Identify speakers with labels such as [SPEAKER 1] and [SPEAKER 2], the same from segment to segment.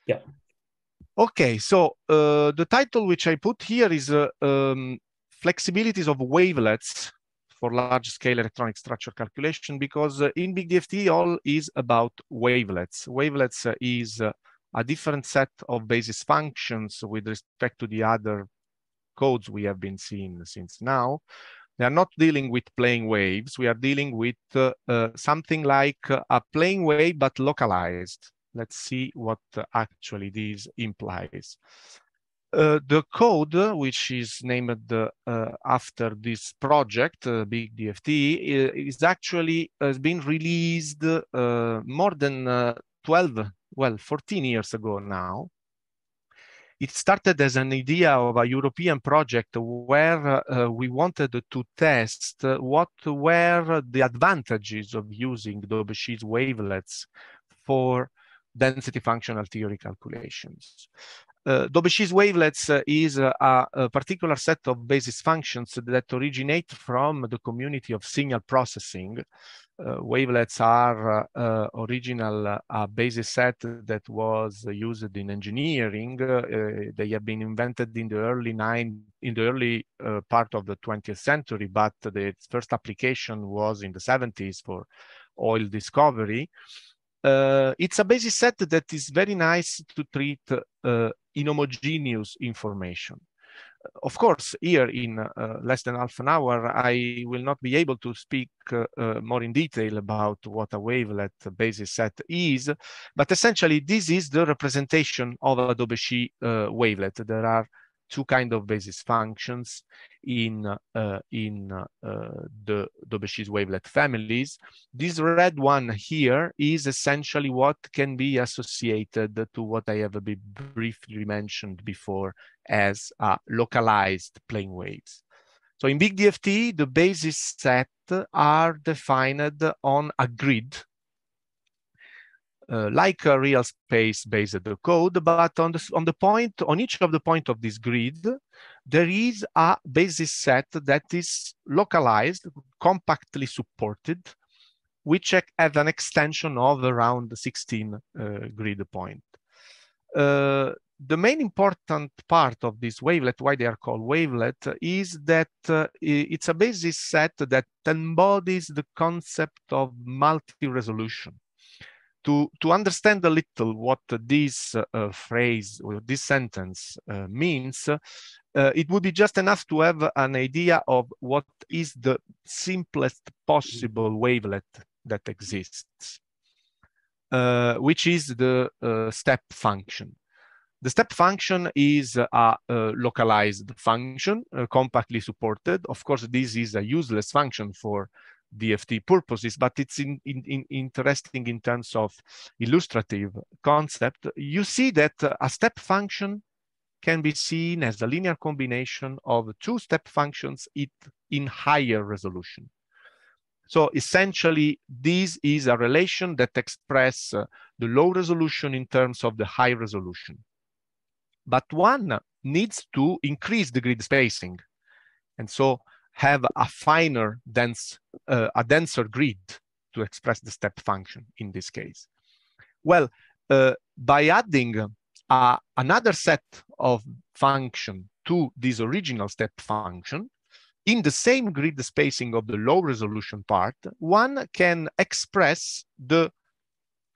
[SPEAKER 1] Yeah.
[SPEAKER 2] Okay, so the title which I put here is flexibilities of wavelets for large-scale electronic structure calculation, because in BigDFT all is about wavelets. Wavelets is a different set of basis functions with respect to the other codes we have been seeing since now. They are not dealing with plane waves. We are dealing with something like a plane wave, but localized. Let's see what actually this implies. The code, which is named after this project, BigDFT, is actually has been released more than 14 years ago now. It started as an idea of a European project where we wanted to test what were the advantages of using Daubechies wavelets for density functional theory calculations. Daubechies wavelets is a particular set of basis functions that originate from the community of signal processing. Wavelets are original basis set that was used in engineering. They have been invented in the early part of the 20th century, but the first application was in the 70s for oil discovery. It's a basis set that is very nice to treat inhomogeneous information. Of course, here in less than half an hour, I will not be able to speak more in detail about what a wavelet basis set is, but essentially this is the representation of a Daubechies wavelet. There are two kinds of basis functions in the Daubechies wavelet families. This red one here is essentially what can be associated to what I have briefly mentioned before as localized plane waves. So in BigDFT, the basis set are defined on a grid, like a real space-based code, but on each of the point of this grid, there is a basis set that is localized, compactly supported, which have an extension of around 16 grid points. The main important part of this wavelet, why they are called wavelet, is that it's a basis set that embodies the concept of multi-resolution. To understand a little what this phrase or this sentence means, it would be just enough to have an idea of what is the simplest possible wavelet that exists, which is the step function. The step function is a localized function, compactly supported. Of course, this is a useless function for DFT purposes, but it's interesting in terms of illustrative concept. You see that a step function can be seen as a linear combination of two step functions in higher resolution. So essentially, this is a relation that expresses the low resolution in terms of the high resolution. But one needs to increase the grid spacing, and so have a finer, a denser grid to express the step function in this case. Well, by adding another set of function to this original step function, in the same grid spacing of the low resolution part, one can express the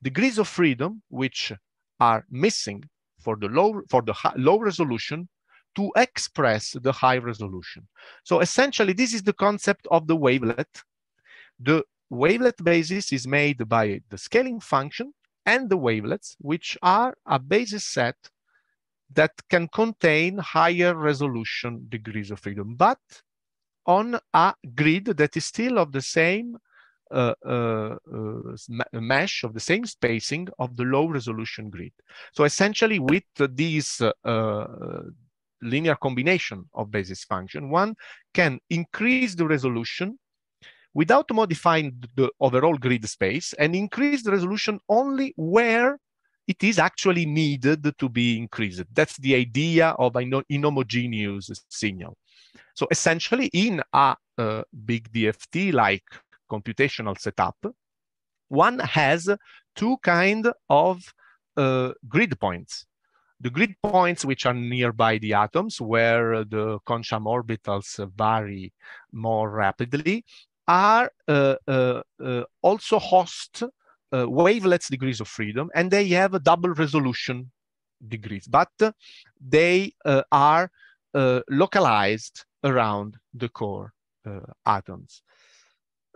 [SPEAKER 2] degrees of freedom which are missing for the low resolution to express the high resolution. So essentially, this is the concept of the wavelet. The wavelet basis is made by the scaling function and the wavelets, which are a basis set that can contain higher resolution degrees of freedom, but on a grid that is still of the same mesh, of the same spacing of the low resolution grid. So essentially, with these linear combination of basis function, one can increase the resolution without modifying the overall grid space, and increase the resolution only where it is actually needed to be increased. That's the idea of an inhomogeneous signal. So essentially, in a BigDFT-like computational setup, one has two kinds of grid points. The grid points which are nearby the atoms, where the concham orbitals vary more rapidly, are also host wavelets degrees of freedom, and they have a double resolution degrees, but they are localized around the core atoms.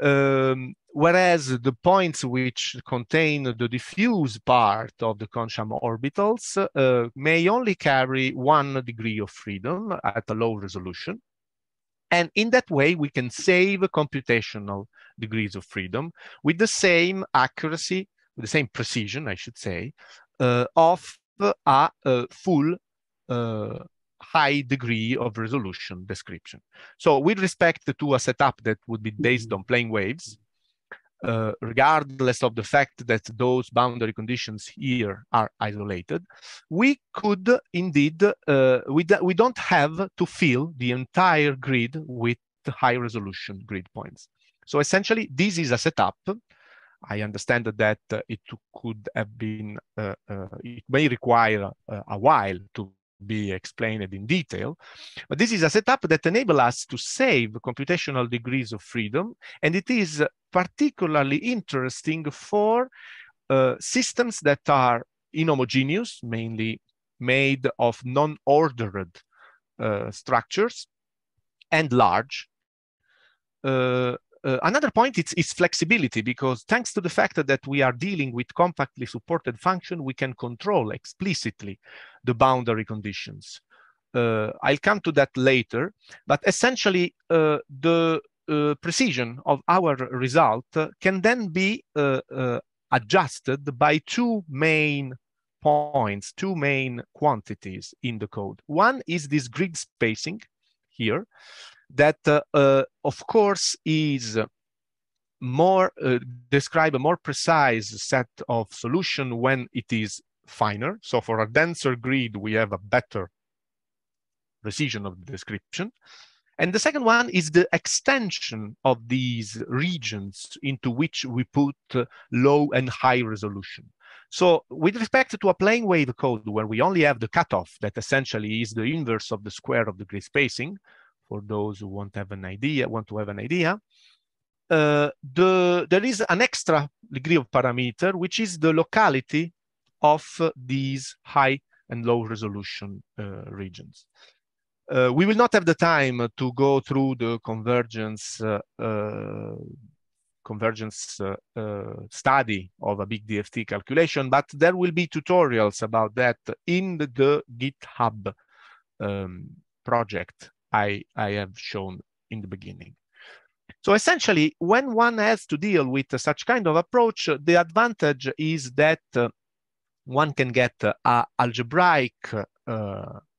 [SPEAKER 2] Whereas the points which contain the diffuse part of the concham orbitals may only carry 1 degree of freedom at a low resolution. And in that way, we can save computational degrees of freedom with the same accuracy, with the same precision, I should say, of a full high degree of resolution description. So with respect to a setup that would be based on plane waves, regardless of the fact that those boundary conditions here are isolated, we could indeed, we don't have to fill the entire grid with high resolution grid points. So essentially, this is a setup. I understand that it could have been, it may require a while to be explained in detail, but this is a setup that enables us to save computational degrees of freedom, and it is particularly interesting for systems that are inhomogeneous, mainly made of non-ordered structures, and large. Another point is flexibility, because thanks to the fact that we are dealing with compactly supported function, we can control explicitly the boundary conditions. I'll come to that later, but essentially the precision of our result can then be adjusted by 2 main points, 2 main quantities in the code. One is this grid spacing here, that of course is more describe a more precise set of solution when it is finer. So for a denser grid, we have a better precision of the description. And the second one is the extension of these regions into which we put low and high resolution. So with respect to a plane wave code where we only have the cutoff, that essentially is the inverse of the square of the grid spacing, for those who want to have an idea, there is an extra degree of parameter, which is the locality of these high and low resolution regions. We will not have the time to go through the convergence study of a BigDFT calculation, but there will be tutorials about that in the GitHub project I have shown in the beginning. So essentially, when one has to deal with such kind of approach, the advantage is that one can get a algebraic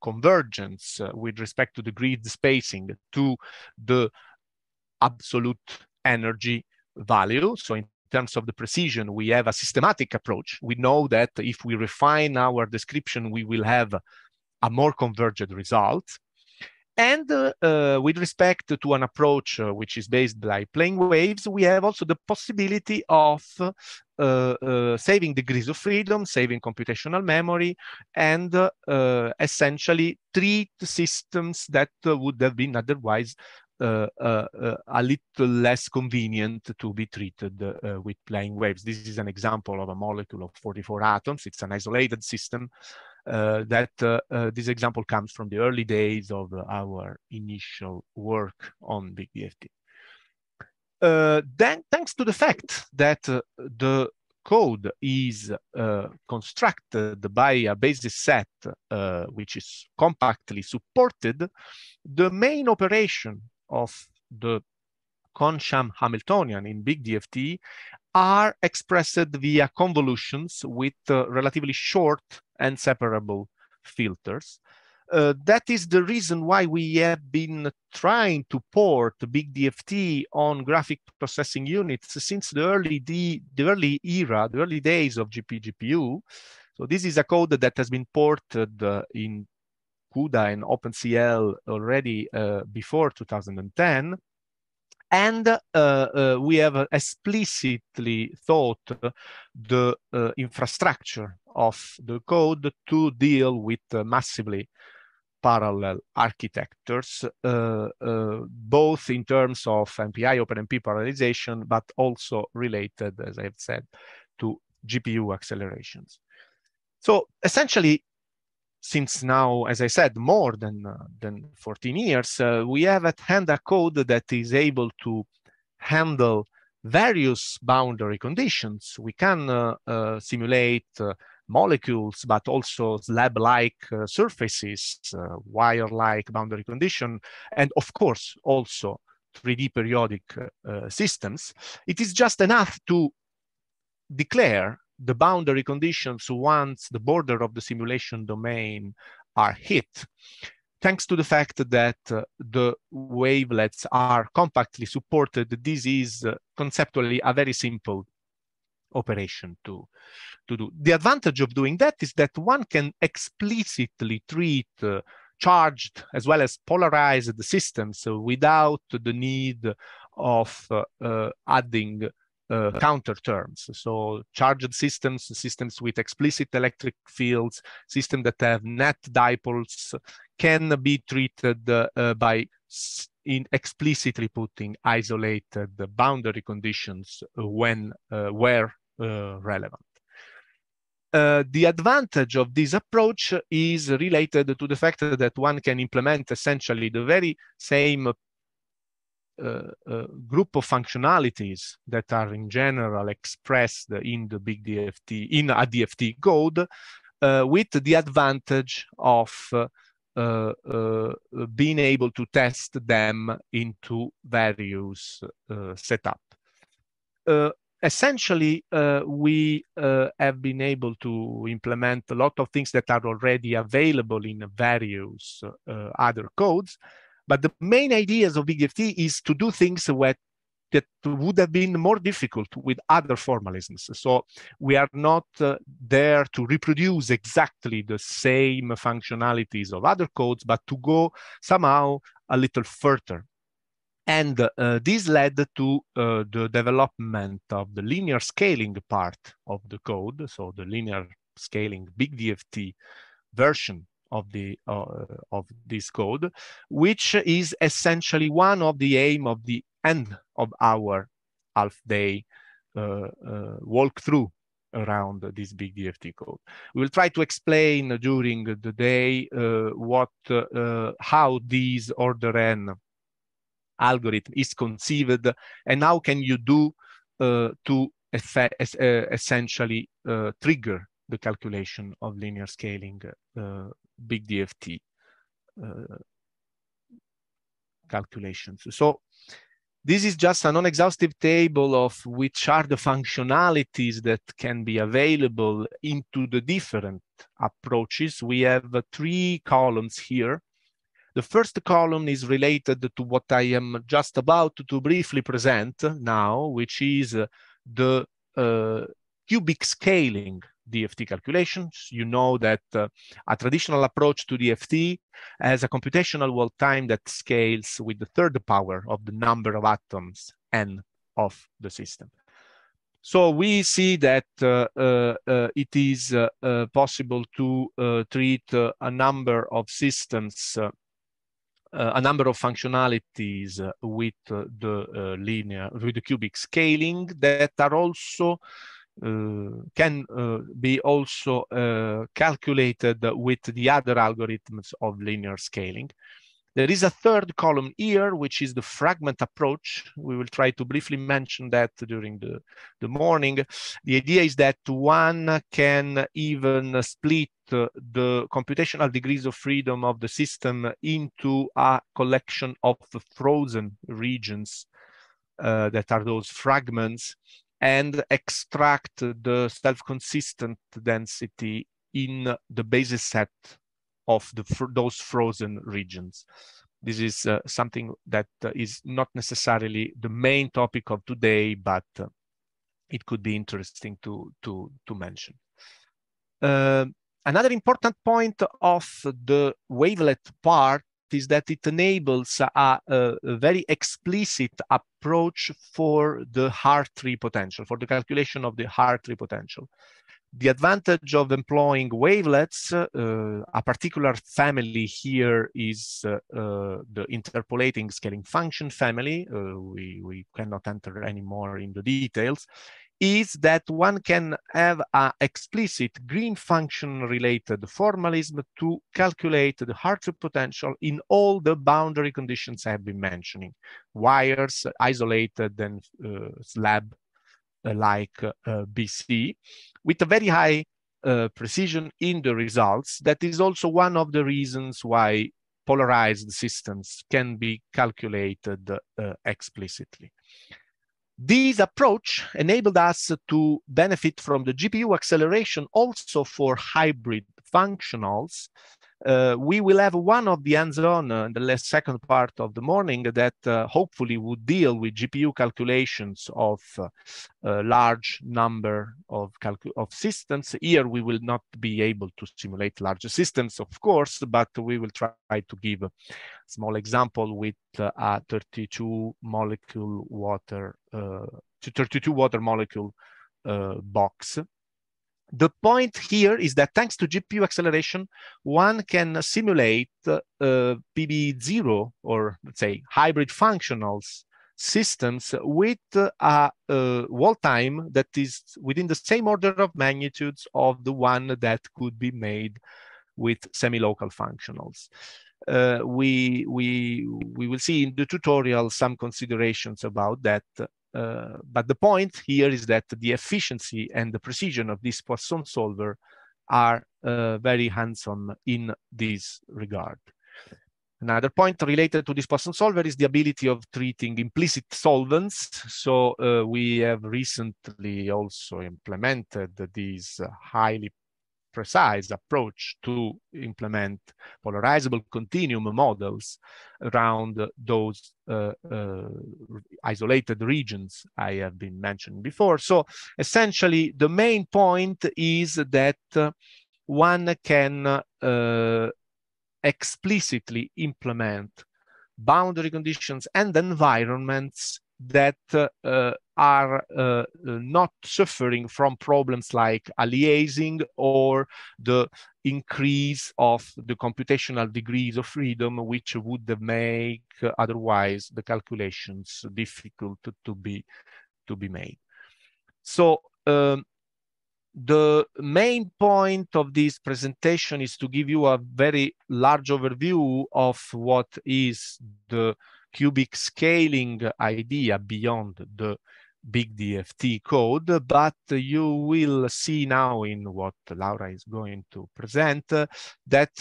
[SPEAKER 2] convergence with respect to the grid spacing to the absolute energy value. So in terms of the precision, we have a systematic approach. We know that if we refine our description, we will have a more converged result. And with respect to an approach which is based by plane waves, we have also the possibility of saving degrees of freedom, saving computational memory, and essentially treat systems that would have been otherwise a little less convenient to be treated with plane waves. This is an example of a molecule of 44 atoms. It's an isolated system. This example comes from the early days of our initial work on BigDFT. Then, thanks to the fact that the code is constructed by a basis set which is compactly supported, the main operation of the concham Hamiltonian in BigDFT are expressed via convolutions with relatively short and separable filters. That is the reason why we have been trying to port BigDFT on graphic processing units since the early days of GPU. So this is a code that has been ported in CUDA and OpenCL already before 2010. And we have explicitly thought the infrastructure of the code to deal with massively parallel architectures, both in terms of MPI, OpenMP parallelization, but also related, as I've said, to GPU accelerations. So essentially, since now, as I said, more than 14 years, we have at hand a code that is able to handle various boundary conditions. We can simulate molecules, but also slab-like surfaces, wire-like boundary condition, and of course, also 3D periodic systems. It is just enough to declare the boundary conditions once the border of the simulation domain are hit, thanks to the fact that the wavelets are compactly supported. This is conceptually a very simple operation to do. The advantage of doing that is that one can explicitly treat charged as well as polarized systems without the need of adding counter terms. So charged systems, systems with explicit electric fields, systems that have net dipoles can be treated by explicitly putting isolated boundary conditions when where relevant. The advantage of this approach is related to the fact that one can implement essentially the very same group of functionalities that are in general expressed in the BigDFT, in a DFT code, with the advantage of being able to test them into various setups. Essentially, we have been able to implement a lot of things that are already available in various other codes. But the main ideas of BigDFT is to do things that would have been more difficult with other formalisms. So we are not there to reproduce exactly the same functionalities of other codes, but to go somehow a little further. And this led to the development of the linear scaling part of the code, so the linear scaling BigDFT version of this code, which is essentially one of the aim of the end of our half-day walkthrough around this BigDFT code. We will try to explain during the day how this order n algorithm is conceived and how can you do to essentially trigger the calculation of linear scaling BigDFT calculations. So this is just a non-exhaustive table of which are the functionalities that can be available into the different approaches. We have 3 columns here. The first column is related to what I am just about to briefly present now, which is the cubic scaling DFT calculations. You know that a traditional approach to DFT has a computational dwell time that scales with the third power of the number of atoms n of the system. So we see that it is possible to treat a number of systems, a number of functionalities with the cubic scaling that are also can be also calculated with the other algorithms of linear scaling. There is a third column here, which is the fragment approach. We will try to briefly mention that during the morning. The idea is that one can even split the computational degrees of freedom of the system into a collection of frozen regions that are those fragments, and extract the self-consistent density in the basis set of those frozen regions. This is something that is not necessarily the main topic of today, but it could be interesting to mention. Another important point of the wavelet part is that it enables a very explicit approach for the Hartree potential, for the calculation of the Hartree potential. The advantage of employing wavelets, a particular family here is the interpolating scaling function family. We cannot enter any more in the details, is that one can have an explicit green function related formalism to calculate the Hartree potential in all the boundary conditions I have been mentioning: wires, isolated, and slab like BC, with a very high precision in the results. That is also one of the reasons why polarized systems can be calculated explicitly. This approach enabled us to benefit from the GPU acceleration also for hybrid functionals. We will have one of the hands-on in the second part of the morning that hopefully would deal with GPU calculations of a large number of systems. Here we will not be able to simulate larger systems, of course, but we will try to give a small example with a 32 water molecule box. The point here is that thanks to GPU acceleration, one can simulate PB0, or let's say hybrid functionals systems with a wall time that is within the same order of magnitudes of the one that could be made with semi-local functionals. We will see in the tutorial some considerations about that. But the point here is that the efficiency and the precision of this Poisson solver are very handsome in this regard. Another point related to this Poisson solver is the ability of treating implicit solvents. So we have recently also implemented this highly precise approach to implement polarizable continuum models around those isolated regions I have been mentioning before. So essentially, the main point is that one can explicitly implement boundary conditions and environments that are not suffering from problems like aliasing or the increase of the computational degrees of freedom, which would make otherwise the calculations difficult to be made. So the main point of this presentation is to give you a very large overview of what is the cubic scaling idea beyond the BigDFT code, but you will see now in what Laura is going to present that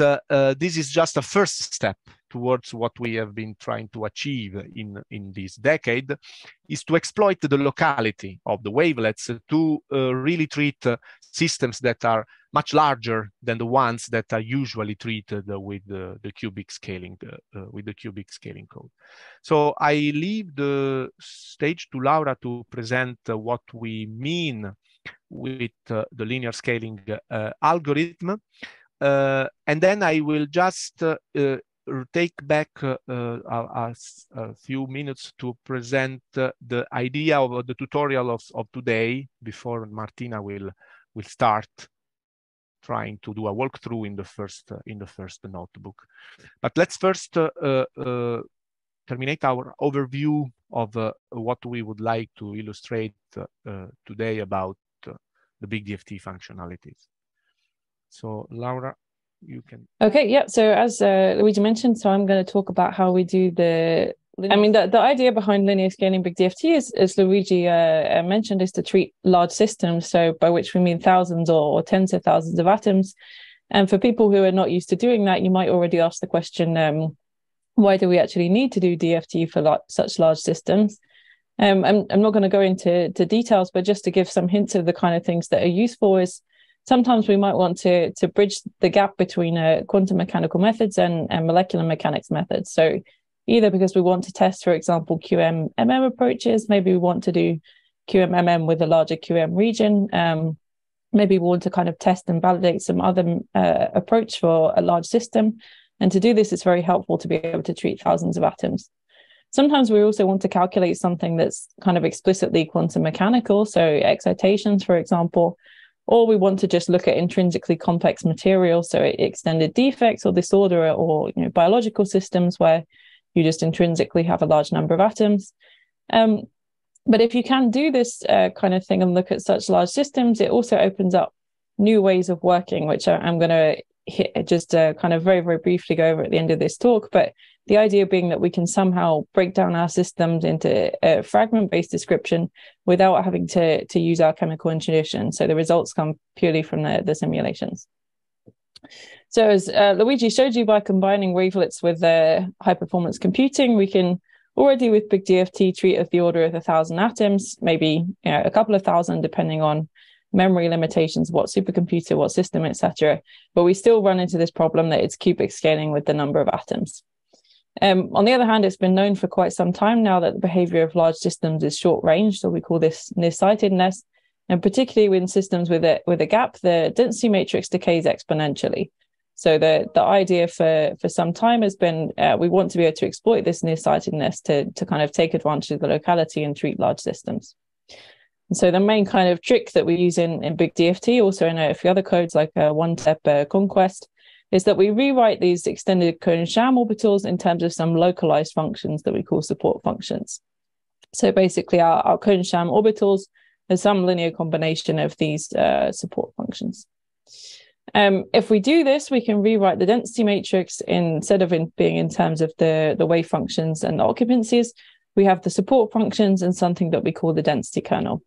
[SPEAKER 2] this is just a first step towards what we have been trying to achieve in this decade, is to exploit the locality of the wavelets to really treat systems that are much larger than the ones that are usually treated with the cubic scaling code. So I leave the stage to Laura to present what we mean with the linear scaling algorithm, and then I will just take back a few minutes to present the idea of the tutorial of today before Martina will start trying to do a walkthrough in the first notebook. But let's first terminate our overview of what we would like to illustrate today about the BigDFT functionalities. So Laura, you can.
[SPEAKER 1] Okay, yeah. So as Luigi mentioned, so I'm going to talk about how we do the idea behind linear scaling BigDFT is, as Luigi mentioned, is to treat large systems. So by which we mean thousands or tens of thousands of atoms. And for people who are not used to doing that, you might already ask the question, why do we actually need to do DFT for such large systems? I'm not going to go into details, but just to give some hints of the kind of things that are useful is sometimes we might want to bridge the gap between quantum mechanical methods and molecular mechanics methods. So either because we want to test, for example, QM-MM approaches, maybe we want to do QM-MM with a larger QM region, maybe we want to kind of test and validate some other approach for a large system. And to do this, it's very helpful to be able to treat thousands of atoms. Sometimes we also want to calculate something that's kind of explicitly quantum mechanical, so excitations, for example, or we want to just look at intrinsically complex materials, so extended defects or disorder, or biological systems where you just intrinsically have a large number of atoms. But if you can do this kind of thing and look at such large systems, it also opens up new ways of working, which I'm going to just kind of very, very briefly go over at the end of this talk. But the idea being that we can somehow break down our systems into a fragment-based description without having to use our chemical intuition. So the results come purely from the simulations. So as Luigi showed you, by combining wavelets with high-performance computing, we can already with BigDFT treat of the order of 1,000 atoms, maybe a couple of thousand, depending on memory limitations, what supercomputer, what system, etc. But we still run into this problem that it's cubic scaling with the number of atoms. On the other hand, it's been known for quite some time now that the behavior of large systems is short range, so we call this nearsightedness, and particularly in systems with a gap, the density matrix decays exponentially. So the idea for some time has been we want to be able to exploit this nearsightedness to kind of take advantage of the locality and treat large systems. And so the main kind of trick that we use in BigDFT, also in a few other codes like one-step conquest, is that we rewrite these extended Cohen-Sham orbitals in terms of some localized functions that we call support functions. So basically our Cohen-Sham orbitals are some linear combination of these support functions. If we do this, we can rewrite the density matrix instead of being in terms of the wave functions and the occupancies. We have the support functions and something that we call the density kernel.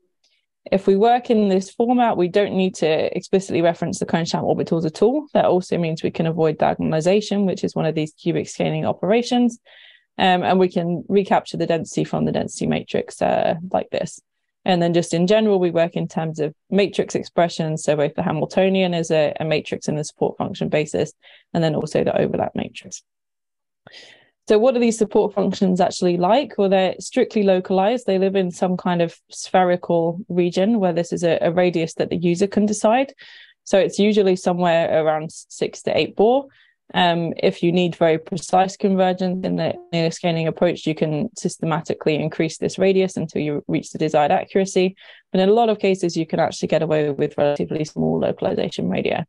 [SPEAKER 1] If we work in this format, we don't need to explicitly reference the Cohen-Sham orbitals at all. That also means we can avoid diagonalization, which is one of these cubic scaling operations. And we can recapture the density from the density matrix like this. And then just in general, we work in terms of matrix expressions. So both the Hamiltonian is a matrix in the support function basis, and then also the overlap matrix. So what are these support functions actually like? Well, they're strictly localized. They live in some kind of spherical region where this is a radius that the user can decide. So it's usually somewhere around 6 to 8 Bohr. If you need very precise convergence in the Nearsightedness approach, you can systematically increase this radius until you reach the desired accuracy. But in a lot of cases, you can actually get away with relatively small localization radii.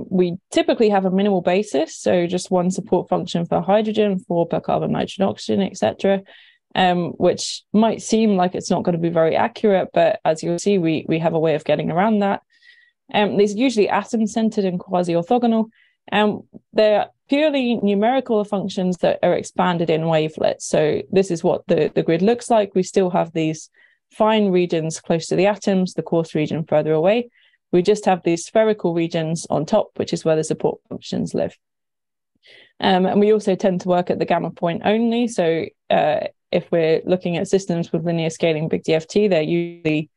[SPEAKER 1] We typically have a minimal basis, so just one support function for hydrogen, 4 per carbon, nitrogen, oxygen, etc., which might seem like it's not going to be very accurate, but as you'll see, we have a way of getting around that. These are usually atom-centered and quasi-orthogonal. They're purely numerical functions that are expanded in wavelets. So this is what the grid looks like. We still have these fine regions close to the atoms, the coarse region further away. We just have these spherical regions on top, which is where the support functions live. And we also tend to work at the gamma point only. So if we're looking at systems with linear scaling BigDFT, they're usually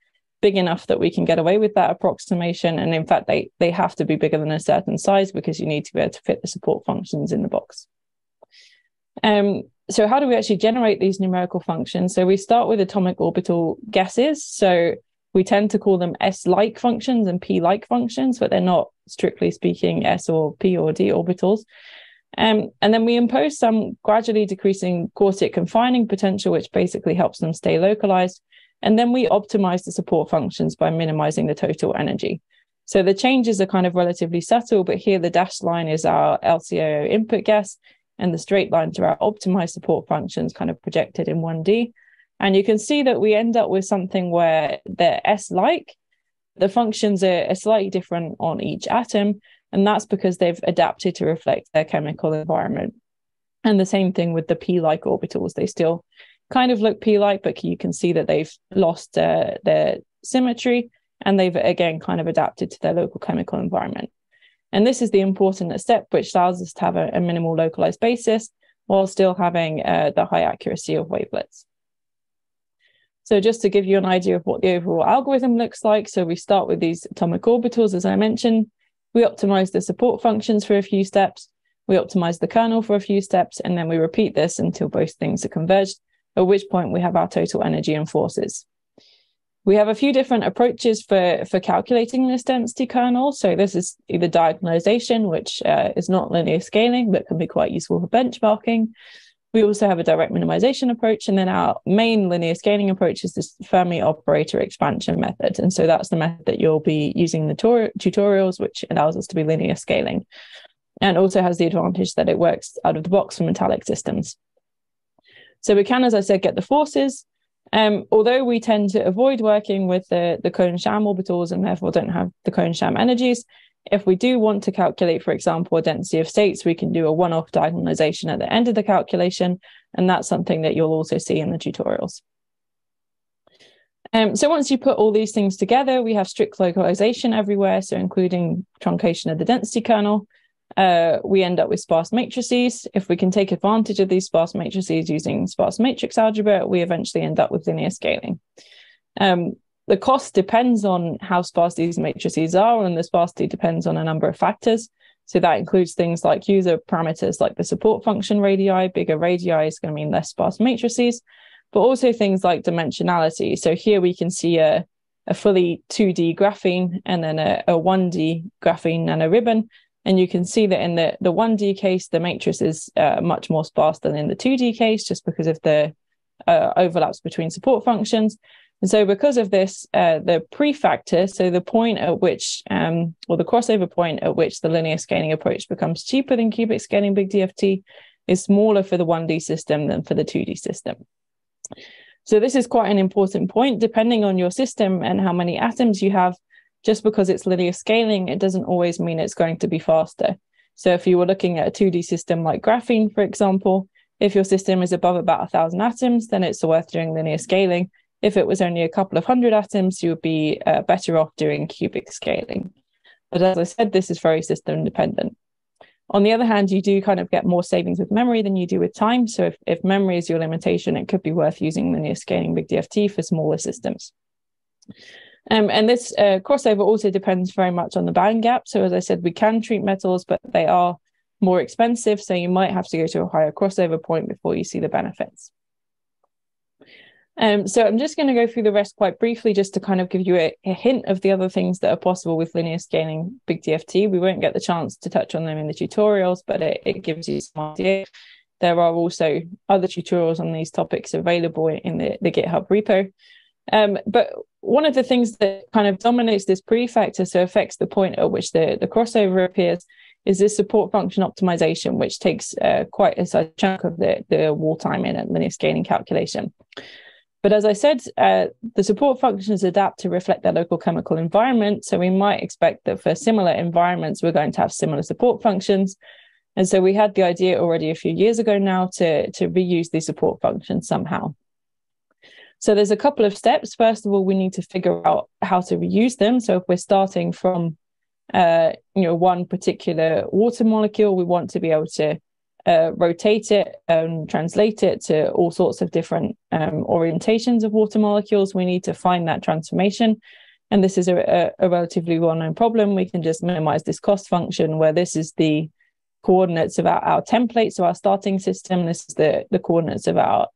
[SPEAKER 1] big enough that we can get away with that approximation. And in fact, they have to be bigger than a certain size because you need to be able to fit the support functions in the box. So how do we actually generate these numerical functions? So we start with atomic orbital guesses. So we tend to call them S-like functions and P-like functions, but they're not, strictly speaking, S or P or D orbitals. And then we impose some gradually decreasing Corsic confining potential, which basically helps them stay localized. And then we optimize the support functions by minimizing the total energy. So the changes are kind of relatively subtle, but here the dashed line is our LCAO input guess, and the straight lines are our optimized support functions kind of projected in 1D. And you can see that we end up with something where they're S-like. The functions are slightly different on each atom, and that's because they've adapted to reflect their chemical environment. And the same thing with the P-like orbitals. They still kind of look P-like, but you can see that they've lost their symmetry, and they've, again, kind of adapted to their local chemical environment. And this is the important step, which allows us to have a minimal localized basis while still having the high accuracy of wavelets. So just to give you an idea of what the overall algorithm looks like, so we start with these atomic orbitals, as I mentioned. We optimize the support functions for a few steps. We optimize the kernel for a few steps, and then we repeat this until both things are converged, at which point we have our total energy and forces. We have a few different approaches for calculating this density kernel. So this is either diagonalization, which is not linear scaling, but can be quite useful for benchmarking. We also have a direct minimization approach. And then our main linear scaling approach is this Fermi operator expansion method. And so that's the method that you'll be using in the tutorials, which allows us to be linear scaling. And also has the advantage that it works out of the box for metallic systems. So we can, as I said, get the forces. Although we tend to avoid working with the Kohn-Sham orbitals and therefore don't have the Kohn-Sham energies, if we do want to calculate, for example, a density of states, we can do a one-off diagonalization at the end of the calculation, and that's something that you'll also see in the tutorials. So once you put all these things together, we have strict localization everywhere, so including truncation of the density kernel. We end up with sparse matrices. If we can take advantage of these sparse matrices using sparse matrix algebra, we eventually end up with linear scaling. The cost depends on how sparse these matrices are, and the sparsity depends on a number of factors. So that includes things like user parameters like the support function radii. Bigger radii is going to mean less sparse matrices, but also things like dimensionality. So here we can see a fully 2D graphene and then a 1D graphene nanoribbon. And you can see that in the 1D case, the matrix is much more sparse than in the 2D case, just because of the overlaps between support functions. And so because of this, the prefactor, so the point at which, or the crossover point at which the linear scaling approach becomes cheaper than cubic scaling BigDFT, is smaller for the 1D system than for the 2D system. So this is quite an important point. Depending on your system and how many atoms you have, just because it's linear scaling, it doesn't always mean it's going to be faster. So if you were looking at a 2D system like graphene, for example, if your system is above about 1,000 atoms, then it's worth doing linear scaling. If it was only a couple of hundred atoms, you would be better off doing cubic scaling. But as I said, this is very system dependent. On the other hand, you do kind of get more savings with memory than you do with time. So if memory is your limitation, it could be worth using linear scaling BigDFT for smaller systems. And this crossover also depends very much on the band gap. So as I said, we can treat metals, but they are more expensive. So you might have to go to a higher crossover point before you see the benefits. So I'm just going to go through the rest quite briefly, just to kind of give you a hint of the other things that are possible with linear scaling BigDFT. We won't get the chance to touch on them in the tutorials, but it gives you some idea. There are also other tutorials on these topics available in the GitHub repo. But one of the things that kind of dominates this prefactor, so affects the point at which the crossover appears, is this support function optimization, which takes quite a chunk of the wall time in a linear scaling calculation. But as I said, the support functions adapt to reflect their local chemical environment. So we might expect that for similar environments, we're going to have similar support functions. And so we had the idea already a few years ago now to reuse these support functions somehow. So there's a couple of steps. First of all, we need to figure out how to reuse them. So if we're starting from one particular water molecule, we want to be able to rotate it and translate it to all sorts of different orientations of water molecules. We need to find that transformation. And this is a relatively well-known problem. We can just minimize this cost function, where this is the coordinates of our template, so our starting system. This is the coordinates of our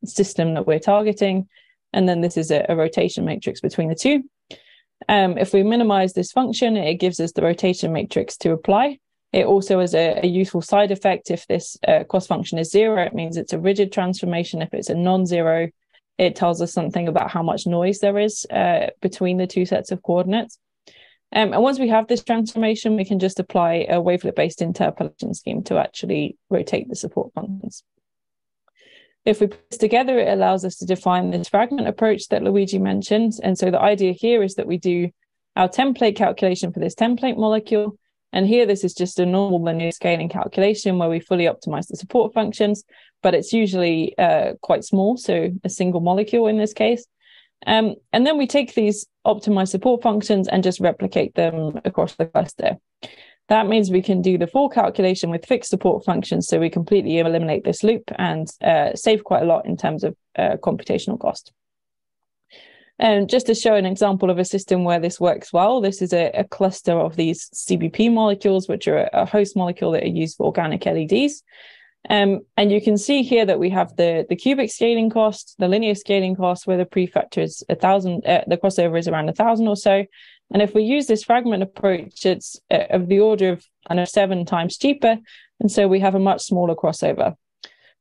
[SPEAKER 1] system that we're targeting. And then this is a rotation matrix between the two. If we minimize this function, it gives us the rotation matrix to apply. It also has a useful side effect. If this cost function is 0, it means it's a rigid transformation. If it's a non-zero, it tells us something about how much noise there is between the two sets of coordinates. And once we have this transformation, we can just apply a wavelet-based interpolation scheme to actually rotate the support functions. If we put this together, it allows us to define this fragment approach that Luigi mentioned. And so the idea here is that we do our template calculation for this template molecule. And here, this is just a normal linear scaling calculation where we fully optimize the support functions, but it's usually quite small, so a single molecule in this case. And then we take these optimized support functions and just replicate them across the cluster. That means we can do the full calculation with fixed support functions, so we completely eliminate this loop and save quite a lot in terms of computational cost. And just to show an example of a system where this works well, this is a cluster of these CBP molecules, which are a host molecule that are used for organic LEDs. And you can see here that we have the cubic scaling cost, the linear scaling cost, where the prefactor is 1,000, the crossover is around 1,000 or so. And if we use this fragment approach, it's of the order of kind of 7 times cheaper. And so we have a much smaller crossover.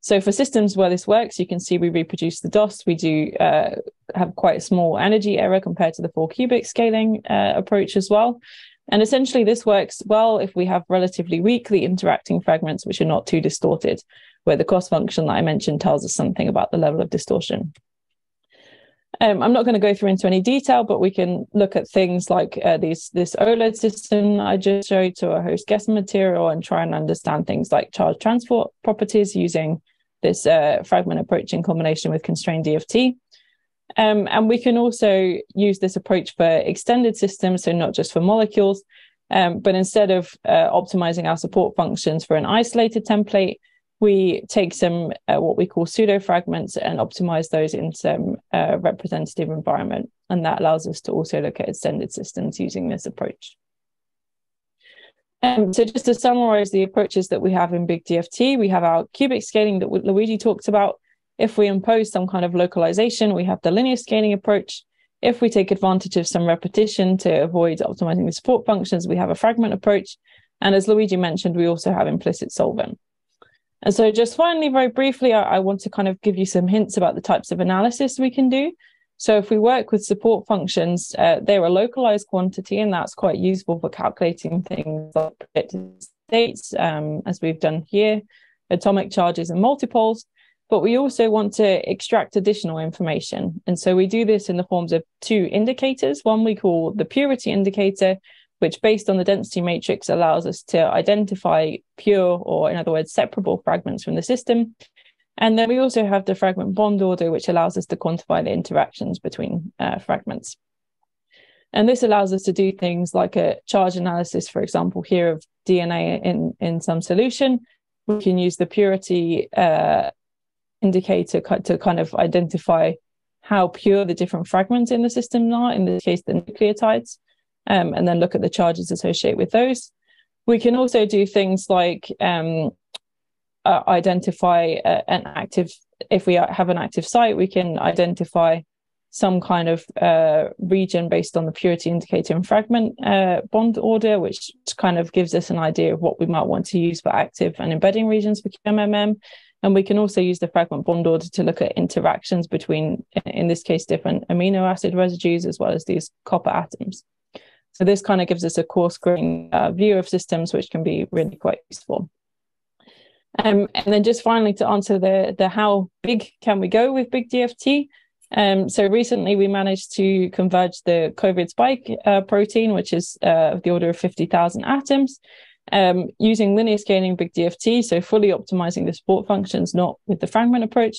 [SPEAKER 1] So for systems where this works, you can see we reproduce the DOS. We do have quite a small energy error compared to the 4 cubic scaling approach as well. And essentially this works well if we have relatively weakly interacting fragments, which are not too distorted, where the cost function that I mentioned tells us something about the level of distortion. I'm not going to go through into any detail, but we can look at things like this OLED system I just showed to a host guessing material and try and understand things like charge transport properties using this fragment approach in combination with constrained DFT. And we can also use this approach for extended systems, so not just for molecules, but instead of optimizing our support functions for an isolated template, we take some what we call pseudo fragments and optimize those in some representative environment. And that allows us to also look at extended systems using this approach. So just to summarize the approaches that we have in BigDFT, we have our cubic scaling that Luigi talked about. If we impose some kind of localization, we have the linear scaling approach. If we take advantage of some repetition to avoid optimizing the support functions, we have a fragment approach. And as Luigi mentioned, we also have implicit solvent. And so just finally, very briefly, I want to kind of give you some hints about the types of analysis we can do. So if we work with support functions, they're a localized quantity, and that's quite useful for calculating things like predicted states, as we've done here, atomic charges and multipoles. But we also want to extract additional information. And so we do this in the forms of 2 indicators. One we call the purity indicator, which based on the density matrix allows us to identify pure, or in other words, separable fragments from the system. And then we also have the fragment bond order, which allows us to quantify the interactions between fragments. And this allows us to do things like a charge analysis, for example, here of DNA in some solution. We can use the purity indicator to kind of identify how pure the different fragments in the system are, in this case, the nucleotides, and then look at the charges associated with those. We can also do things like identify an active, if we have an active site, we can identify some kind of region based on the purity indicator and fragment bond order, which kind of gives us an idea of what we might want to use for active and embedding regions for QMMM. And we can also use the fragment bond order to look at interactions between, in this case, different amino acid residues, as well as these copper atoms. So this kind of gives us a coarse-grained view of systems, which can be really quite useful. And then just finally to answer the how big can we go with BigDFT? So recently we managed to converge the COVID spike protein, which is of the order of 50,000 atoms, using linear scaling BigDFT, so fully optimizing the support functions, not with the fragment approach,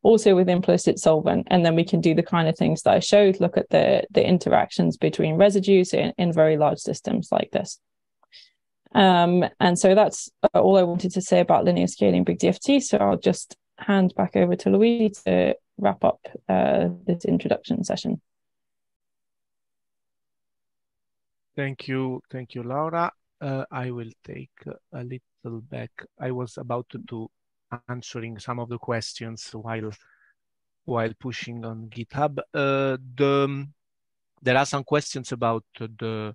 [SPEAKER 1] also with implicit solvent. And then we can do the kind of things that I showed, look at the interactions between residues in very large systems like this. And so that's all I wanted to say about linear scaling BigDFT. So I'll just hand back over to Luigi to wrap up this introduction session.
[SPEAKER 2] Thank you, Laura. I will take a little back. I was about to answering some of the questions while pushing on GitHub. There are some questions about the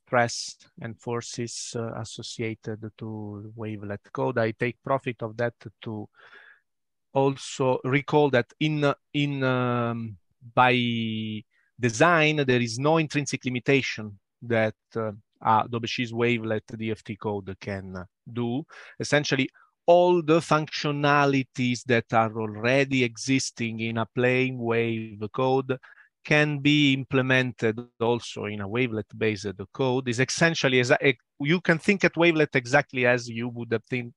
[SPEAKER 2] stress and forces associated to wavelet code. I take profit of that to also recall that by design there is no intrinsic limitation that Daubechies wavelet DFT code can do. Essentially, all the functionalities that are already existing in a plain wave code can be implemented also in a wavelet-based code. Is essentially, you can think at wavelet exactly as you would have think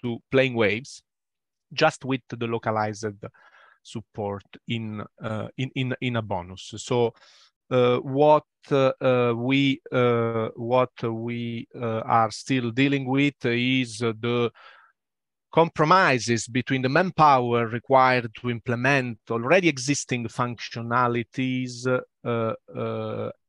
[SPEAKER 2] to plain waves, just with the localized support in a bonus. So what we are still dealing with is the compromises between the manpower required to implement already existing functionalities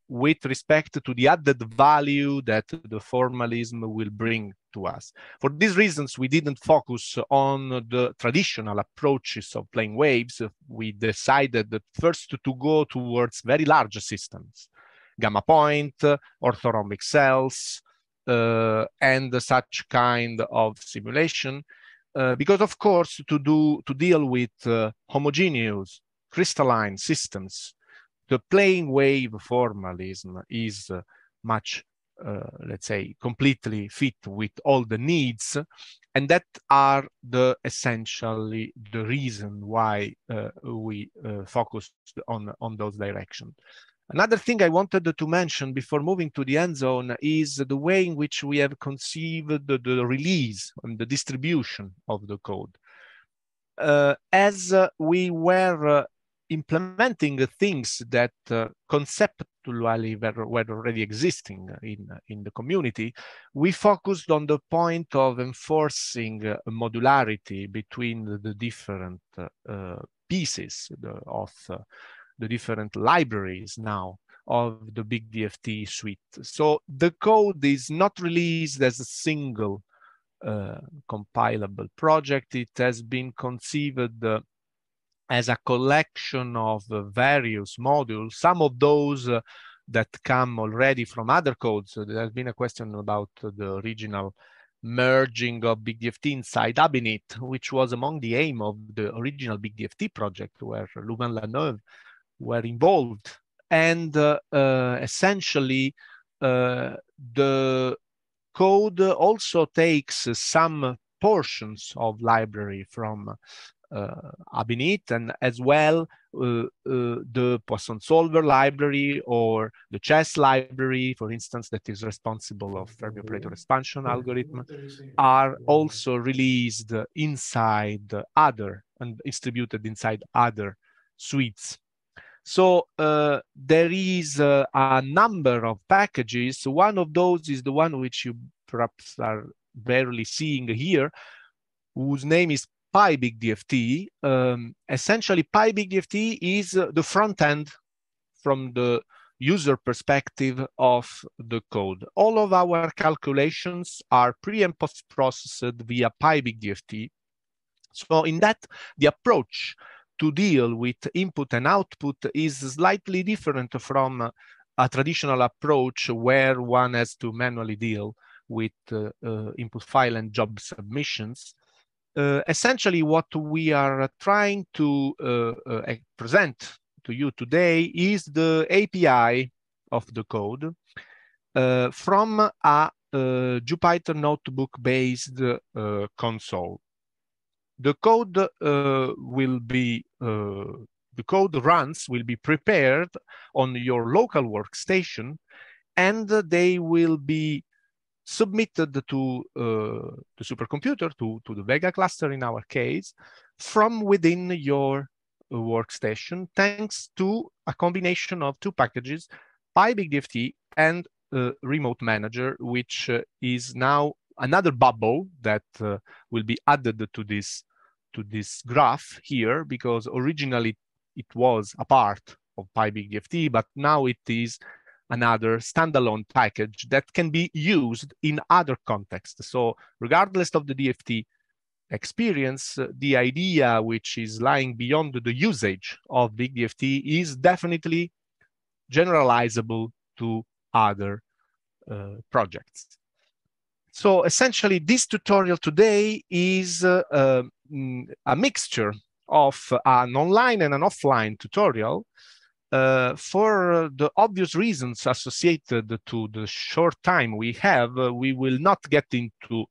[SPEAKER 2] with respect to the added value that the formalism will bring to us. For these reasons, we didn't focus on the traditional approaches of plane waves. We decided that first to go towards very large systems, gamma point, orthorhombic cells, and such kind of simulation. Because of course, to deal with homogeneous crystalline systems, the plane wave formalism is much, let's say, completely fit with all the needs, and that are essentially the reason why we focused on those directions. Another thing I wanted to mention before moving to the end zone is the way in which we have conceived the release and the distribution of the code. As we were implementing things that conceptually were already existing in the community, we focused on the point of enforcing modularity between the different pieces of the different libraries now of the BigDFT suite. So the code is not released as a single compilable project. It has been conceived as a collection of various modules, some of those that come already from other codes. There has been a question about the original merging of BigDFT inside Abinit, which was among the aim of the original BigDFT project, where Louvain-la-Neuve were involved. And essentially, the code also takes some portions of library from Abinit, and as well the Poisson solver library or the chess library, for instance, that is responsible of Fermi operator expansion algorithm, are also released inside other and distributed inside other suites. So there is a number of packages. One of those is the one which you perhaps are barely seeing here, whose name is PyBigDFT. Essentially, PyBigDFT is the front end from the user perspective of the code. All of our calculations are pre and post processed via PyBigDFT. So in that, the approach to deal with input and output is slightly different from a traditional approach where one has to manually deal with input file and job submissions. Essentially, what we are trying to present to you today is the API of the code from a Jupyter notebook-based console. The code will be prepared on your local workstation, and they will be submitted to the supercomputer, to the Vega cluster in our case, from within your workstation, thanks to a combination of two packages, PyBigDFT and Remote Manager, which is now another bubble that will be added to this graph here, because originally it was a part of PyBigDFT, but now it is another standalone package that can be used in other contexts. So regardless of the DFT experience, the idea which is lying beyond the usage of BigDFT is definitely generalizable to other projects. So essentially, this tutorial today is a mixture of an online and an offline tutorial. For the obvious reasons associated to the short time we have, we will not get into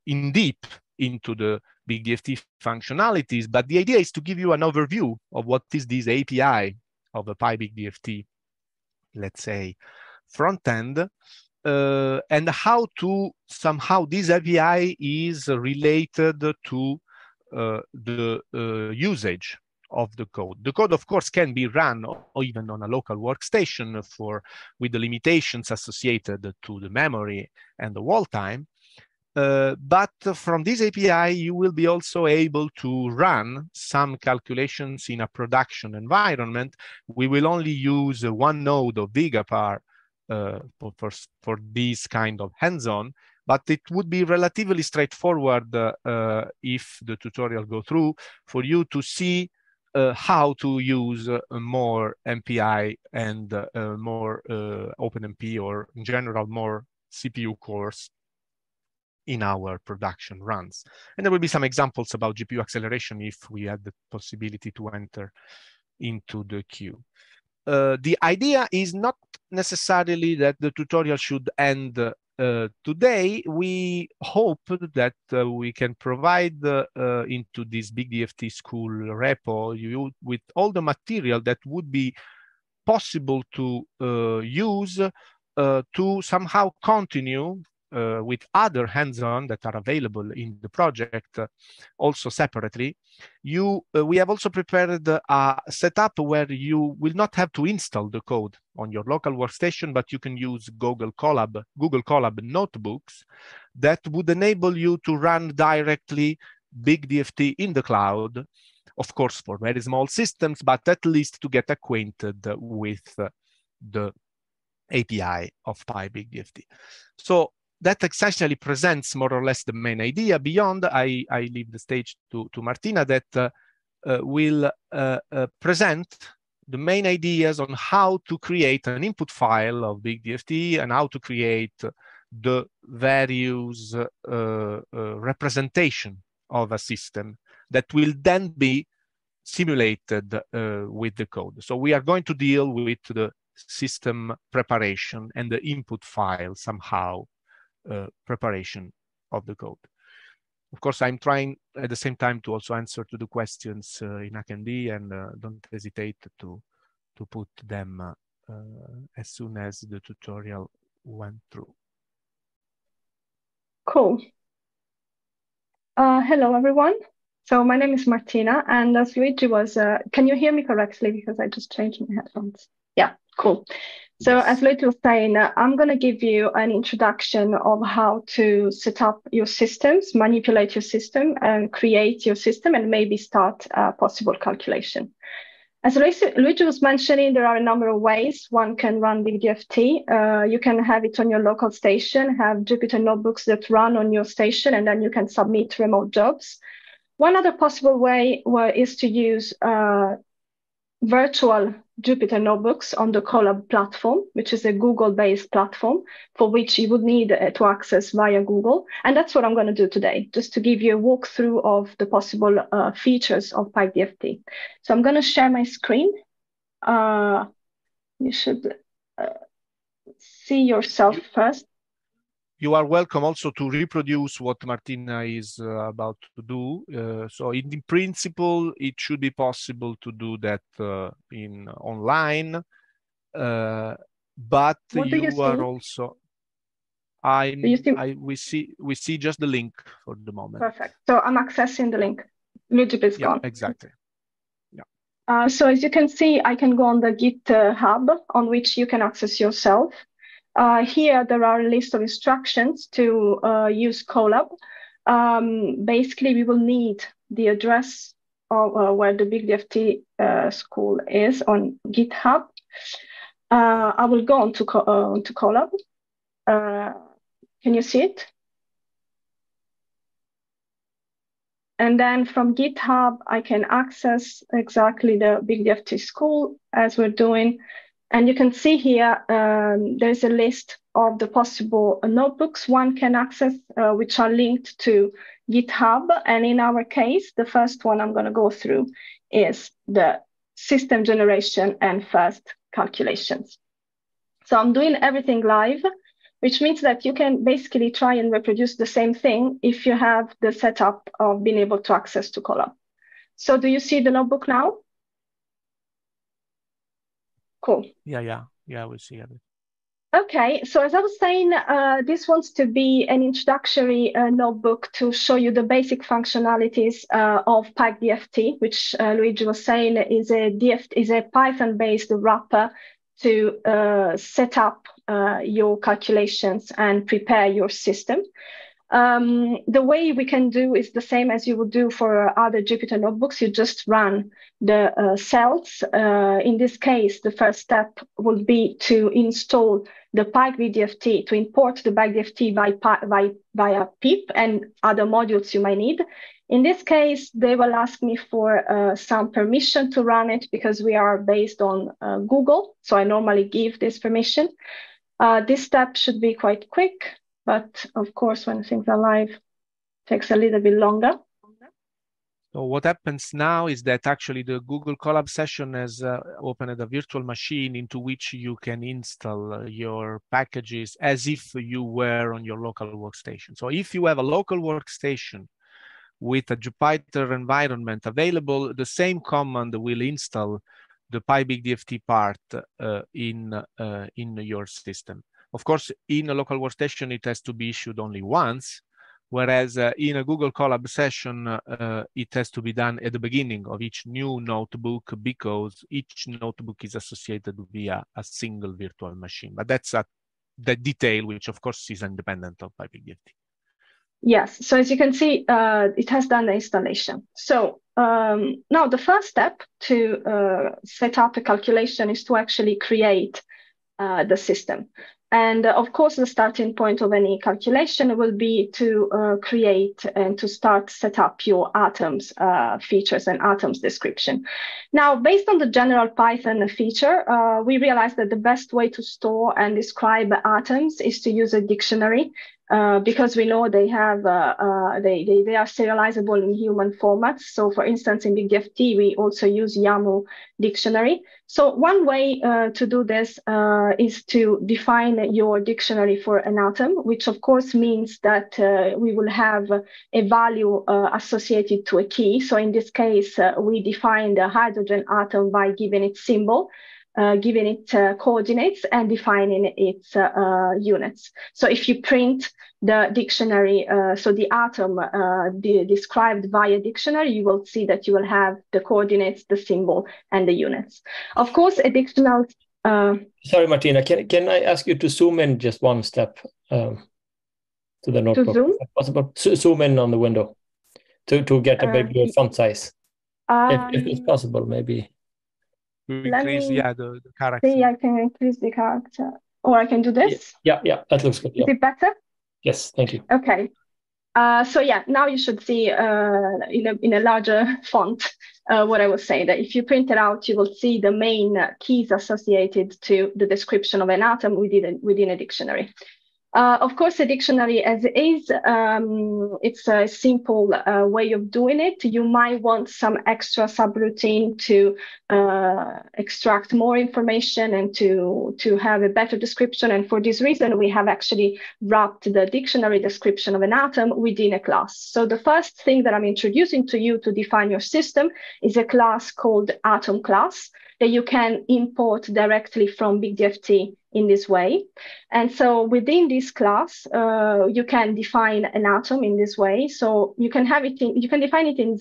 [SPEAKER 2] in deep into the BigDFT functionalities, but the idea is to give you an overview of what is this API of the PyBigDFT, let's say, front end, and how to somehow this API is related to the usage of the code. The code, of course, can be run or even on a local workstation with the limitations associated to the memory and the wall time. But from this API, you will be also able to run some calculations in a production environment. We will only use one node of Vigapar for this kind of hands-on, but it would be relatively straightforward if the tutorial go through for you to see how to use more MPI and more OpenMP, or in general more CPU cores in our production runs. And there will be some examples about GPU acceleration if we had the possibility to enter into the queue. The idea is not necessarily that the tutorial should end today. We hope that we can provide into this BigDFT school repo you with all the material that would be possible to use to somehow continue with other hands-on that are available in the project, also separately. We have also prepared a setup where you will not have to install the code on your local workstation, but you can use Google Colab notebooks that would enable you to run directly BigDFT in the cloud, of course, for very small systems, but at least to get acquainted with the API of PyBigDFT. So that essentially presents more or less the main idea. Beyond, I leave the stage to Martina that will present the main ideas on how to create an input file of BigDFT and how to create the various representation of a system that will then be simulated with the code. So we are going to deal with the system preparation and the input file somehow preparation of the code. Of course, I'm trying at the same time to also answer to the questions in attendee, and don't hesitate to put them as soon as the tutorial went through.
[SPEAKER 3] Cool. Hello, everyone. So my name is Martina, and as Luigi was, can you hear me correctly? Because I just changed my headphones. Yeah, cool. So as Luigi was saying, I'm going to give you an introduction of how to set up your systems, manipulate your system, and create your system, and maybe start a possible calculation. As Luigi was mentioning, there are a number of ways one can run BigDFT. You can have it on your local station, have Jupyter notebooks that run on your station, and then you can submit remote jobs. One other possible way is to use virtual Jupyter notebooks on the Colab platform, which is a Google-based platform for which you would need to access via Google. And that's what I'm going to do today, just to give you a walkthrough of the possible features of PyBigDFT. So I'm going to share my screen. You should see yourself first.
[SPEAKER 2] You are welcome also to reproduce what Martina is about to do. So in principle, it should be possible to do that in online, but you are also. We see just the link for the moment.
[SPEAKER 3] Perfect. So I'm accessing the link. Luigi is gone.
[SPEAKER 2] Exactly.
[SPEAKER 3] So as you can see, I can go on the GitHub on which you can access yourself. Here, there are a list of instructions to use Colab. Basically, we will need the address of where the BigDFT school is on GitHub. I will go on to Colab. Can you see it? And then from GitHub, I can access exactly the BigDFT school as we're doing. And you can see here, there's a list of the possible notebooks one can access, which are linked to GitHub. And in our case, the first one I'm going to go through is the system generation and first calculations. So I'm doing everything live, which means that you can basically try and reproduce the same thing if you have the setup of being able to access to Colab. So do you see the notebook now? Cool.
[SPEAKER 2] Yeah, we see it.
[SPEAKER 3] Okay, so as I was saying, this wants to be an introductory notebook to show you the basic functionalities of PyBigDFT, which Luigi was saying is a Python-based wrapper to set up your calculations and prepare your system. The way we can do is the same as you would do for other Jupyter notebooks. You just run the cells. In this case, the first step would be to install the BigDFT, to import the BigDFT via pip and other modules you might need. In this case, they will ask me for some permission to run it because we are based on Google. So I normally give this permission. This step should be quite quick, but of course, when things are live, it takes a little bit longer.
[SPEAKER 2] So what happens now is that actually the Google Colab session has opened a virtual machine into which you can install your packages as if you were on your local workstation. So if you have a local workstation with a Jupyter environment available, the same command will install the PyBigDFT part in your system. Of course, in a local workstation, it has to be issued only once, whereas in a Google Colab session, it has to be done at the beginning of each new notebook because each notebook is associated via a single virtual machine. But that's the detail, which of course is independent of PyBigDFT.
[SPEAKER 3] Yes, so as you can see, it has done the installation. So now the first step to set up a calculation is to actually create the system. And of course, the starting point of any calculation will be to create and to start set up your atoms features and atoms description. Now, based on the general Python feature, we realized that the best way to store and describe atoms is to use a dictionary. Because we know they have they are serializable in human formats. So for instance, in BigDFT, we also use YAML dictionary. So one way to do this is to define your dictionary for an atom, which of course means that we will have a value associated to a key. So in this case, we define the hydrogen atom by giving it symbol, giving it coordinates and defining its units. So if you print the dictionary, so the atom described via dictionary, you will see that you will have the coordinates, the symbol, and the units. Of course, a dictionary...
[SPEAKER 4] Sorry, Martina, can I ask you to zoom in just one step to the notebook?
[SPEAKER 3] To zoom?
[SPEAKER 4] Is it possible? Zoom in on the window to get a bigger font size. If it's possible, maybe.
[SPEAKER 2] Increase, the character.
[SPEAKER 3] See, I can increase the character, or I can do this.
[SPEAKER 4] Yeah, that looks good.
[SPEAKER 3] Is it better?
[SPEAKER 4] Yes, thank you.
[SPEAKER 3] Okay. So yeah, now you should see in a larger font what I was saying. That if you print it out, you will see the main keys associated to the description of an atom within a dictionary. Of course, a dictionary as it is, it's a simple way of doing it. You might want some extra subroutine to extract more information and to have a better description. And for this reason, we have actually wrapped the dictionary description of an atom within a class. So the first thing that I'm introducing to you to define your system is a class called atom class that you can import directly from BigDFT in this way. And so within this class, you can define an atom in this way. So you can have it you can define it in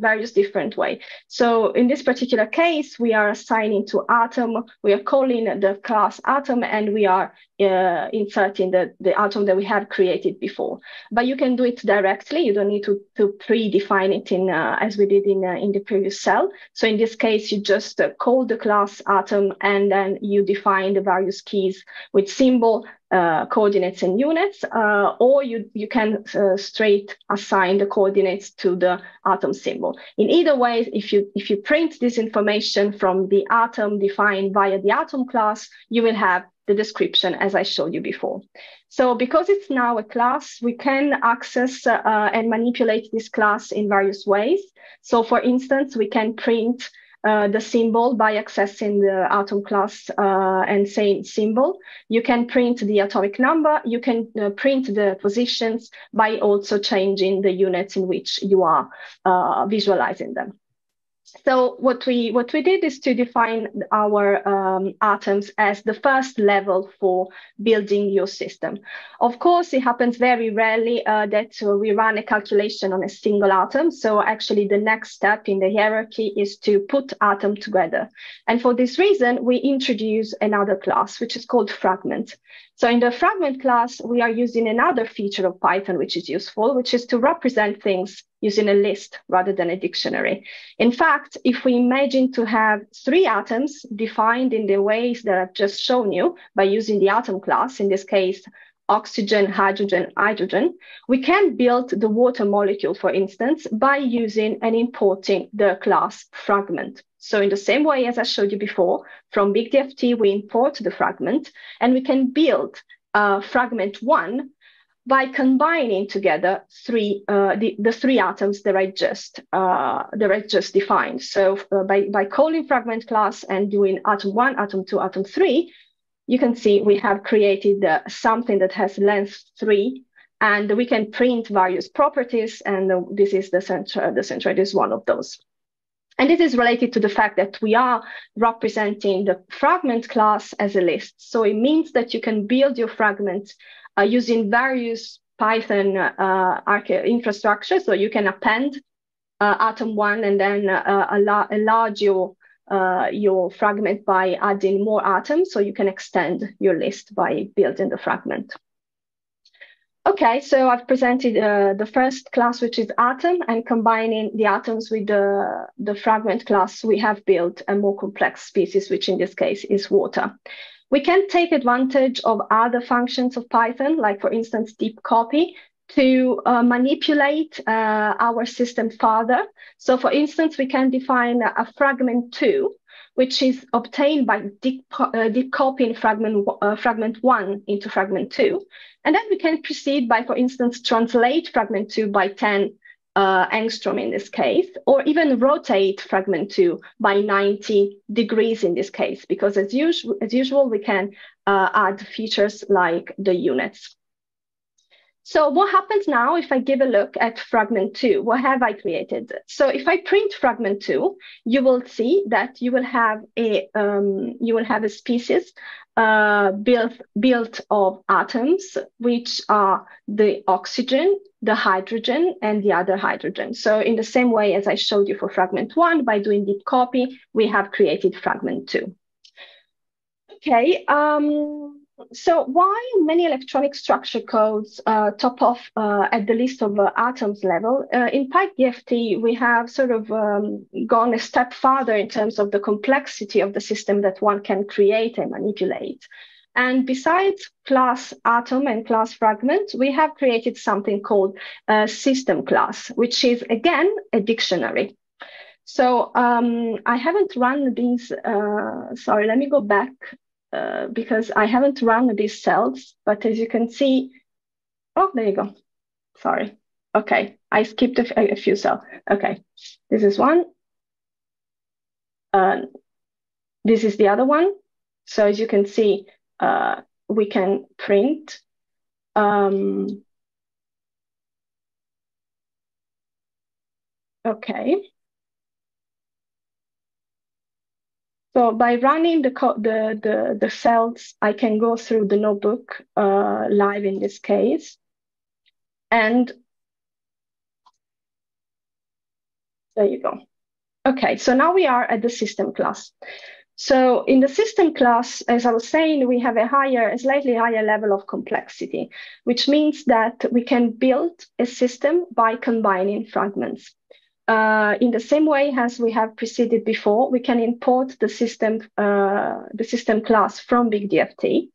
[SPEAKER 3] various different ways. So in this particular case, we are assigning to atom, we are calling the class atom, and we are inserting the atom that we have created before. But you can do it directly. You don't need to predefine it in as we did in the previous cell. So in this case, you just call the class atom, and then you define the various keys with symbol, coordinates and units, or you can straight assign the coordinates to the atom symbol. In either way, if you print this information from the atom defined via the atom class, you will have the description as I showed you before. So because it's now a class, we can access and manipulate this class in various ways. So for instance, we can print the symbol by accessing the atom class and saying symbol. You can print the atomic number. You can print the positions by also changing the units in which you are visualizing them. So what we did is to define our atoms as the first level for building your system. Of course, it happens very rarely that we run a calculation on a single atom. So actually the next step in the hierarchy is to put atoms together. And for this reason, we introduce another class, which is called Fragment. So in the fragment class, we are using another feature of Python, which is useful, which is to represent things using a list rather than a dictionary. In fact, if we imagine to have 3 atoms defined in the ways that I've just shown you by using the atom class, in this case, oxygen, hydrogen, hydrogen, we can build the water molecule, for instance, by using and importing the class fragment. So in the same way as I showed you before, from BigDFT, we import the fragment, and we can build fragment 1 by combining together the 3 atoms that I just defined. So by calling fragment class and doing atom 1, atom 2, atom 3, you can see we have created something that has length 3, and we can print various properties, and this is the centroid is one of those. And this is related to the fact that we are representing the fragment class as a list. So it means that you can build your fragment using various Python infrastructure. So you can append atom 1 and then enlarge your fragment by adding more atoms. So you can extend your list by building the fragment. Okay, so I've presented the first class, which is atom, and combining the atoms with the fragment class, we have built a more complex species, which in this case is water. We can take advantage of other functions of Python, like for instance, deep copy, to manipulate our system further. So for instance, we can define a fragment 2, which is obtained by deep copying fragment 1 into fragment 2. And then we can proceed by, for instance, translate fragment 2 by 10 angstrom in this case, or even rotate fragment 2 by 90 degrees in this case, because as usual, we can add features like the units. So what happens now if I give a look at fragment 2? What have I created? So if I print fragment 2, you will see that you will have a species built of atoms, which are the oxygen, the hydrogen, and the other hydrogen. So in the same way as I showed you for fragment 1, by doing deep copy, we have created fragment 2. Okay. So why many electronic structure codes top off at the list of atoms level? In BigDFT, we have sort of gone a step further in terms of the complexity of the system that one can create and manipulate. And besides class atom and class fragment, we have created something called system class, which is, again, a dictionary. So I haven't run these, sorry, let me go back. Because I haven't run these cells, but as you can see, oh, there you go. Sorry. Okay, I skipped a few cells. Okay, this is one. This is the other one. So as you can see, we can print. Okay. So by running the cells, I can go through the notebook live in this case. And there you go. Okay, so now we are at the system class. So in the system class, as I was saying, we have a slightly higher level of complexity, which means that we can build a system by combining fragments. In the same way as we have preceded before, we can import the system class from BigDFT,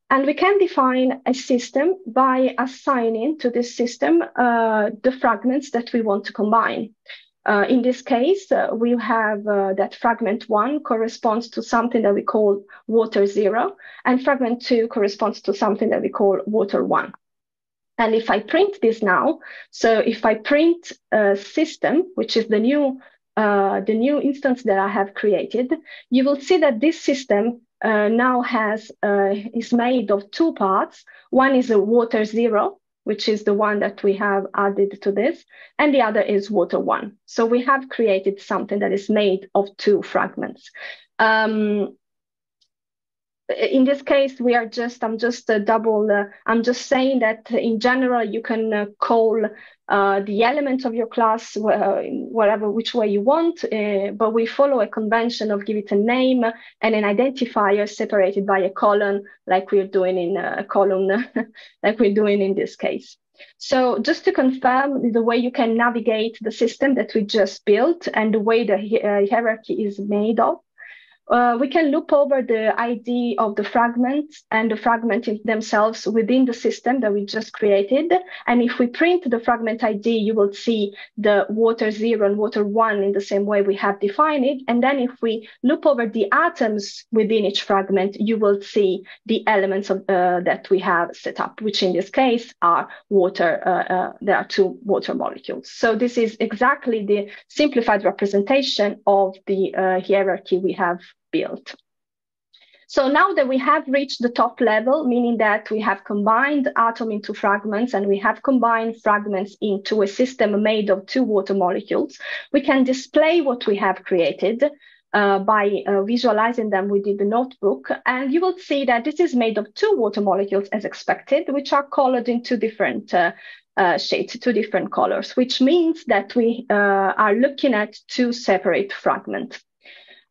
[SPEAKER 3] and we can define a system by assigning to this system the fragments that we want to combine. In this case, we have that fragment 1 corresponds to something that we call water 0, and fragment 2 corresponds to something that we call water 1. And if I print this now, so if I print system, which is the new instance that I have created, you will see that this system now is made of 2 parts. One is a water 0, which is the one that we have added to this, and the other is water 1. So we have created something that is made of 2 fragments. in this case, I'm just saying that in general, you can call the elements of your class which way you want, but we follow a convention of give it a name and an identifier separated by a colon, like we're doing in a column, like we're doing in this case. So just to confirm the way you can navigate the system that we just built and the way the hierarchy is made of, we can loop over the ID of the fragments and the fragment themselves within the system that we just created. And if we print the fragment ID, you will see the water 0 and water 1 in the same way we have defined it. And then if we loop over the atoms within each fragment, you will see the elements of, that we have set up, which in this case are water. There are 2 water molecules. So this is exactly the simplified representation of the hierarchy we have built. So now that we have reached the top level, meaning that we have combined atom into fragments and we have combined fragments into a system made of 2 water molecules, we can display what we have created by visualizing them within the notebook. And you will see that this is made of 2 water molecules as expected, which are colored in 2 different shades, 2 different colors, which means that we are looking at 2 separate fragments.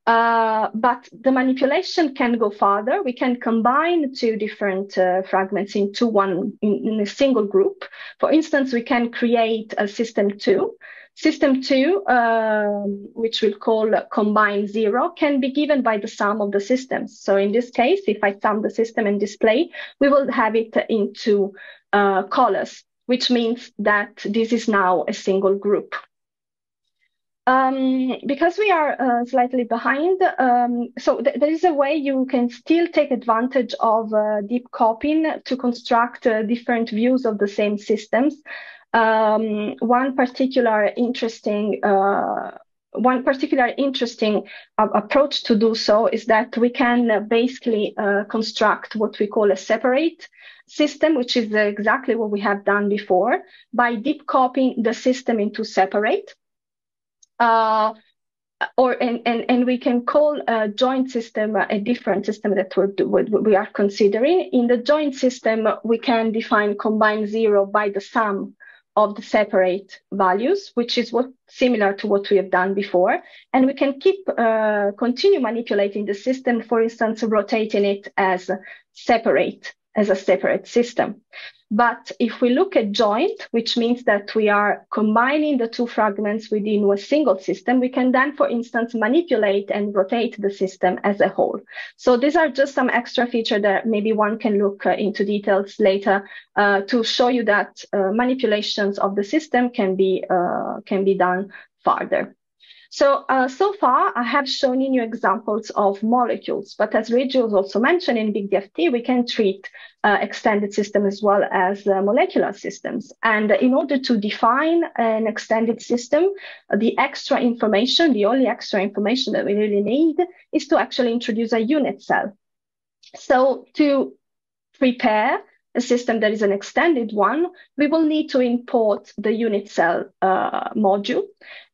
[SPEAKER 3] But the manipulation can go farther. We can combine 2 different fragments into one in a single group. For instance, we can create a system 2. System 2, which we'll call combine 0, can be given by the sum of the systems. So in this case, if I sum the system and display, we will have it into colors, which means that this is now a single group. Because we are slightly behind, so there is a way you can still take advantage of deep copying to construct different views of the same systems. One particular interesting approach to do so is that we can basically construct what we call a separate system, which is exactly what we have done before, by deep copying the system into separate. And we can call a joint system a different system that we are considering. In the joint system, we can define combine 0 by the sum of the separate values, which is similar to what we have done before. And we can continue manipulating the system, for instance, rotating it as a separate system. But if we look at joint, which means that we are combining the 2 fragments within a single system, we can then, for instance, manipulate and rotate the system as a whole. So these are just some extra features that maybe one can look into details later to show you that manipulations of the system can be done further. So far, I have shown you examples of molecules, but as Reggie was also mentioned in BigDFT, we can treat extended systems as well as molecular systems. And in order to define an extended system, the only extra information that we really need is to actually introduce a unit cell. So to prepare a system that is an extended one, we will need to import the unit cell module.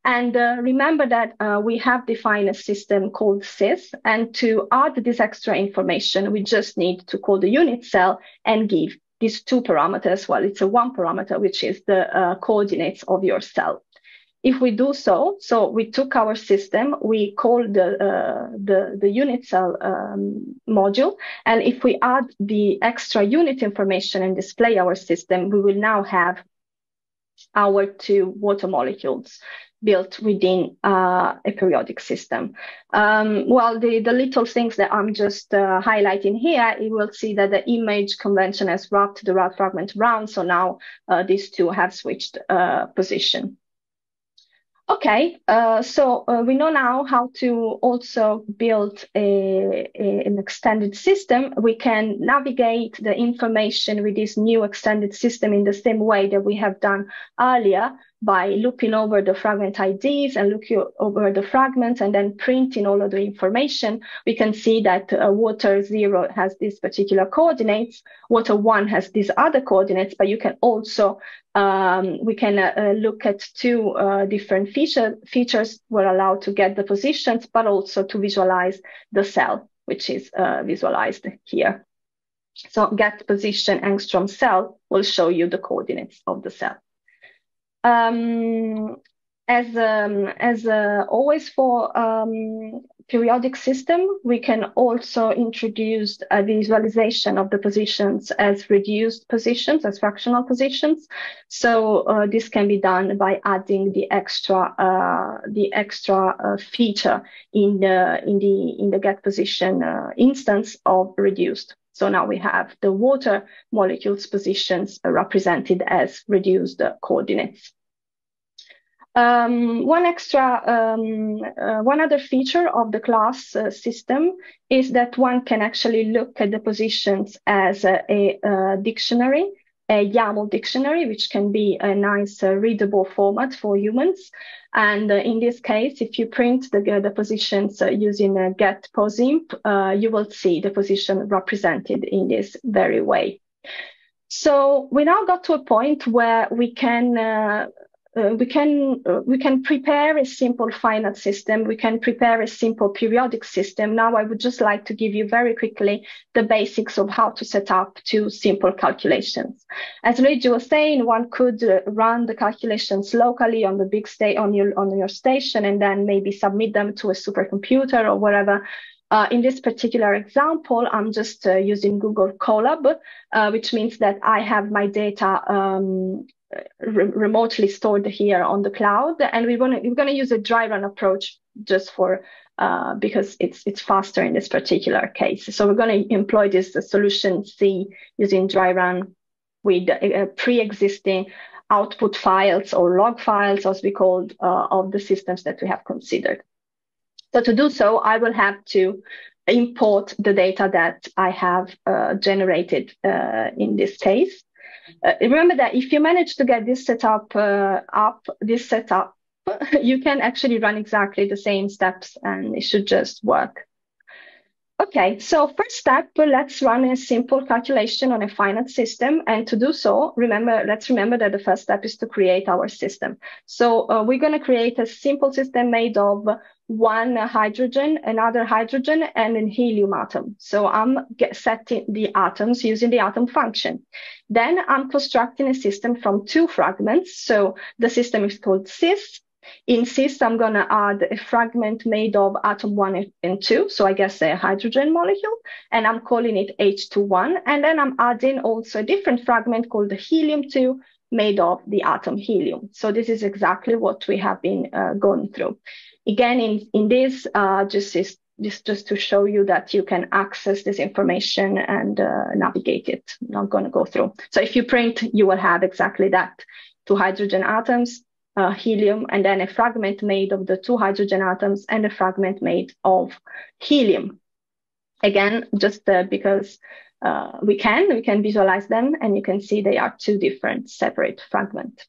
[SPEAKER 3] And remember that we have defined a system called sys, and to add this extra information, we just need to call the unit cell and give these 2 parameters. Well, it's a 1 parameter, which is the coordinates of your cell. If we do so we took our system, we call the unit cell module, and if we add the extra unit information and display our system, we will now have our 2 water molecules built within a periodic system. Well, the little things that I'm just highlighting here, you will see that the image convention has wrapped the fragment around, so now these 2 have switched position. Okay, so we know now how to also build an extended system. We can navigate the information with this new extended system in the same way that we have done earlier, by looping over the fragment IDs and looking over the fragments and then printing all of the information. We can see that water 0 has these particular coordinates, water 1 has these other coordinates, but you can also, we can look at 2 different features. We're allowed to get the positions, but also to visualize the cell. which is visualized here. So get position angstrom cell will show you the coordinates of the cell. As always for periodic system, we can also introduce a visualization of the positions as reduced positions, as fractional positions. So this can be done by adding the extra feature in the get position instance of reduced. So now we have the water molecules positions represented as reduced coordinates. One other feature of the class system is that one can actually look at the positions as a dictionary, a YAML dictionary, which can be a nice readable format for humans. And in this case, if you print the positions using a get posimp, you will see the position represented in this very way. So we now got to a point where we can prepare a simple finite system. We can prepare a simple periodic system. Now I would just like to give you very quickly the basics of how to set up two simple calculations. As Luigi was saying, one could run the calculations locally on the big on your station and then maybe submit them to a supercomputer or whatever. In this particular example, I'm just using Google Colab, which means that I have my data remotely stored here on the cloud, and we're gonna use a dry run approach just for because it's faster in this particular case. So we're going to employ this solution C using dry run with pre-existing output files or log files, as we called, of the systems that we have considered. So to do so, I will have to import the data that I have generated in this case. Remember that if you manage to get this setup you can actually run exactly the same steps and it should just work. Okay, so first step, let's run a simple calculation on a finite system. And to do so, let's remember that the first step is to create our system. So we're going to create a simple system made of one hydrogen, another hydrogen, and an helium atom. So I'm setting the atoms using the atom function. Then I'm constructing a system from two fragments. So the system is called cis. In cis, I'm going to add a fragment made of atom 1 and 2, so I guess a hydrogen molecule, and I'm calling it H21. And then I'm adding also a different fragment called the helium-2 made of the atom helium. So this is exactly what we have been going through. Again, in this, just to show you that you can access this information and navigate it. I'm not going to go through. So if you print, you will have exactly that. Two hydrogen atoms, helium, and then a fragment made of the two hydrogen atoms and a fragment made of helium. Again, just because we can visualize them, and you can see they are two different separate fragments.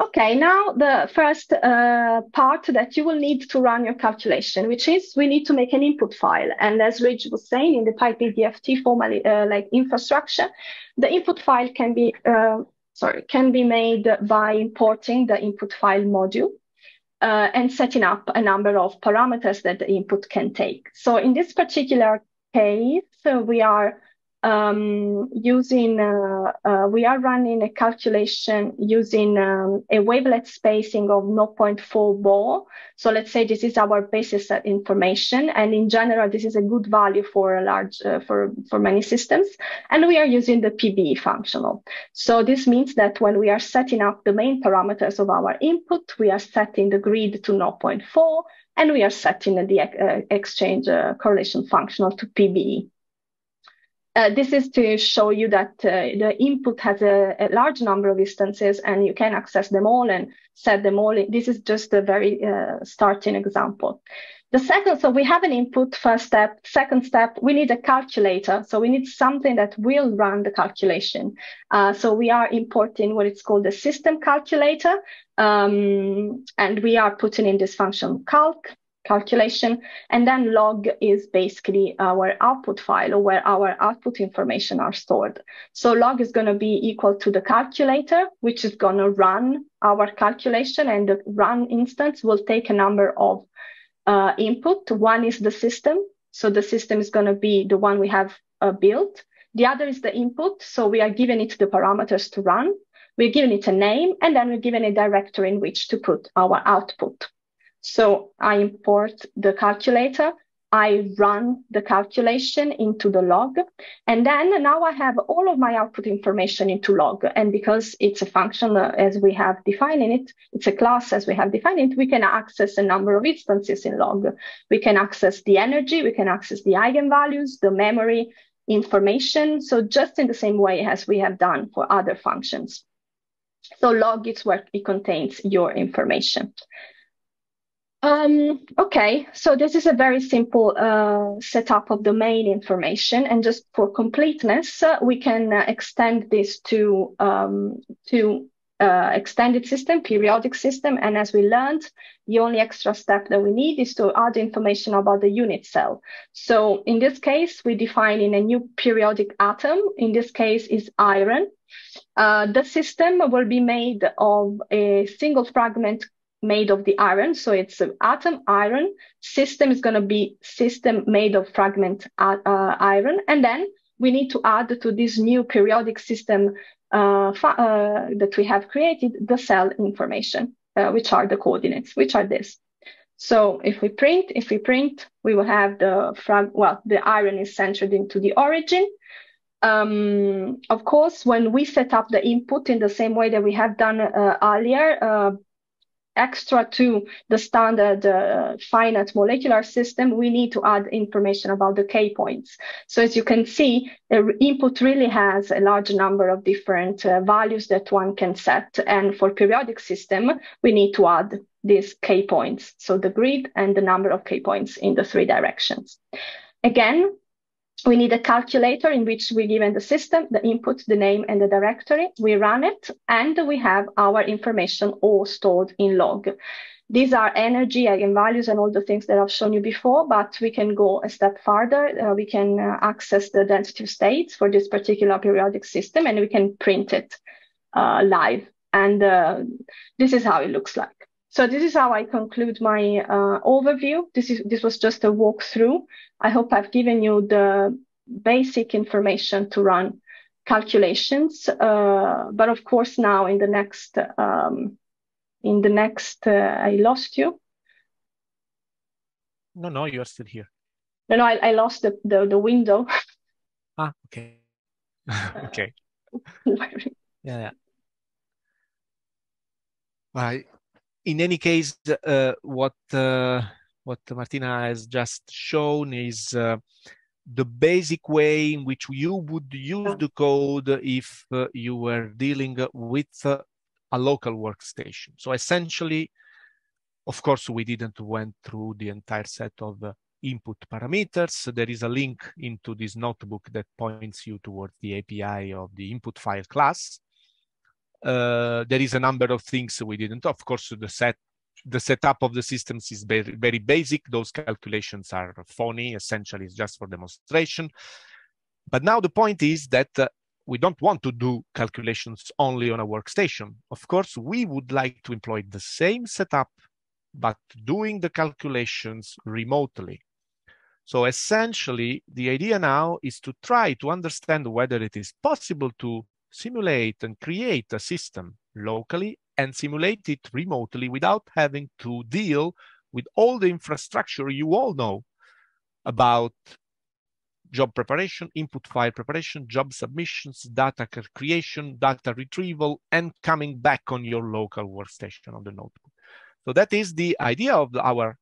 [SPEAKER 3] Okay, now the first part that you will need to run your calculation, which is we need to make an input file. And as Luigi was saying, in the BigDFT formally like infrastructure, the input file can be made by importing the input file module and setting up a number of parameters that the input can take. So in this particular case, we are running a calculation using a wavelet spacing of 0.4 Bo. So let's say this is our basis set information, and in general this is a good value for a large for many systems, and we are using the PBE functional. So this means that when we are setting up the main parameters of our input, we are setting the grid to 0.4, and we are setting the exchange correlation functional to PBE. This is to show you that the input has a large number of instances, and you can access them all and set them all. This is just a very starting example. The second, so we have an input, first step. Second step, we need a calculator. So we need something that will run the calculation. So we are importing what it's called the system calculator, and we are putting in this function calculation, and then log is basically our output file, or where our output information are stored. So log is going to be equal to the calculator, which is going to run our calculation, and the run instance will take a number of input. One is the system, So the system is going to be the one we have built. The other is the input. So we are giving it the parameters to run. We're giving it a name, and then we're given a directory in which to put our output. So I import the calculator. I run the calculation into the log, and then now I have all of my output information into log. And because it's a function as we have defined in it, it's a class as we have defined it, we can access a number of instances in log. We can access the energy, we can access the eigenvalues, the memory information. So just in the same way as we have done for other functions. So log is where it contains your information. Okay, so this is a very simple setup of the main information, and just for completeness, we can extend this to extended system, periodic system, and as we learned, the only extra step that we need is to add information about the unit cell. So in this case, we define in a new periodic atom. In this case is iron. The system will be made of a single fragment made of the iron. So it's an atom iron. System is going to be system made of fragment iron. And then we need to add to this new periodic system that we have created the cell information, which are the coordinates, which are this. So if we print, we will have the iron is centered into the origin. Of course, when we set up the input in the same way that we have done earlier, extra to the standard finite molecular system, we need to add information about the K points. So as you can see, the input really has a large number of different values that one can set. And for periodic system, we need to add these K points. So the grid and the number of K points in the 3 directions. Again, we need a calculator in which we given the system, the input, the name, and the directory. We run it, and we have our information all stored in log. These are energy, eigenvalues, and all the things that I've shown you before, but we can go a step further. We can access the density of states for this particular periodic system, and we can print it live. And this is how it looks like. So this is how I conclude my overview. This was just a walkthrough. I hope I've given you the basic information to run calculations. But of course, now in the next, I lost you.
[SPEAKER 2] No, you are still here.
[SPEAKER 3] No, I lost the window.
[SPEAKER 2] Ah, okay. Okay. Yeah. In any case, what Martina has just shown is the basic way in which you would use the code if you were dealing with a local workstation. So essentially, of course, we didn't went through the entire set of input parameters. There is a link into this notebook that points you towards the API of the input file class. There is a number of things we didn't. Of course, the setup of the systems is very, very basic. Those calculations are phony. Essentially, it's just for demonstration. But now the point is that we don't want to do calculations only on a workstation. Of course, we would like to employ the same setup, but doing the calculations remotely. So essentially, the idea now is to try to understand whether it is possible to simulate and create a system locally and simulate it remotely without having to deal with all the infrastructure you all know about job preparation, input file preparation, job submissions, data creation, data retrieval, and coming back on your local workstation on the notebook. So that is the idea of our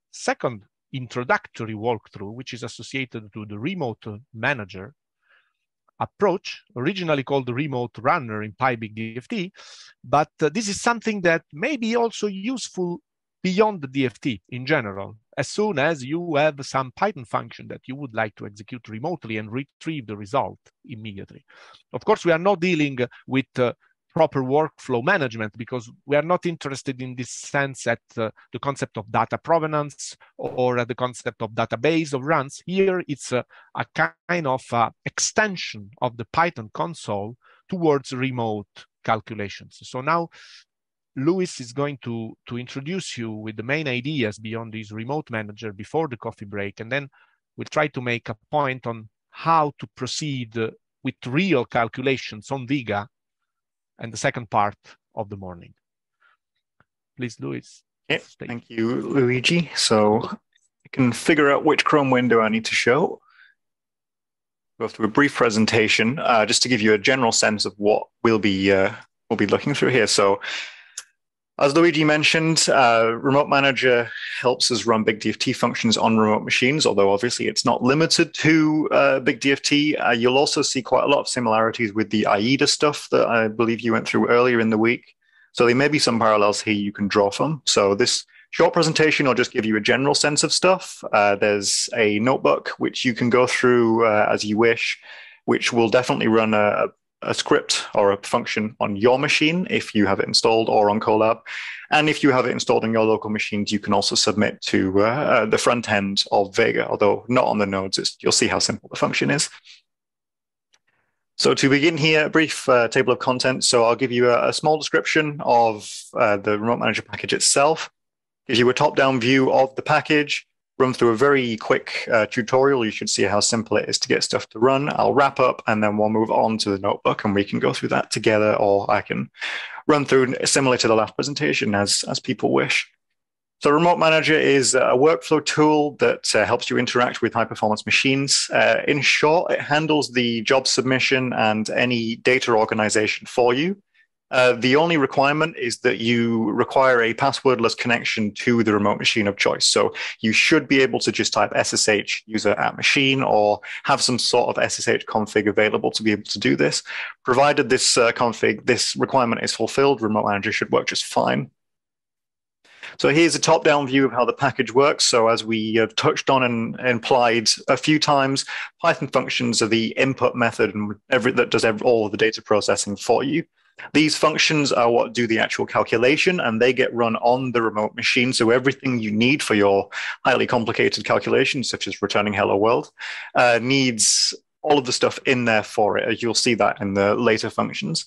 [SPEAKER 2] second introductory walkthrough, which is associated to the remote manager approach, originally called the remote runner in PyBigDFT, but this is something that may be also useful beyond the DFT in general. As soon as you have some Python function that you would like to execute remotely and retrieve the result immediately. Of course, we are not dealing with proper workflow management because we are not interested in this sense at the concept of data provenance or at the concept of database of runs. Here, it's a kind of extension of the Python console towards remote calculations. So now, Luis is going to introduce you with the main ideas beyond this remote manager before the coffee break, and then we'll try to make a point on how to proceed with real calculations on Vega and the second part of the morning. Please, Luis.
[SPEAKER 5] Okay, thank you, Luigi. So I can figure out which Chrome window I need to show. Go through a brief presentation just to give you a general sense of what we'll be looking through here. So, as Luigi mentioned, Remote Manager helps us run BigDFT functions on remote machines, although obviously it's not limited to BigDFT. You'll also see quite a lot of similarities with the AIDA stuff that I believe you went through earlier in the week. So there may be some parallels here you can draw from. So this short presentation will just give you a general sense of stuff. There's a notebook which you can go through as you wish, which will definitely run a script or a function on your machine if you have it installed, or on Colab. And if you have it installed on your local machines, you can also submit to the front end of Vega, although not on the nodes. You'll see how simple the function is. So to begin here, a brief table of contents. So I'll give you a small description of the Remote Manager package itself, give you a top-down view of the package, run through a very quick tutorial. You should see how simple it is to get stuff to run. I'll wrap up and then we'll move on to the notebook and we can go through that together, or I can run through similar to the last presentation as people wish. So Remote Manager is a workflow tool that helps you interact with high-performance machines. In short, it handles the job submission and any data organization for you. The only requirement is that you require a passwordless connection to the remote machine of choice. So you should be able to just type SSH user at machine, or have some sort of SSH config available to be able to do this. Provided this this requirement is fulfilled, Remote Manager should work just fine. So here's a top-down view of how the package works. So as we have touched on and implied a few times, Python functions are the input method and that does all of the data processing for you. These functions are what do the actual calculation, and they get run on the remote machine. So everything you need for your highly complicated calculations, such as returning hello world, needs all of the stuff in there for it, as you'll see that in the later functions.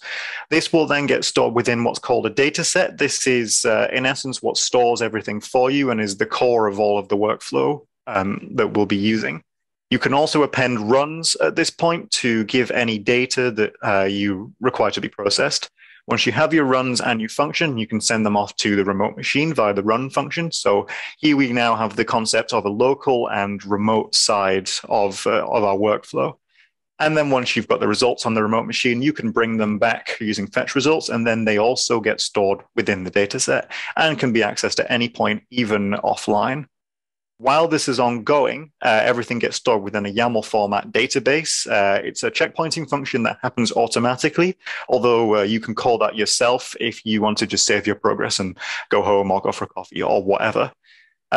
[SPEAKER 5] This will then get stored within what's called a data set. This is, in essence, what stores everything for you and is the core of all of the workflow that we'll be using. You can also append runs at this point to give any data that you require to be processed. Once you have your runs and your function, you can send them off to the remote machine via the run function. So here we now have the concept of a local and remote side of our workflow. And then once you've got the results on the remote machine, you can bring them back using fetch results, and then they also get stored within the data set and can be accessed at any point, even offline. While this is ongoing, everything gets stored within a YAML format database. It's a checkpointing function that happens automatically, although you can call that yourself if you want to just save your progress and go home or go for a coffee or whatever.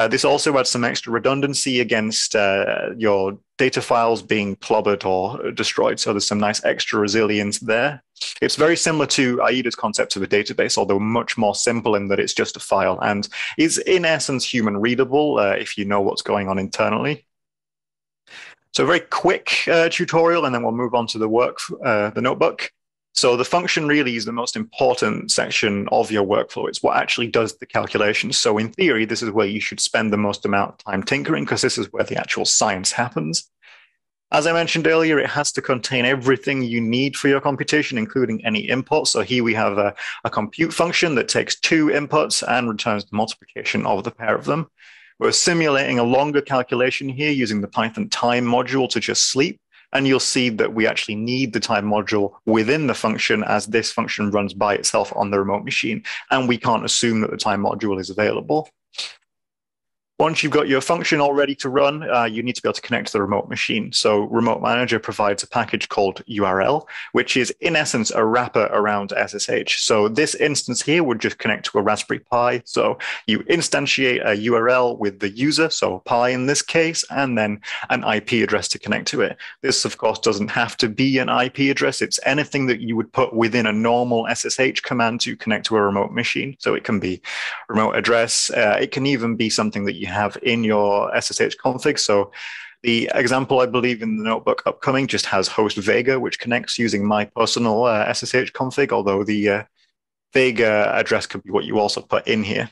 [SPEAKER 5] This also adds some extra redundancy against your data files being clobbered or destroyed. So there's some nice extra resilience there. It's very similar to AIDA's concept of a database, although much more simple in that it's just a file and is in essence human readable if you know what's going on internally. So a very quick tutorial, and then we'll move on to the notebook. So the function really is the most important section of your workflow. It's what actually does the calculations. So in theory, this is where you should spend the most amount of time tinkering, because this is where the actual science happens. As I mentioned earlier, it has to contain everything you need for your computation, including any inputs. So here we have a compute function that takes 2 inputs and returns the multiplication of the pair of them. We're simulating a longer calculation here using the Python time module to just sleep. And you'll see that we actually need the time module within the function, as this function runs by itself on the remote machine, and we can't assume that the time module is available. Once you've got your function all ready to run, you need to be able to connect to the remote machine. So Remote Manager provides a package called URL, which is in essence a wrapper around SSH. So this instance here would just connect to a Raspberry Pi. So you instantiate a URL with the user, so Pi in this case, and then an IP address to connect to it. This, of course, doesn't have to be an IP address. It's anything that you would put within a normal SSH command to connect to a remote machine. So it can be remote address. It can even be something that you have in your SSH config. So the example, I believe, in the notebook upcoming just has host Vega, which connects using my personal SSH config, although the Vega address could be what you also put in here.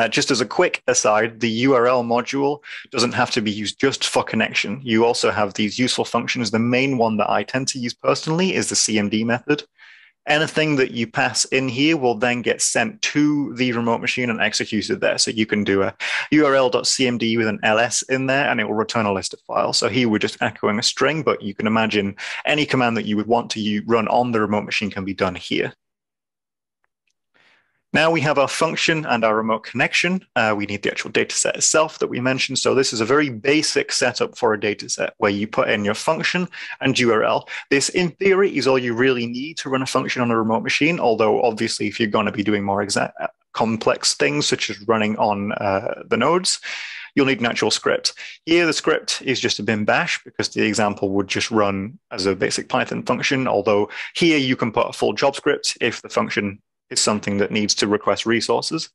[SPEAKER 5] Just as a quick aside, the URL module doesn't have to be used just for connection. You also have these useful functions. The main one that I tend to use personally is the CMD method. Anything that you pass in here will then get sent to the remote machine and executed there. So you can do a url.cmd with an ls in there, and it will return a list of files. So here we're just echoing a string, but you can imagine any command that you would want to run on the remote machine can be done here. Now we have our function and our remote connection. We need the actual data set itself that we mentioned. So this is a very basic setup for a data set where you put in your function and URL. This, in theory, is all you really need to run a function on a remote machine, although obviously if you're going to be doing more complex things, such as running on the nodes, you'll need an actual script. Here, the script is just a bin bash because the example would just run as a basic Python function, although here you can put a full job script if the function is something that needs to request resources.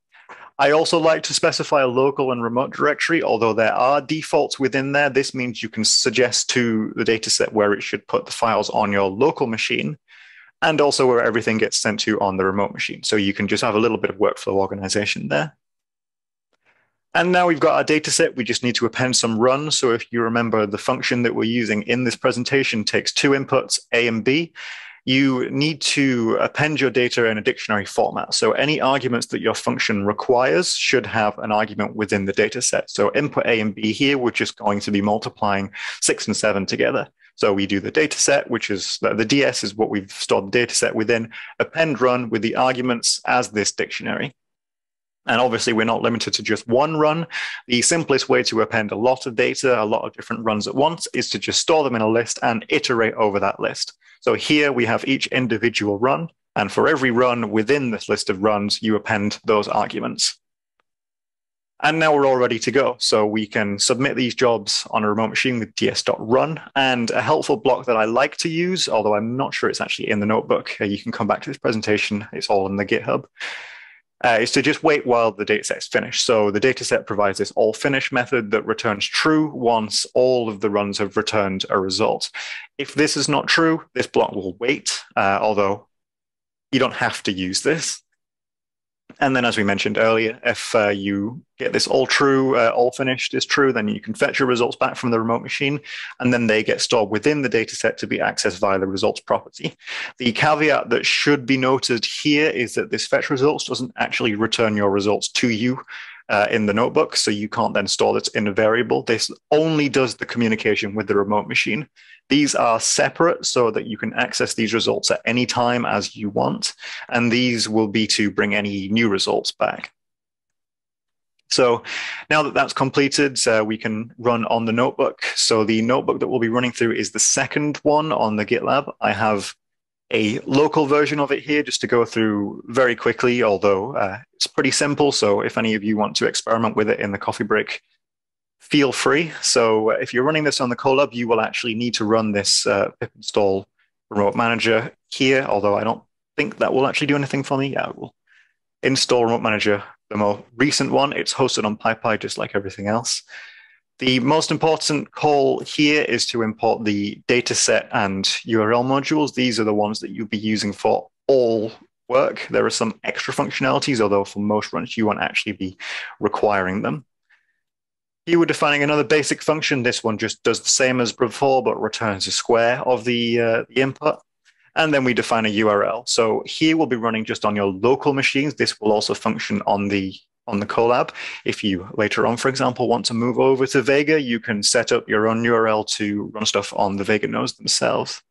[SPEAKER 5] I also like to specify a local and remote directory, although there are defaults within there. This means you can suggest to the dataset where it should put the files on your local machine and also where everything gets sent to on the remote machine. So you can just have a little bit of workflow organization there. And now we've got our dataset. We just need to append some runs. So if you remember, the function that we're using in this presentation takes two inputs, A and B. You need to append your data in a dictionary format. So any arguments that your function requires should have an argument within the data set. So input A and B here, we're just going to be multiplying 6 and 7 together. So we do the data set, which is the DS is what we've stored the data set within, append run with the arguments as this dictionary. And obviously, we're not limited to just one run. The simplest way to append a lot of data, a lot of different runs at once, is to just store them in a list and iterate over that list. So here we have each individual run, and for every run within this list of runs, you append those arguments. And now we're all ready to go. So we can submit these jobs on a remote machine with ds.run. And a helpful block that I like to use, although I'm not sure it's actually in the notebook, you can come back to this presentation, it's all in the GitHub, is to just wait while the dataset is finished. So the dataset provides this all finish method that returns true once all of the runs have returned a result. If this is not true, this block will wait, although you don't have to use this. And then, as we mentioned earlier, if you get this all true, all finished is true, then you can fetch your results back from the remote machine, and then they get stored within the dataset to be accessed via the results property. The caveat that should be noted here is that this fetch results doesn't actually return your results to you in the notebook, so you can't then store this in a variable. This only does the communication with the remote machine. These are separate so that you can access these results at any time as you want, and these will be to bring any new results back. So now that that's completed, we can run on the notebook. So the notebook that we'll be running through is the second one on the GitLab. I have a local version of it here just to go through very quickly, although it's pretty simple. So if any of you want to experiment with it in the coffee break, feel free. So if you're running this on the Colab, you will actually need to run this pip install remote manager here, although I don't think that will actually do anything for me. Yeah, I will install remote manager, the more recent one. It's hosted on PyPy just like everything else. The most important call here is to import the dataset and URL modules. These are the ones that you'll be using for all work. There are some extra functionalities, although for most runs, you won't actually be requiring them. Here we're defining another basic function. This one just does the same as before, but returns a square of the input. And then we define a URL. So here we'll be running just on your local machines. This will also function on the Colab. If you later on, for example, want to move over to Vega, you can set up your own URL to run stuff on the Vega nodes themselves.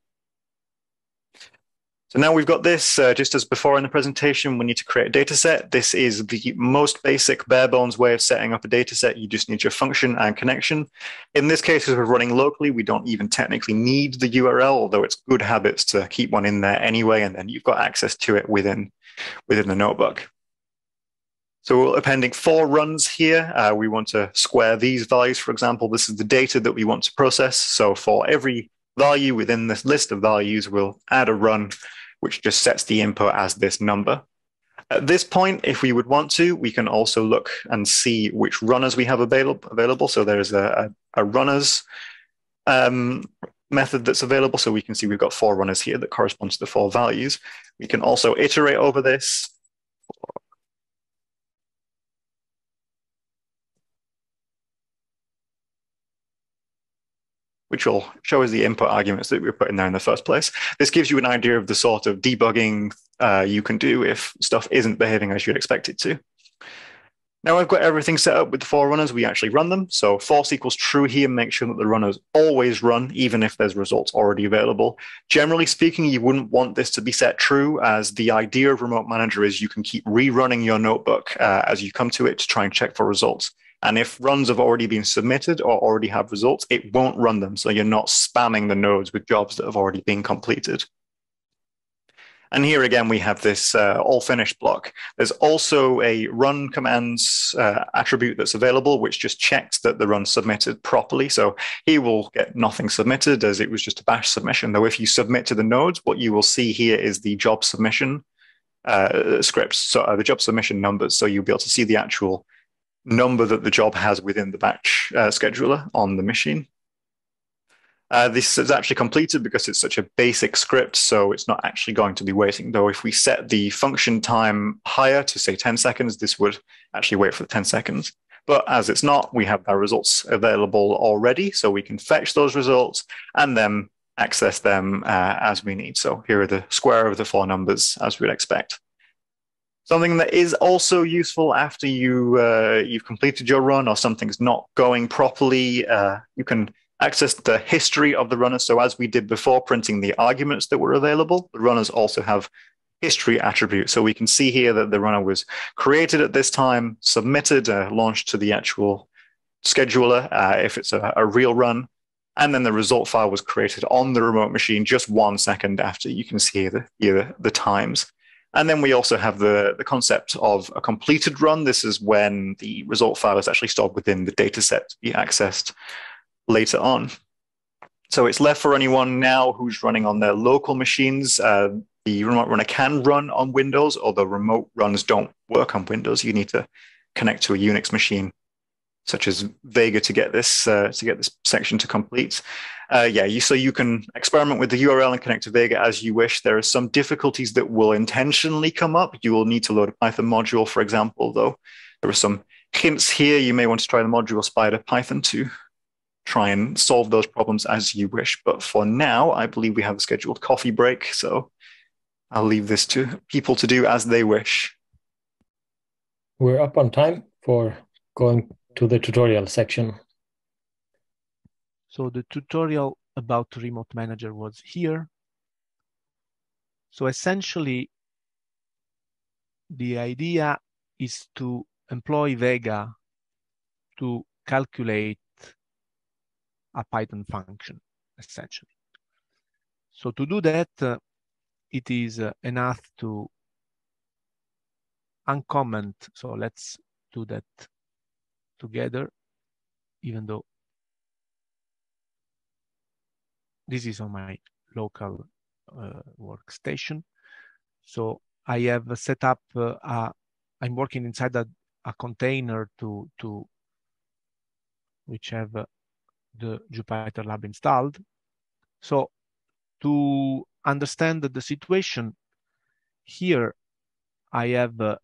[SPEAKER 5] So now we've got this, just as before in the presentation, we need to create a data set. This is the most basic bare bones way of setting up a data set. You just need your function and connection. In this case, as we're running locally, we don't even technically need the URL, although it's good habits to keep one in there anyway, and then you've got access to it within the notebook. So we're appending 4 runs here. We want to square these values, for example. This is the data that we want to process. So for every value within this list of values, we'll add a run, which just sets the input as this number. At this point, if we would want to, we can also look and see which runners we have available. So there's a runners method that's available. So we can see we've got 4 runners here that correspond to the 4 values. We can also iterate over this. which will show us the input arguments that we put in there in the first place. This gives you an idea of the sort of debugging you can do if stuff isn't behaving as you'd expect it to. Now I've got everything set up with the for runners. We actually run them. So false equals true here. Make sure that the runners always run, even if there's results already available. Generally speaking, you wouldn't want this to be set true, as the idea of Remote Manager is you can keep rerunning your notebook as you come to it to try and check for results. And if runs have already been submitted or already have results, it won't run them. So you're not spamming the nodes with jobs that have already been completed. And here again, we have this all finished block. There's also a run commands attribute that's available, which just checks that the run submitted properly. So here we'll get nothing submitted as it was just a bash submission. Though if you submit to the nodes, what you will see here is the job submission scripts, so the job submission numbers. So you'll be able to see the actual number that the job has within the batch scheduler on the machine. This is actually completed because it's such a basic script, so it's not actually going to be waiting. Though if we set the function time higher to say 10 seconds, this would actually wait for the 10 seconds. But as it's not, we have our results available already, so we can fetch those results and then access them as we need. So here are the square of the 4 numbers as we'd expect. Something that is also useful after you've completed your run or something's not going properly, you can access the history of the runner. So as we did before, printing the arguments that were available, the runners also have history attributes. So we can see here that the runner was created at this time, submitted, launched to the actual scheduler if it's a real run, and then the result file was created on the remote machine just 1 second after. You can see here the times. And then we also have the concept of a completed run. This is when the result file is actually stored within the data set to be accessed later on. So it's left for anyone now who's running on their local machines. The remote runner can run on Windows, although remote runs don't work on Windows. You need to connect to a Unix machine, such as Vega, to get this section to complete. So you can experiment with the URL and connect to Vega as you wish. There are some difficulties that will intentionally come up. You will need to load a Python module, for example, though. There are some hints here. You may want to try the module spider Python to try and solve those problems as you wish. But for now, I believe we have a scheduled coffee break, so I'll leave this to people to do as they wish.
[SPEAKER 4] We're up on time for going to the tutorial section.
[SPEAKER 2] So the tutorial about Remote Manager was here. So essentially, the idea is to employ Vega to calculate a Python function, essentially. So to do that, it is enough to uncomment. So let's do that together, even though this is on my local workstation. So I have set up, I'm working inside a container which have the Jupyter Lab installed. So to understand the situation here, I have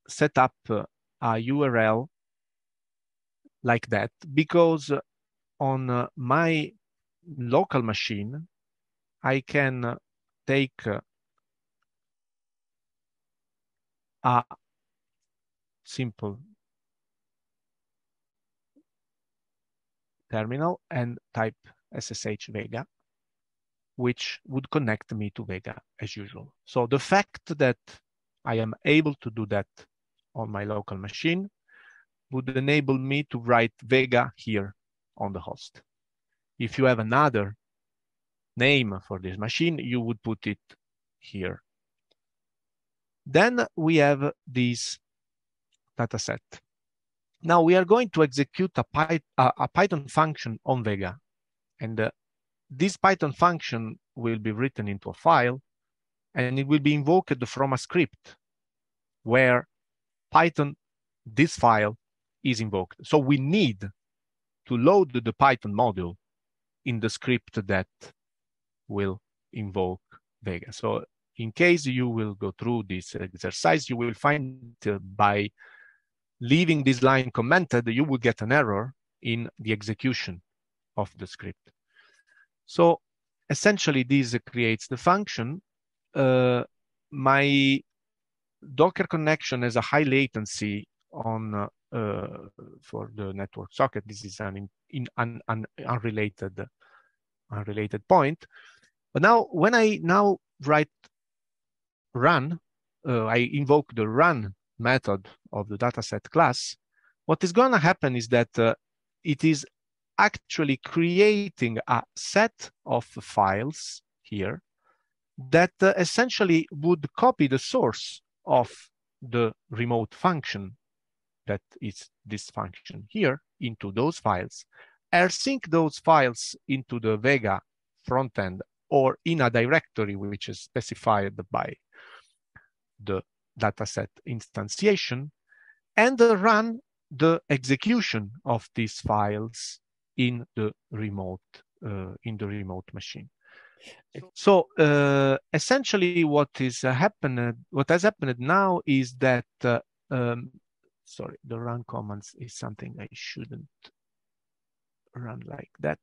[SPEAKER 2] set up a URL like that because on my local machine, I can take a simple terminal and type SSH Vega, which would connect me to Vega as usual. So the fact that I am able to do that on my local machine would enable me to write Vega here on the host. If you have another name for this machine, you would put it here. Then we have this data set. Now we are going to execute a Python function on Vega. And this Python function will be written into a file, and it will be invoked from a script where Python, this file, is invoked. So we need to load the Python module in the script that will invoke Vega. So in case you will go through this exercise, you will find by leaving this line commented, you will get an error in the execution of the script. So essentially, this creates the function. My Docker connection has a high latency on for the network socket. This is an unrelated point. But now, when I now write run, I invoke the run method of the dataset class. What is going to happen is that it is actually creating a set of files here that essentially would copy the source of the remote function, that is this function here, into those files, async those files into the Vega frontend or in a directory which is specified by the dataset instantiation, and run the execution of these files in the remote machine. So essentially, what has happened now is that sorry, the run commands is something I shouldn't run like that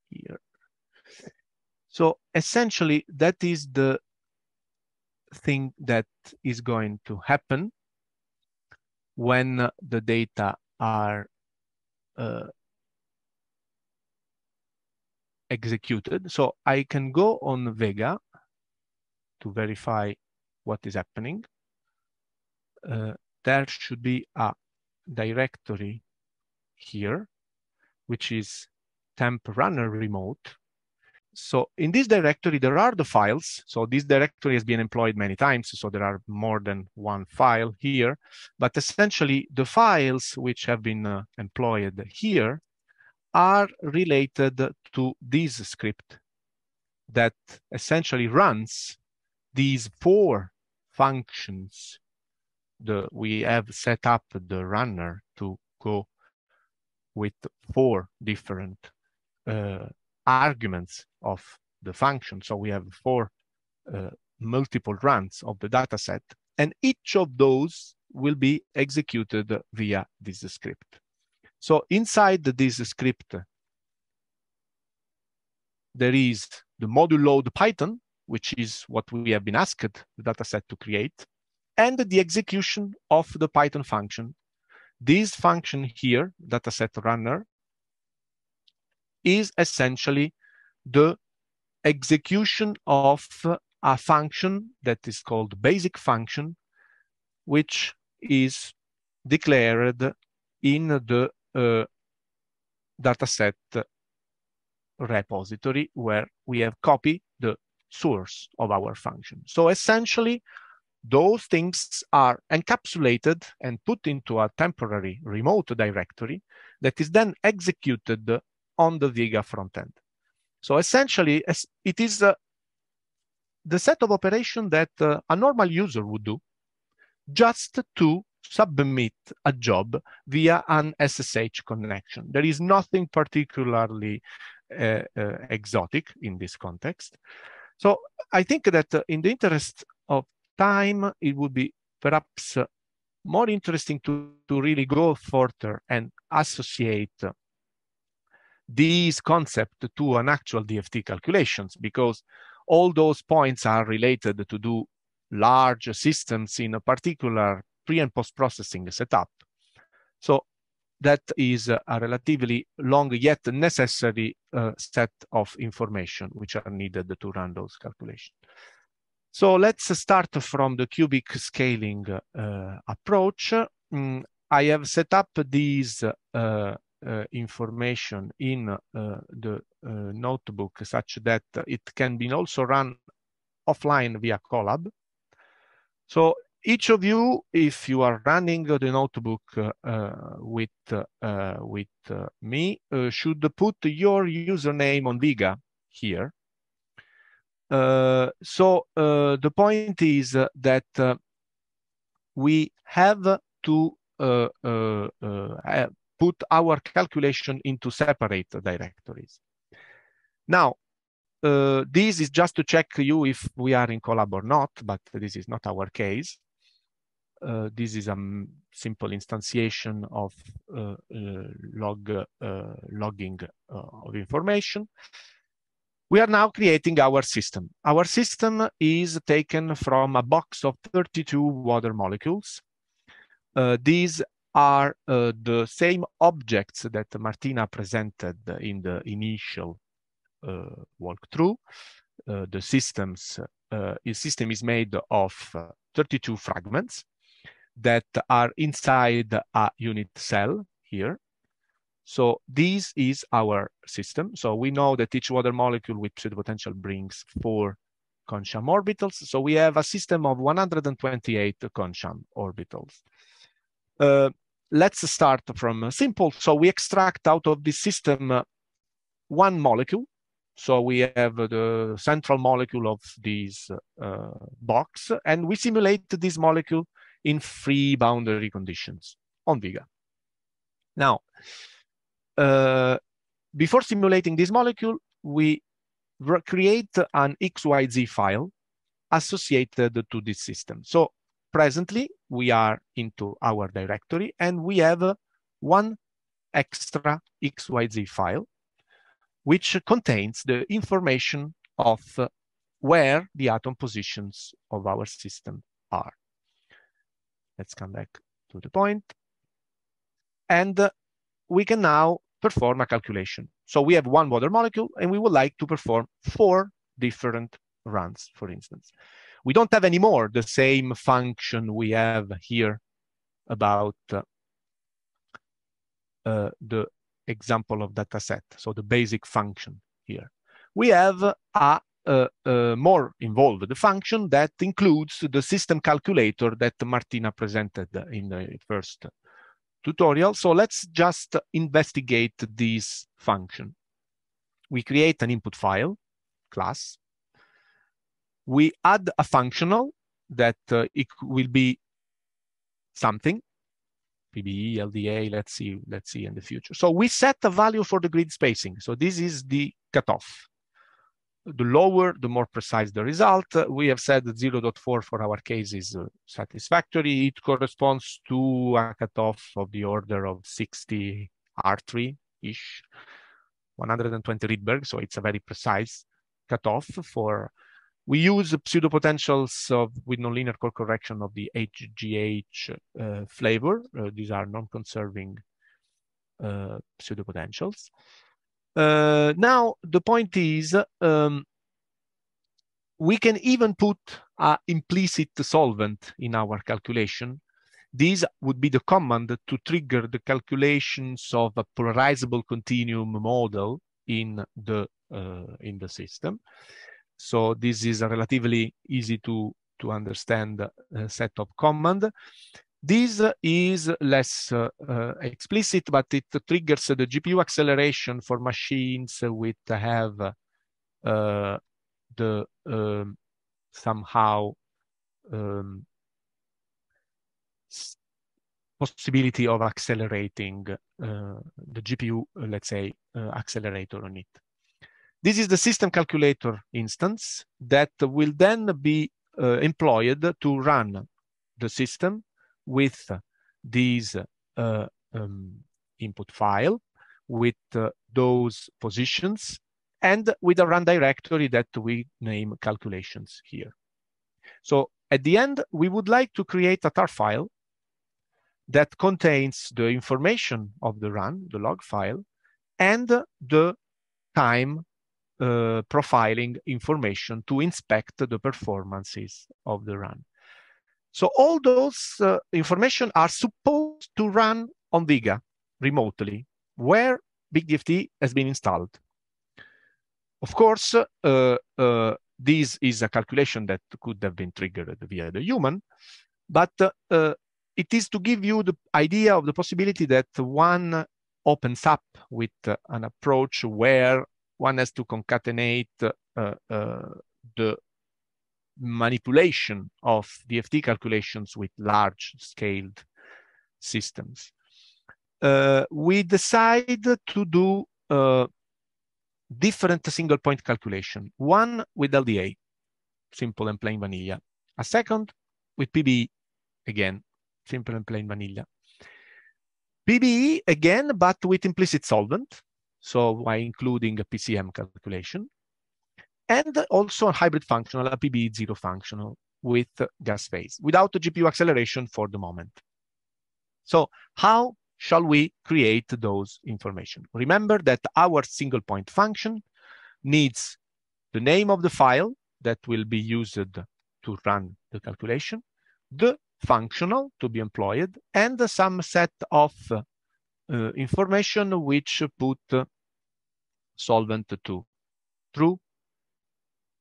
[SPEAKER 2] here. So essentially, that is the thing that is going to happen when the data are executed. So I can go on Vega to verify what is happening. There should be a directory here, which is temp runner remote. So in this directory, there are the files. So this directory has been employed many times, so there are more than one file here. But essentially, the files which have been employed here are related to this script that essentially runs these 4 functions. We have set up the runner to go with 4 different arguments of the function. So we have 4 multiple runs of the dataset, and each of those will be executed via this script. So inside this script, there is the module load Python, which is what we have been asked the dataset to create, and the execution of the Python function. This function here, dataset runner, is essentially the execution of a function that is called basic function, which is declared in the dataset repository where we have copied the source of our function. So essentially, those things are encapsulated and put into a temporary remote directory that is then executed on the Vega frontend. So essentially, it is the set of operation that a normal user would do just to submit a job via an SSH connection. There is nothing particularly exotic in this context. So I think that in the interest of time, it would be perhaps more interesting to really go further and associate these concepts to an actual DFT calculations, because all those points are related to do large systems in a particular pre and post-processing setup. So that is a relatively long yet necessary set of information which are needed to run those calculations. So let's start from the cubic scaling approach. I have set up these information in the notebook such that it can be also run offline via Colab. So each of you, if you are running the notebook with me, should put your username on Vega here. So the point is that we have to put our calculation into separate directories. Now, this is just to check you if we are in Colab or not, but this is not our case. This is a simple instantiation of logging of information. We are now creating our system. Our system is taken from a box of 32 water molecules. These are the same objects that Martina presented in the initial walkthrough. The system is made of 32 fragments that are inside a unit cell here. So this is our system. So we know that each water molecule with pseudopotential brings 4 concham orbitals. So we have a system of 128 concham orbitals. Let's start from simple. So we extract out of this system one molecule. So we have the central molecule of this box, and we simulate this molecule in free boundary conditions on Vega. Now, before simulating this molecule, we create an XYZ file associated to this system. So presently, we are into our directory, and we have one extra XYZ file, which contains the information of where the atom positions of our system are. Let's come back to the point. And we can now perform a calculation. So we have one water molecule, and we would like to perform 4 different runs, for instance. We don't have anymore the same function we have here about the example of data set, so the basic function here. We have a more involved function that includes the system calculator that Martina presented in the first tutorial. So let's just investigate this function. We create an input file class. We add a functional that it will be something, PBE, LDA, let's see in the future. So we set a value for the grid spacing. So this is the cutoff. The lower, the more precise the result. We have said that 0.4 for our case is satisfactory. It corresponds to a cutoff of the order of 60 R3-ish, 120 Rydberg. So it's a very precise cutoff for. We use pseudopotentials with nonlinear core correction of the HGH flavor. These are non-conserving pseudopotentials. Now, the point is, we can even put an implicit solvent in our calculation. This would be the command to trigger the calculations of a polarizable continuum model in the system. So this is a relatively easy to understand set of command. This is less explicit, but it triggers the GPU acceleration for machines with have the somehow possibility of accelerating the GPU, let's say, accelerator on it. This is the system calculator instance that will then be employed to run the system with these input file, with those positions, and with a run directory that we name calculations here. So at the end, we would like to create a tar file that contains the information of the run, the log file, and the time profiling information to inspect the performances of the run. So all those information are supposed to run on Vega remotely, where BigDFT has been installed. Of course, this is a calculation that could have been triggered via the human, but it is to give you the idea of the possibility that one opens up with an approach where one has to concatenate the manipulation of DFT calculations with large-scaled systems. We decide to do different single-point calculation. One with LDA, simple and plain vanilla. A second with PBE, again, simple and plain vanilla. PBE, again, but with implicit solvent. So by including a PCM calculation. and also a hybrid functional, a PB0 functional with gas phase, without the GPU acceleration for the moment. So how shall we create those information? Remember that our single point function needs the name of the file that will be used to run the calculation, the functional to be employed, and some set of information which put solvent to true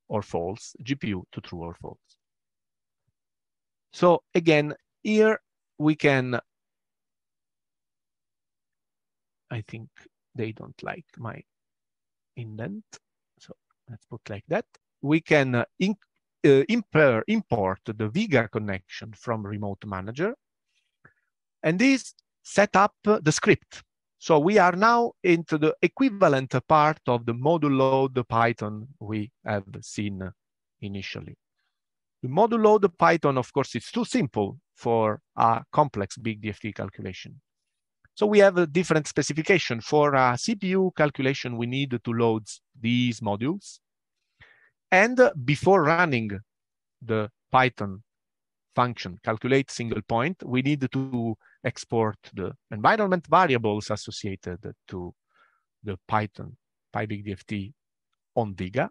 [SPEAKER 2] or false, GPU to true or false. So again, here we can, I think they don't like my indent, so let's put like that. We can import the Vega connection from Remote Manager, and this set up the script. So we are now into the equivalent part of the module load Python we have seen initially. The module load Python, of course, is too simple for a complex BigDFT calculation. So we have a different specification. For a CPU calculation, we need to load these modules. And before running the Python function, calculate single point, we need to export the environment variables associated to the Python PyBigDFT on Vega,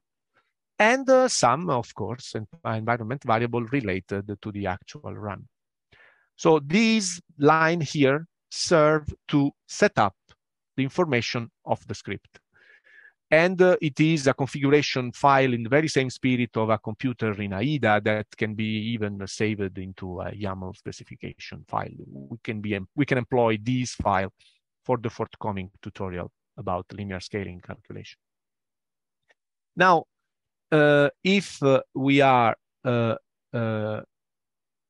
[SPEAKER 2] and some, of course, environment variable related to the actual run. So these line here serve to set up the information of the script. And it is a configuration file in the very same spirit of a computer in AIDA that can be even saved into a YAML specification file. We can employ this file for the forthcoming tutorial about linear scaling calculation. Now, if we are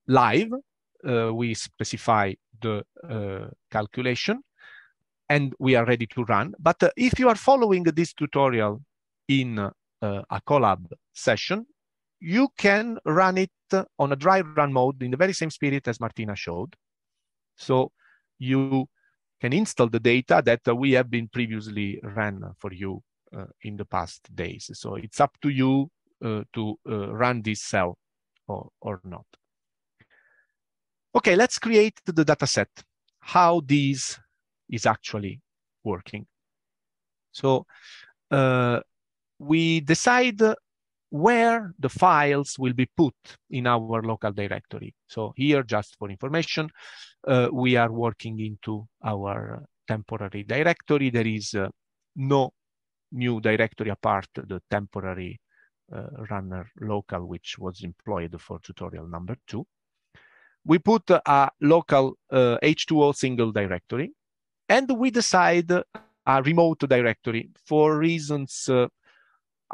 [SPEAKER 2] live, we specify the calculation, and we are ready to run. But if you are following this tutorial in a Colab session, you can run it on a dry run mode in the very same spirit as Martina showed. So you can install the data that we have been previously ran for you in the past days. So it's up to you to run this cell or not. Okay, let's create the data set. How these is actually working. So we decide where the files will be put in our local directory. So here, just for information, we are working into our temporary directory. There is no new directory apart the temporary runner local, which was employed for tutorial number 2. We put a local H2O single directory, and we decide a remote directory. For reasons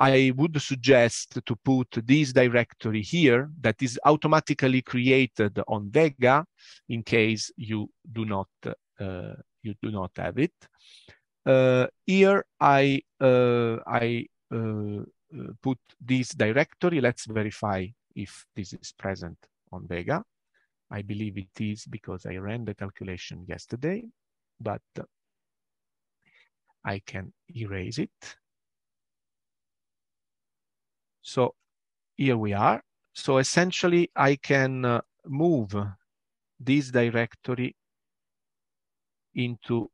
[SPEAKER 2] I would suggest to put this directory here that is automatically created on Vega in case you do not have it. Here I put this directory. Let's verify if this is present on Vega. I believe it is because I ran the calculation yesterday, but I can erase it. So here we are. So essentially, I can move this directory into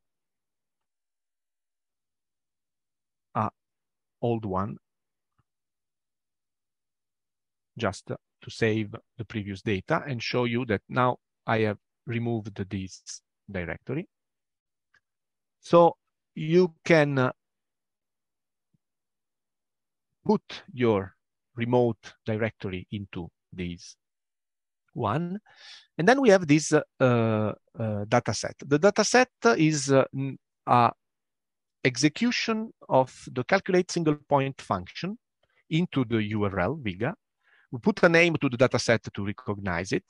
[SPEAKER 2] an old one, just to save the previous data and show you that now I have removed this directory. So you can put your remote directory into this one. And then we have this data set. The data set is a execution of the calculate single point function into the URL Vega. We put a name to the data set to recognize it.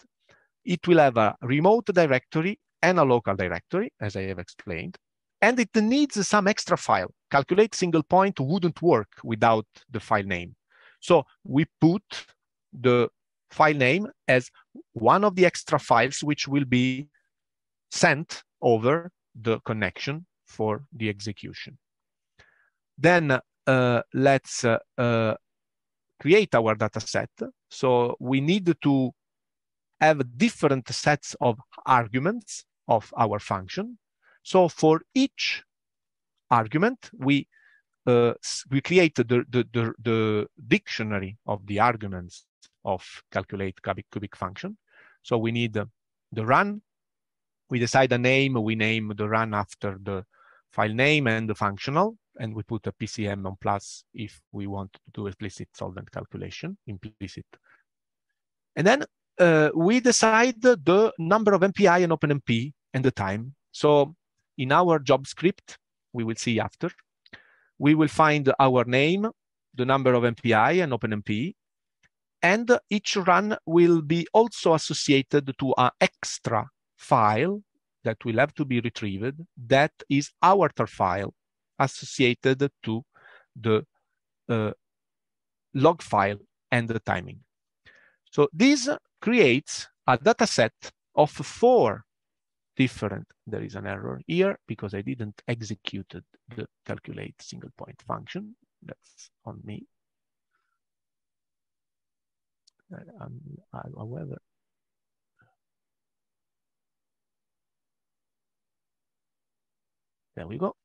[SPEAKER 2] It will have a remote directory and a local directory, as I have explained. And it needs some extra file. Calculate single point wouldn't work without the file name. So we put the file name as one of the extra files which will be sent over the connection for the execution. Then let's create our data set. So we need to have different sets of arguments of our function. So for each argument, we create the dictionary of the arguments of calculate cubic function. So we need the run. We decide a name. We name the run after the file name and the functional, and we put a PCM on plus if we want to do explicit solvent calculation, implicit. And then we decide the number of MPI and OpenMP and the time. So in our job script, we will see after, we will find our name, the number of MPI and OpenMP, and each run will be also associated to an extra file that will have to be retrieved. That is our tar file associated to the log file and the timing. So this creates a data set of 4 different, there is an error here because I didn't execute the calculate single point function. That's on me. However, there we go.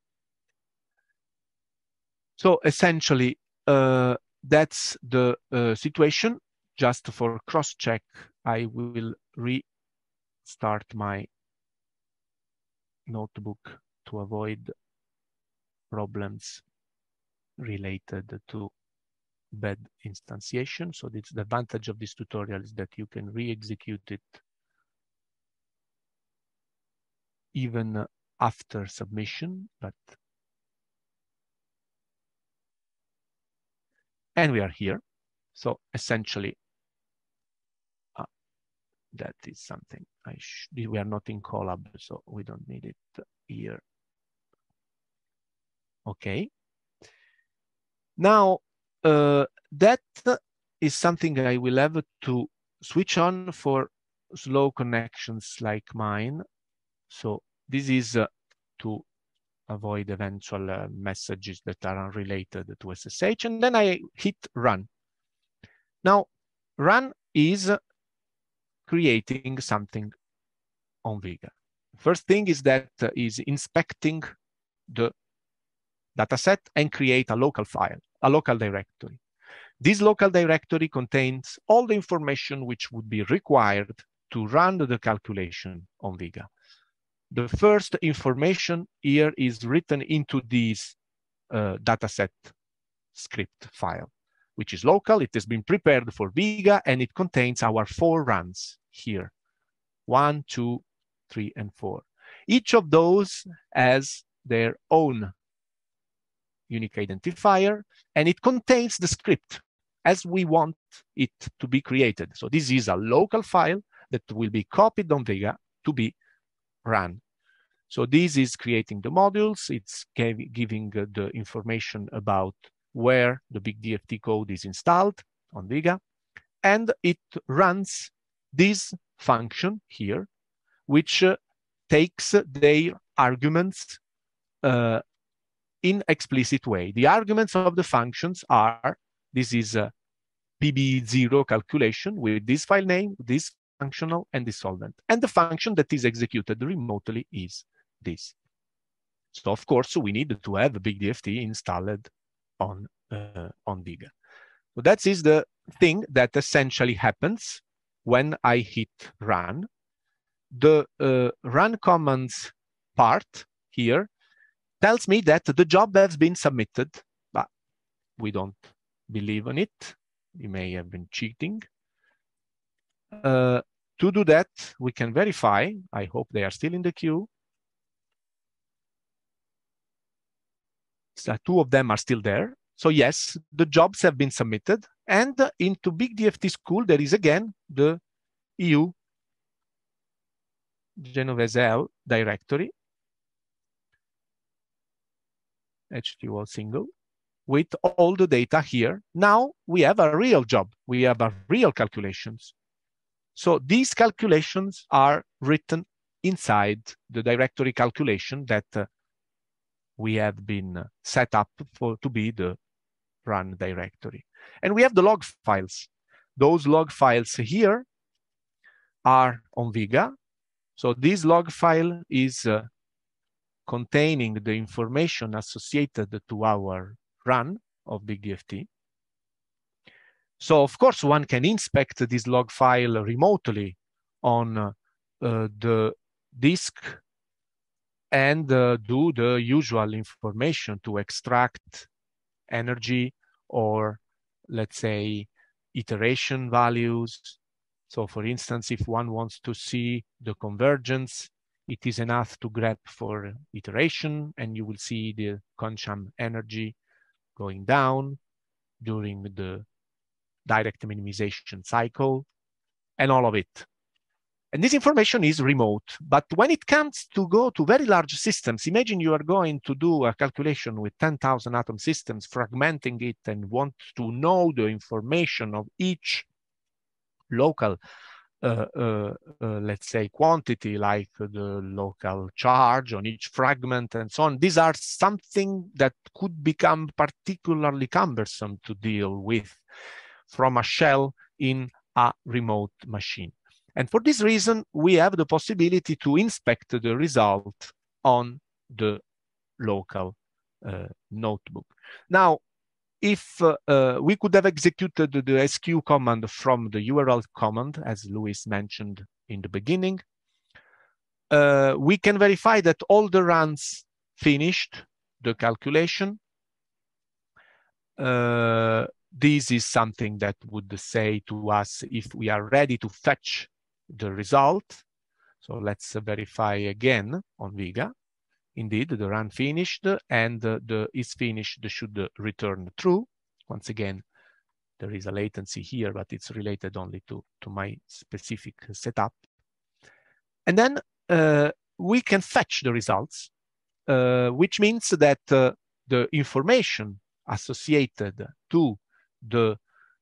[SPEAKER 2] So essentially, that's the situation. Just for cross-check, I will restart my notebook to avoid problems related to bad instantiation. So it's the advantage of this tutorial is that you can re-execute it even after submission, and we are here. So essentially, that is something we are not in Colab, so we don't need it here. Okay. Now, that is something I will have to switch on for slow connections like mine. So this is to avoid eventual messages that are unrelated to SSH. And then I hit run. Now, run is creating something on Vega. First thing is that is inspecting the dataset and create a local file, a local directory. This local directory contains all the information which would be required to run the calculation on Vega. The first information here is written into this dataset script file, which is local. It has been prepared for Vega, and it contains our 4 runs here. 1, 2, 3, and 4. Each of those has their own unique identifier, and it contains the script as we want it to be created. So this is a local file that will be copied on Vega to be run. So this is creating the modules. It's giving the information about where the BigDFT code is installed on Vega. And it runs this function here, which takes their arguments in explicit way. The arguments of the functions are, this is a PB0 calculation with this file name, this functional, and this solvent. And the function that is executed remotely is this. So of course, we need to have a BigDFT installed on Vega. So that is the thing that essentially happens when I hit run. The run commands part here tells me that the job has been submitted, but we don't believe on it. We may have been cheating. To do that, we can verify. I hope they are still in the queue. So 2 of them are still there. So yes, the jobs have been submitted. And into BigDFT school, there is again the EU Genovese directory, H2O single, with all the data here. Now we have a real job. We have a real calculations. So these calculations are written inside the directory calculation that we have been set up to be the run directory. And we have the log files. Those log files here are on Vega. So this log file is containing the information associated to our run of BigDFT. So of course, one can inspect this log file remotely on the disk and do the usual information to extract energy or, let's say, iteration values. So for instance, if one wants to see the convergence, it is enough to grep for iteration, and you will see the Concham energy going down during the direct minimization cycle and all of it. And this information is remote. But when it comes to go to very large systems, imagine you are going to do a calculation with 10,000 atom systems, fragmenting it, and want to know the information of each local, let's say, quantity, like the local charge on each fragment and so on. These are something that could become particularly cumbersome to deal with from a shell in a remote machine. And for this reason, we have the possibility to inspect the result on the local notebook. Now, if we could have executed the SQ command from the URL command, as Luis mentioned in the beginning, we can verify that all the runs finished the calculation. This is something that would say to us if we are ready to fetch the result. So let's verify again on Vega. Indeed, the run finished, and the is finished should return true. Once again, there is a latency here, but it's related only to my specific setup. And then we can fetch the results, which means that the information associated to the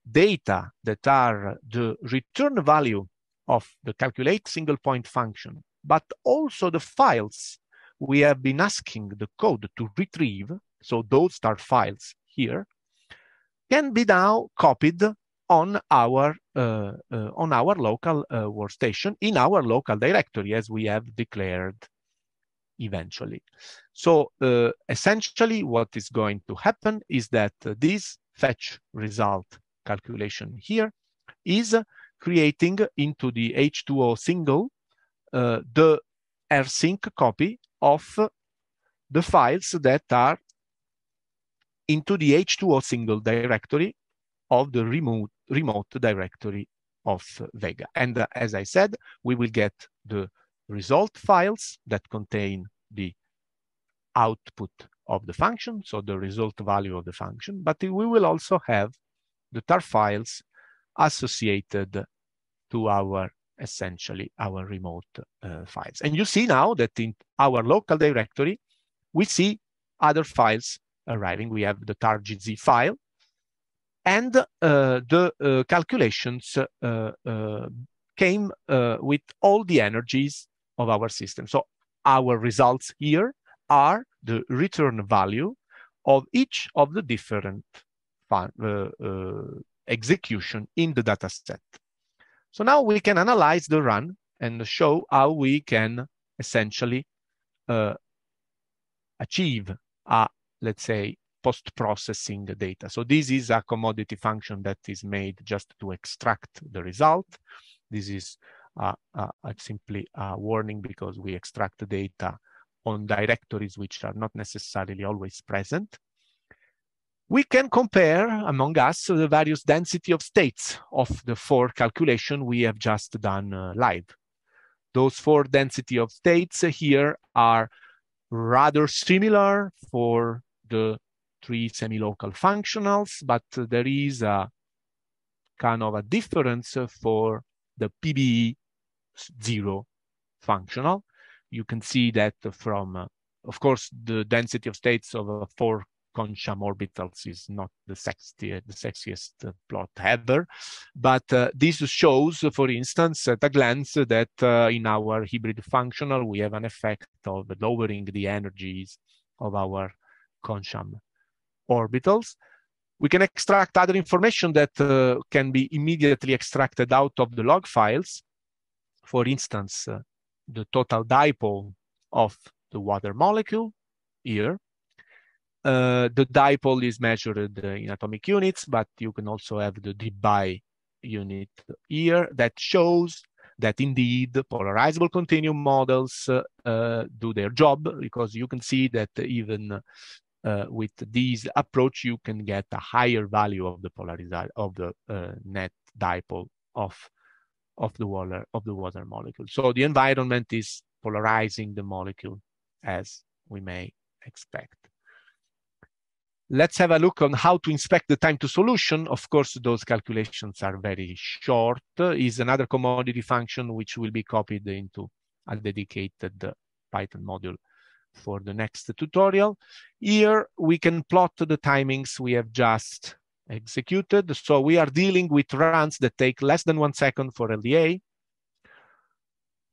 [SPEAKER 2] data that are the return value of the calculate single point function, but also the files we have been asking the code to retrieve, so those star files here, can be now copied on our local workstation in our local directory, as we have declared eventually. So essentially what is going to happen is that this fetch result calculation here is creating into the H2O single the rsync copy of the files that are into the H2O single directory of the remote directory of Vega. And as I said, we will get the result files that contain the output of the function, so the result value of the function, but we will also have the tar files associated to our, essentially, our remote files. And you see now that in our local directory, we see other files arriving. We have the tar.gz file, and the calculations came with all the energies of our system. So our results here are the return value of each of the different execution in the data set. So now we can analyze the run and show how we can essentially achieve a, let's say, post-processing data. So this is a commodity function that is made just to extract the result. This is simply a warning because we extract the data on directories which are not necessarily always present. We can compare among us the various density of states of the 4 calculations we have just done live. Those 4 density of states here are rather similar for the 3 semi-local functionals, but there is a kind of a difference for the PBE 0 functional. You can see that from, of course, the density of states of 4 Concham orbitals is not the sexiest plot ever, but this shows, for instance, at a glance that in our hybrid functional, we have an effect of lowering the energies of our Concham orbitals. We can extract other information that can be immediately extracted out of the log files. For instance, the total dipole of the water molecule here. The dipole is measured in atomic units, but you can also have the dBi unit here that shows that indeed polarizable continuum models do their job, because you can see that even with this approach, you can get a higher value of the net dipole of the water molecule. So the environment is polarizing the molecule, as we may expect. Let's have a look on how to inspect the time to solution. Of course, those calculations are very short. Is another commodity function which will be copied into a dedicated Python module for the next tutorial. Here we can plot the timings we have just executed. So we are dealing with runs that take less than 1 second for LDA,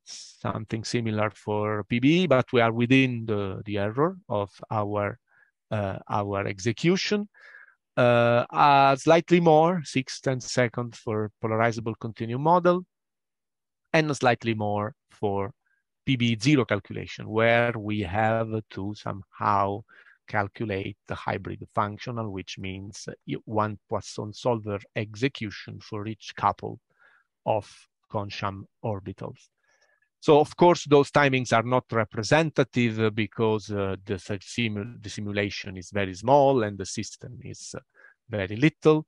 [SPEAKER 2] something similar for PBE, but we are within the error of our execution. Slightly more, 6-10 seconds for polarizable continuum model, and slightly more for PBE0 calculation, where we have to somehow calculate the hybrid functional, which means one Poisson solver execution for each couple of Gaussian orbitals. So of course, those timings are not representative because the simulation is very small and the system is very little.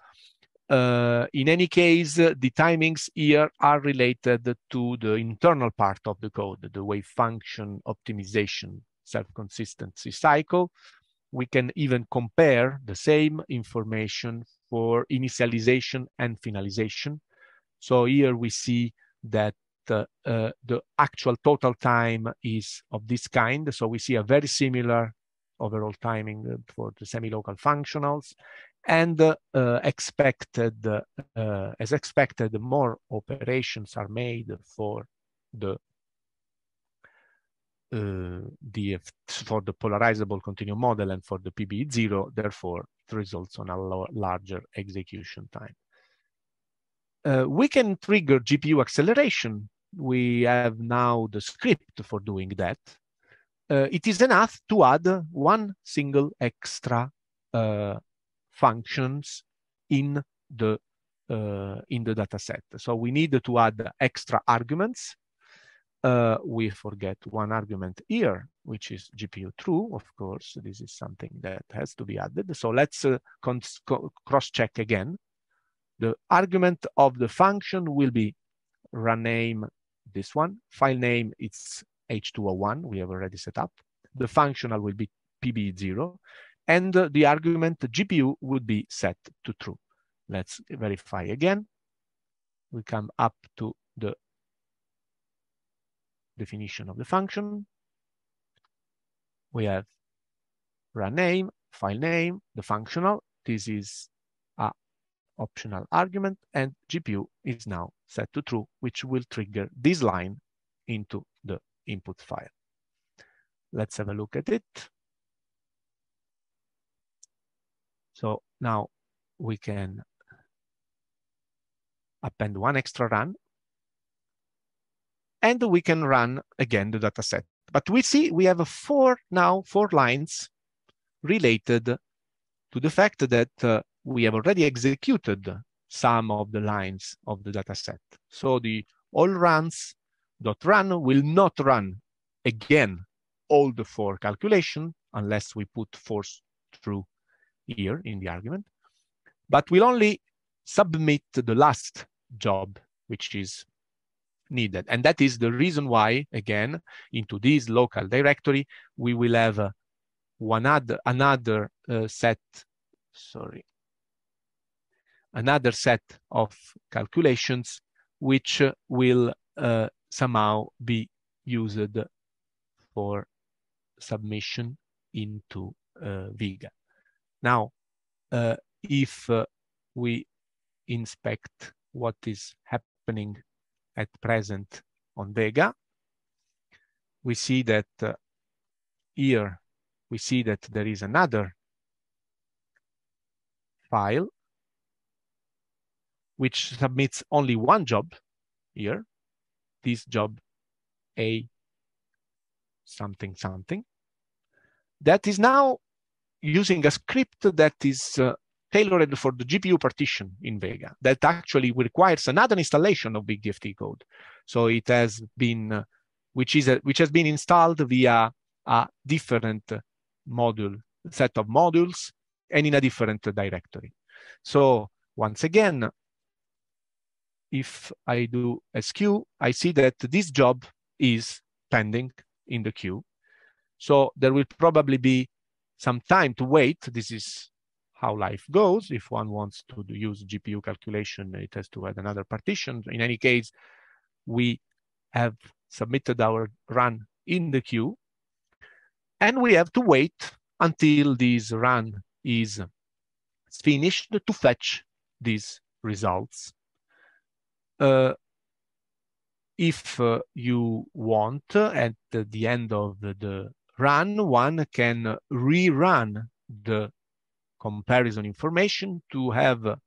[SPEAKER 2] In any case, the timings here are related to the internal part of the code, the wave function optimization self-consistency cycle. We can even compare the same information for initialization and finalization. So here we see that the actual total time is of this kind. So we see a very similar overall timing for the semi-local functionals, and as expected, more operations are made for the for the polarizable continuum model and for the PBE0. Therefore, it results on a larger execution time. We can trigger GPU acceleration. We have now the script for doing that. It is enough to add one single extra functions in the data set. So we need to add extra arguments. We forget one argument here, which is GPU true. Of course, this is something that has to be added. So let's cross-check again. The argument of the function will be run name, this one. File name, it's H201, we have already set up. The functional will be PB0. And the argument GPU would be set to true. Let's verify again. We come up to the definition of the function. We have run name, file name, the functional. This is a optional argument, and GPU is now set to true, which will trigger this line into the input file. Let's have a look at it. So now we can append one extra run, and we can run again the data set. But we see we have four lines related to the fact that we have already executed some of the lines of the data set. So the all runs.run will not run again all the four calculations unless we put force true here in the argument, but will only submit the last job which is needed. And that is the reason why, again, into this local directory, we will have another set of calculations which will somehow be used for submission into Vega. Now, if we inspect what is happening at present on Vega, we see that here we see that there is another file, which submits only one job here, this job A something something, that is now using a script that is tailored for the GPU partition in Vega, that actually requires another installation of BigDFT code. So it has been, which has been installed via a different set of modules and in a different directory. So once again, if I do SQ, I see that this job is pending in the queue. So there will probably be some time to wait. This is how life goes. If one wants to use GPU calculation, it has to add another partition. In any case, we have submitted our run in the queue, and we have to wait until this run is finished to fetch these results. If you want, at the end of the run, one can rerun the comparison information to have a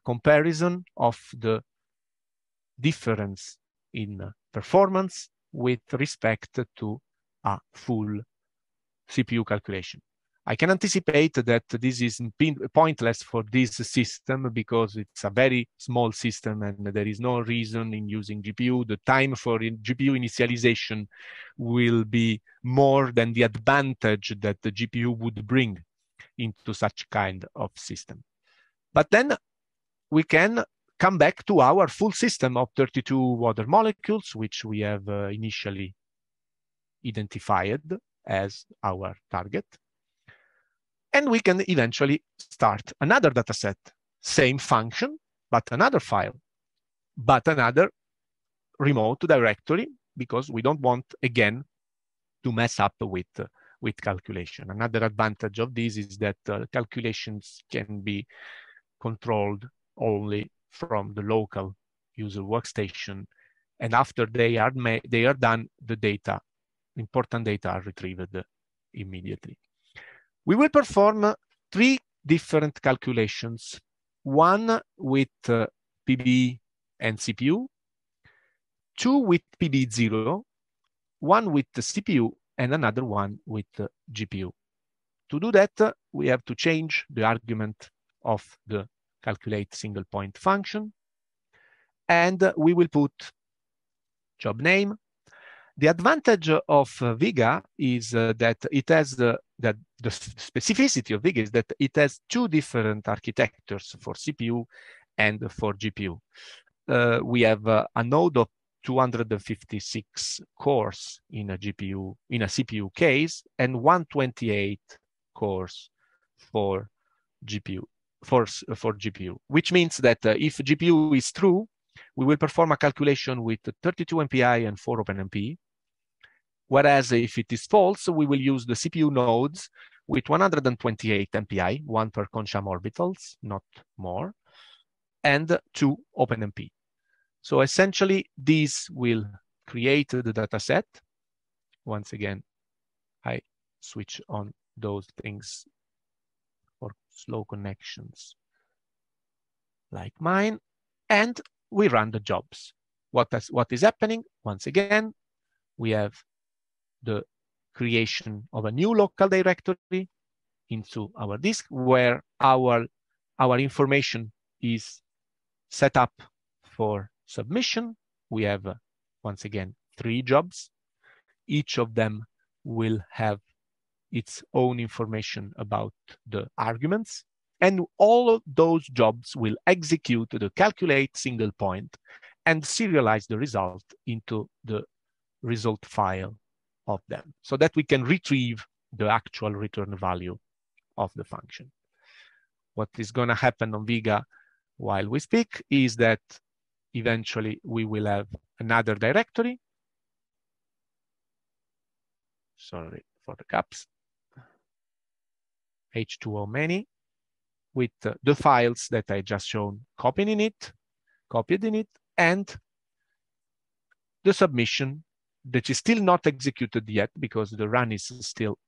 [SPEAKER 2] comparison of the difference in performance with respect to a full CPU calculation. I can anticipate that this is pointless for this system because it's a very small system and there is no reason in using GPU. The time for GPU initialization will be more than the advantage that the GPU would bring into such kind of system. But then we can come back to our full system of 32 water molecules, which we have initially identified as our target. And we can eventually start another dataset, same function, but another file, but another remote directory, because we don't want, again, to mess up with calculation. Another advantage of this is that calculations can be controlled only from the local user workstation. And after they are done, the data, important data, are retrieved immediately. We will perform 3 different calculations, one with PB and CPU, 2 with PB0, one with the CPU, and another one with the GPU. To do that, we have to change the argument of the calculate single point function, and we will put job name. The advantage of Vega is that it has the specificity of Vega is that it has 2 different architectures for CPU and for GPU. We have a node of 256 cores in a CPU case, and 128 cores for GPU, which means that if GPU is true, we will perform a calculation with 32 MPI and 4 OpenMP. Whereas if it is false, we will use the CPU nodes with 128 MPI, 1 per Concham orbitals, not more, and 2 OpenMP. So essentially, these will create the dataset. Once again, I switch on those things for slow connections like mine, and we run the jobs. What is happening? Once again, we have the creation of a new local directory into our disk where our information is set up for submission. We have, once again, 3 jobs. Each of them will have its own information about the arguments, and all of those jobs will execute the calculate single point and serialize the result into the result file of them, so that we can retrieve the actual return value of the function. What is going to happen on Vega while we speak is that eventually we will have another directory. Sorry for the caps. H2O many, with the files that I just shown copied in it, and the submission that is still not executed yet because the run is still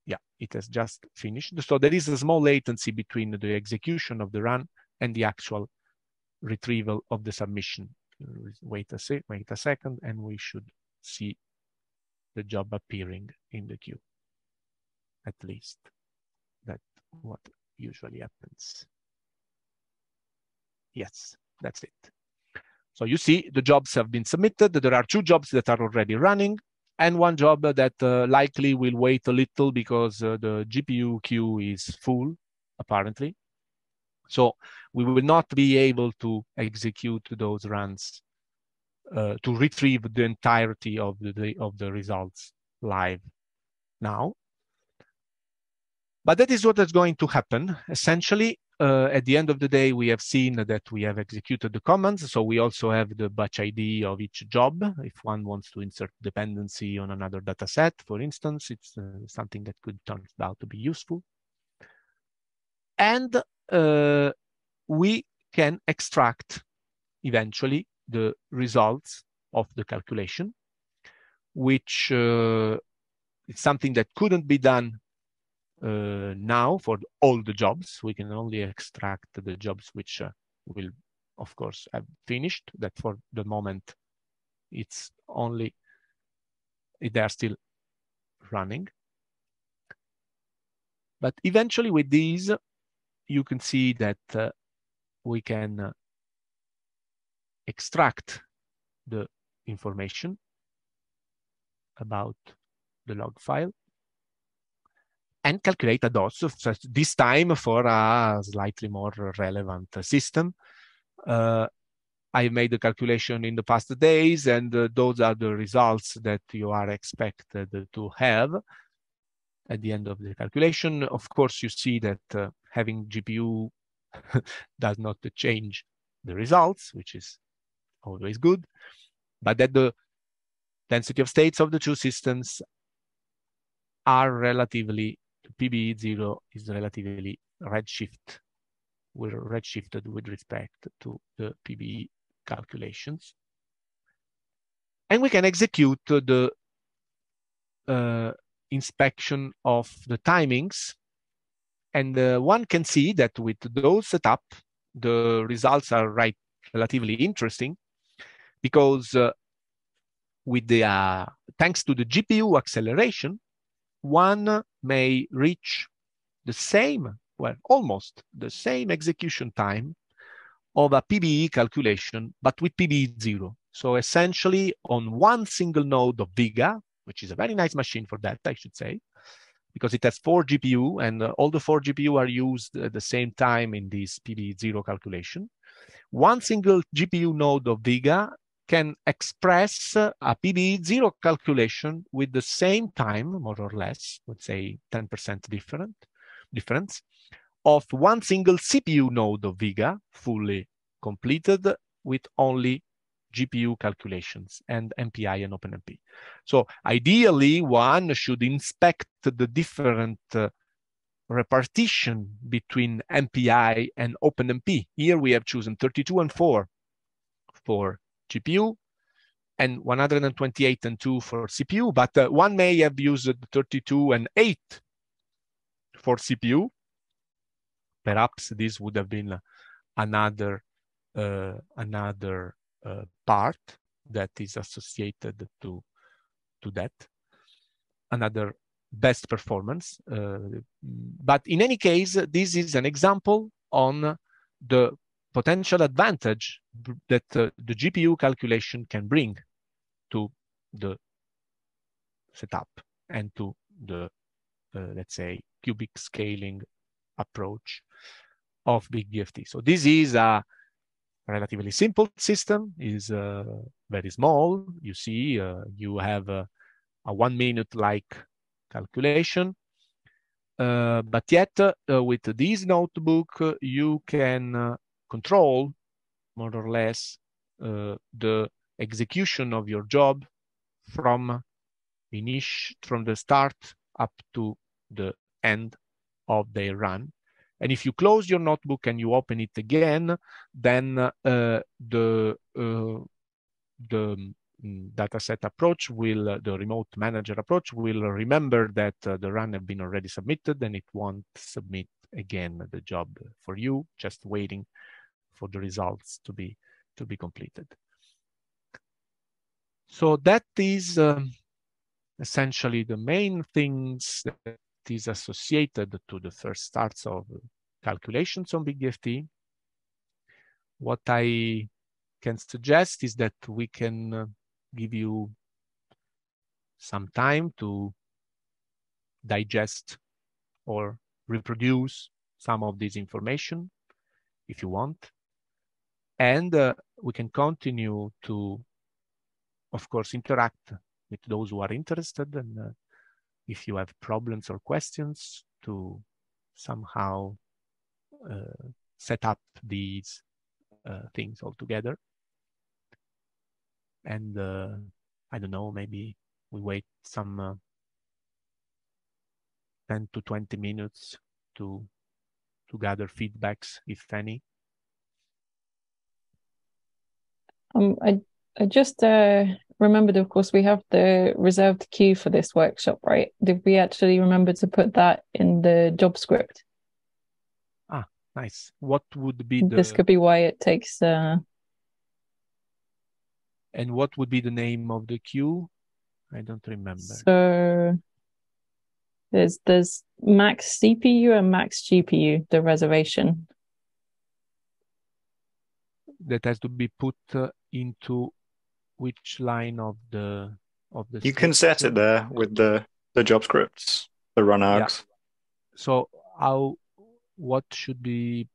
[SPEAKER 2] Yeah, it has just finished. So there is a small latency between the execution of the run and the actual retrieval of the submission. Wait a second, and we should see the job appearing in the queue. At least that's what usually happens. Yes, that's it. So you see the jobs have been submitted. There are 2 jobs that are already running and 1 job that likely will wait a little because the GPU queue is full, apparently. So we will not be able to execute those runs to retrieve the entirety of the results live now. But that is what is going to happen. Essentially, at the end of the day, we have seen that we have executed the commands. So we also have the batch ID of each job. If one wants to insert dependency on another data set, for instance, it's something that could turn out to be useful. And we can extract eventually the results of the calculation, which is something that couldn't be done now for all the jobs. We can only extract the jobs which will, of course, have finished. That for the moment, it's only, they are still running. But eventually with these, you can see that we can extract the information about the log file and calculate a DOS, this time for a slightly more relevant system. I made the calculation in the past days, and those are the results that you are expected to have at the end of the calculation. Of course, you see that having GPU does not change the results, which is always good, but that the density of states of the 2 systems are relatively, PBE0 is relatively redshifted with respect to the PBE calculations. And we can execute the inspection of the timings. And one can see that with those setup, the results are relatively interesting, because with the thanks to the GPU acceleration, one may reach the same, well, almost the same execution time of a PBE calculation, but with PBE0. So essentially, on one single node of Vega, which is a very nice machine for that, I should say, because it has 4 GPU, and all the 4 GPU are used at the same time in this PBE0 calculation. One single GPU node of Vega can express a PBE0 calculation with the same time, more or less, let's say 10% difference, of one single CPU node of Vega, fully completed with only GPU calculations and MPI and OpenMP. So ideally, one should inspect the different repartition between MPI and OpenMP. Here we have chosen 32 and 4 for GPU and 128 and 2 for CPU, but one may have used 32 and 8 for CPU. Perhaps this would have been another part that is associated to that, another best performance. But in any case, this is an example on the potential advantage that the GPU calculation can bring to the setup and to the, let's say, cubic scaling approach of BigDFT. So this is a relatively simple system, is very small. You see, you have a 1 minute like calculation, but yet with this notebook, you can control more or less the execution of your job from the start up to the end of their run. And if you close your notebook and you open it again, then the dataset approach will, the remote manager approach will remember that the run have been already submitted, and it won't submit again the job for you, just waiting for the results to be completed. So that is essentially the main things that is associated to the first starts of calculations on BigDFT. What I can suggest is that we can give you some time to digest or reproduce some of this information if you want. And we can continue to, of course, interact with those who are interested. And if you have problems or questions, to somehow set up these things all together. And I don't know, maybe we wait some 10 to 20 minutes to gather feedbacks, if any.
[SPEAKER 1] I just remembered, of course, we have the reserved queue for this workshop, right? Did we actually remember to put that in the job script?
[SPEAKER 2] Ah, nice. What would be the...
[SPEAKER 1] This could be why it takes...
[SPEAKER 2] And what would be the name of the queue? I don't remember.
[SPEAKER 1] So there's max CPU and max GPU, the reservation.
[SPEAKER 2] That has to be put into which line of the
[SPEAKER 5] You can set it there with the job scripts, the run args.
[SPEAKER 2] Yeah. So what should be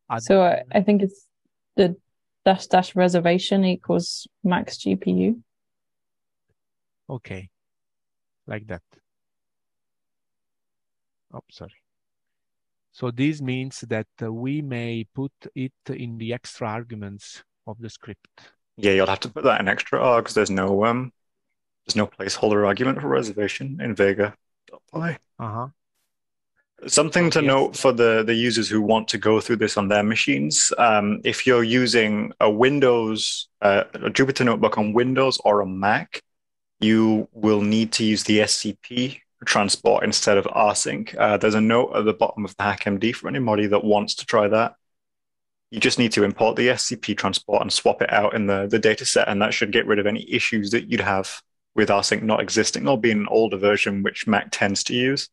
[SPEAKER 2] added?
[SPEAKER 1] So I think it's the -- reservation equals max GPU.
[SPEAKER 2] Okay, like that. Oh, sorry. So this means that we may put it in the extra arguments of the script.
[SPEAKER 5] Yeah, you'll have to put that in extra args. There's no placeholder argument for reservation in Vega.py. Something to note for the users who want to go through this on their machines. If you're using a Jupyter Notebook on Windows or a Mac, you will need to use the SCP transport instead of rsync. There's a note at the bottom of the HackMD for anybody that wants to try that. You just need to import the SCP transport and swap it out in the data set, and that should get rid of any issues that you'd have with rsync not existing or being an older version, which Mac tends to use.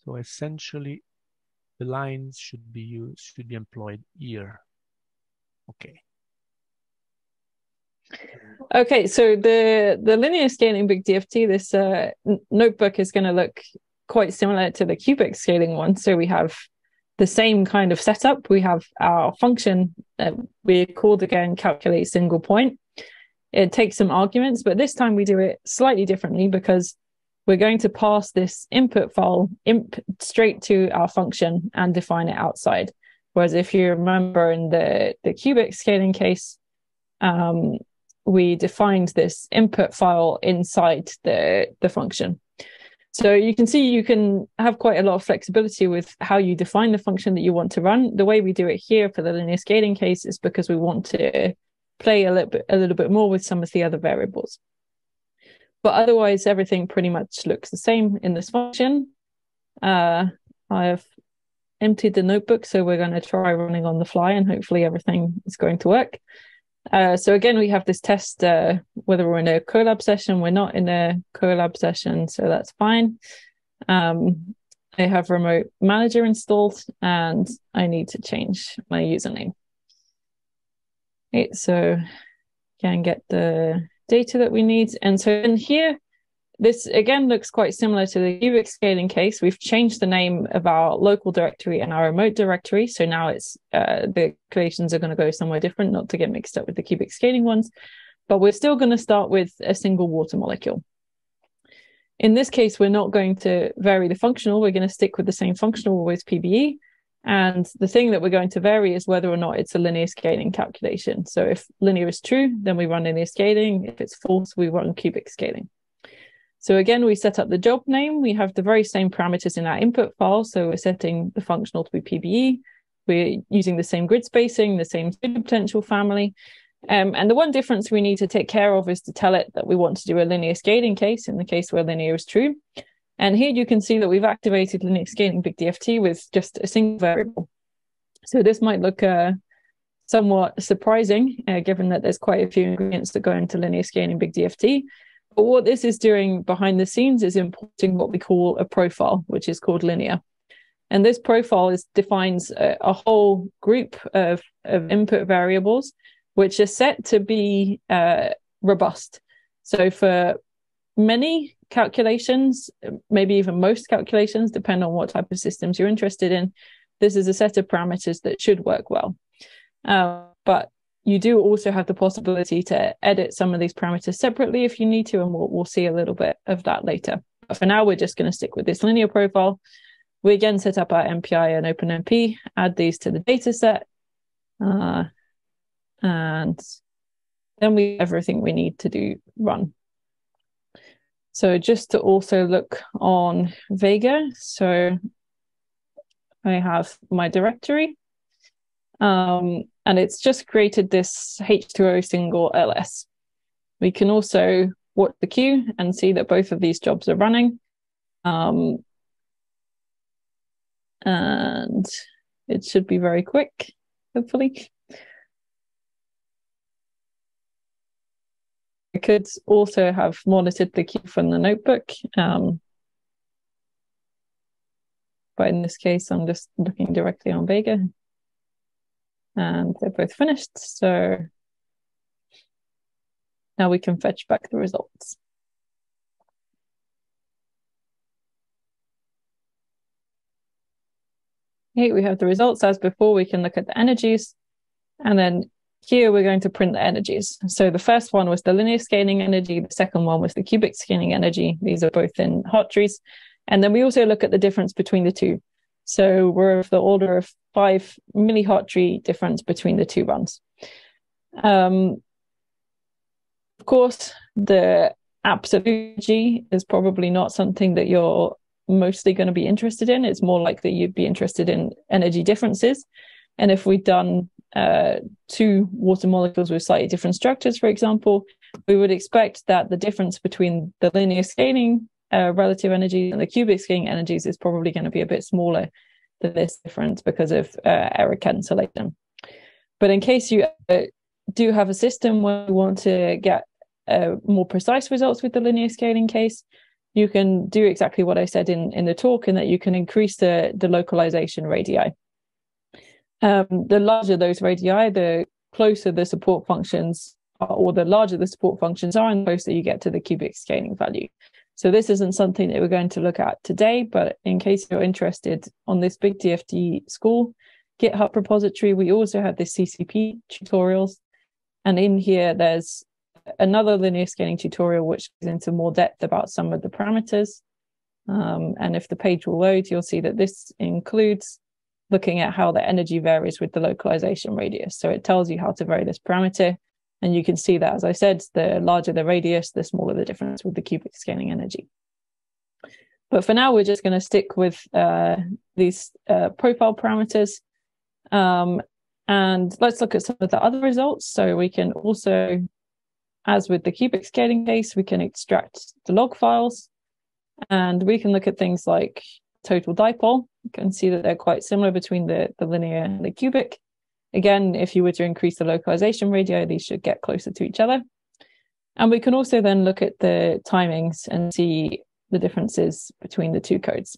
[SPEAKER 2] So essentially, the lines should be employed here. Okay.
[SPEAKER 1] Okay, so the LinearScaling BigDFT, this notebook is going to look quite similar to the cubic scaling one. So we have the same kind of setup. We have our function that we called again calculate single point. It takes some arguments, but this time we do it slightly differently because we're going to pass this input file imp straight to our function and define it outside. Whereas if you remember in the cubic scaling case, we defined this input file inside the function. So you can see you can have quite a lot of flexibility with how you define the function that you want to run. The way we do it here for the linear scaling case is because we want to play a little bit more with some of the other variables. But otherwise, everything pretty much looks the same in this function. I have emptied the notebook, so we're going to try running on the fly, and hopefully everything is going to work. So again, we have this test, whether we're in a collab session. We're not in a collab session, so that's fine. I have Remote Manager installed, and I need to change my username. Okay, so can get the data that we need. And so in here, this again looks quite similar to the cubic scaling case. We've changed the name of our local directory and our remote directory. So now it's the calculations are going to go somewhere different, not to get mixed up with the cubic scaling ones. But we're still going to start with a single water molecule. In this case, we're not going to vary the functional. We're going to stick with the same functional, always PBE. And the thing that we're going to vary is whether or not it's a linear scaling calculation. So if linear is true, then we run linear scaling. If it's false, we run cubic scaling. So again, we set up the job name. We have the very same parameters in our input file. So we're setting the functional to be PBE. We're using the same grid spacing, the same pseudopotential family. And the one difference we need to take care of is to tell it that we want to do a linear scaling case in the case where linear is true. And here you can see that we've activated linear scaling BigDFT with just a single variable. So this might look somewhat surprising, given that there's quite a few ingredients that go into linear scaling BigDFT. But what this is doing behind the scenes is importing what we call a profile, which is called linear. And this profile defines a whole group of input variables, which are set to be robust. So for many calculations, maybe even most calculations, depending on what type of systems you're interested in, this is a set of parameters that should work well. But you do also have the possibility to edit some of these parameters separately if you need to, and we'll see a little bit of that later. But for now, we're just going to stick with this linear profile. We again set up our MPI and OpenMP, add these to the data set, and then we have everything we need to do run. So just to also look on Vega, so I have my directory, and it's just created this H2O single ls. We can also watch the queue and see that both of these jobs are running. And it should be very quick, hopefully. I could also have monitored the queue from the notebook. But in this case, I'm just looking directly on Vega. And they're both finished. So now we can fetch back the results. Okay, we have the results as before. We can look at the energies. And then here we're going to print the energies. So the first one was the linear scaling energy. The second one was the cubic scaling energy. These are both in Hartrees. And then we also look at the difference between the two. So we're of the order of 5 milli-Hartree difference between the two runs. Of course, the absolute energy is probably not something that you're mostly going to be interested in. It's more likely you'd be interested in energy differences. And if we'd done two water molecules with slightly different structures, for example, we would expect that the difference between the linear scaling relative energy and the cubic scaling energies is probably going to be a bit smaller than this difference because of error cancellation. But in case you do have a system where you want to get more precise results with the linear scaling case, you can do exactly what I said in the talk, in that you can increase the localization radii. The larger those radii, the closer the support functions are, or the larger the support functions are, and the closer you get to the cubic scaling value. So this isn't something that we're going to look at today, but in case you're interested, on this BigDFT school GitHub repository, we also have this CCP tutorials. And in here, there's another linear scaling tutorial, which goes into more depth about some of the parameters. And if the page will load, you'll see that this includes looking at how the energy varies with the localization radius. So it tells you how to vary this parameter. And you can see that, as I said, the larger the radius, the smaller the difference with the cubic scaling energy. But for now, we're just going to stick with these profile parameters. And let's look at some of the other results. So we can also, as with the cubic scaling case, we can extract the log files. And we can look at things like total dipole. You can see that they're quite similar between the linear and the cubic. Again, if you were to increase the localization radii, these should get closer to each other. And we can also then look at the timings and see the differences between the two codes.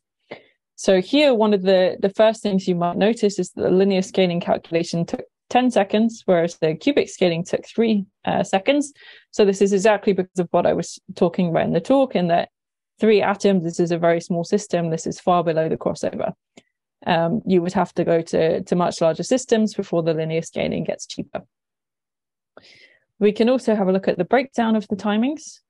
[SPEAKER 1] So here, one of the first things you might notice is that the linear scaling calculation took 10 seconds, whereas the cubic scaling took 3 seconds. So this is exactly because of what I was talking about in the talk, in that 3 atoms, this is a very small system. This is far below the crossover. You would have to go to much larger systems before the linear scaling gets cheaper. We can also have a look at the breakdown of the timings.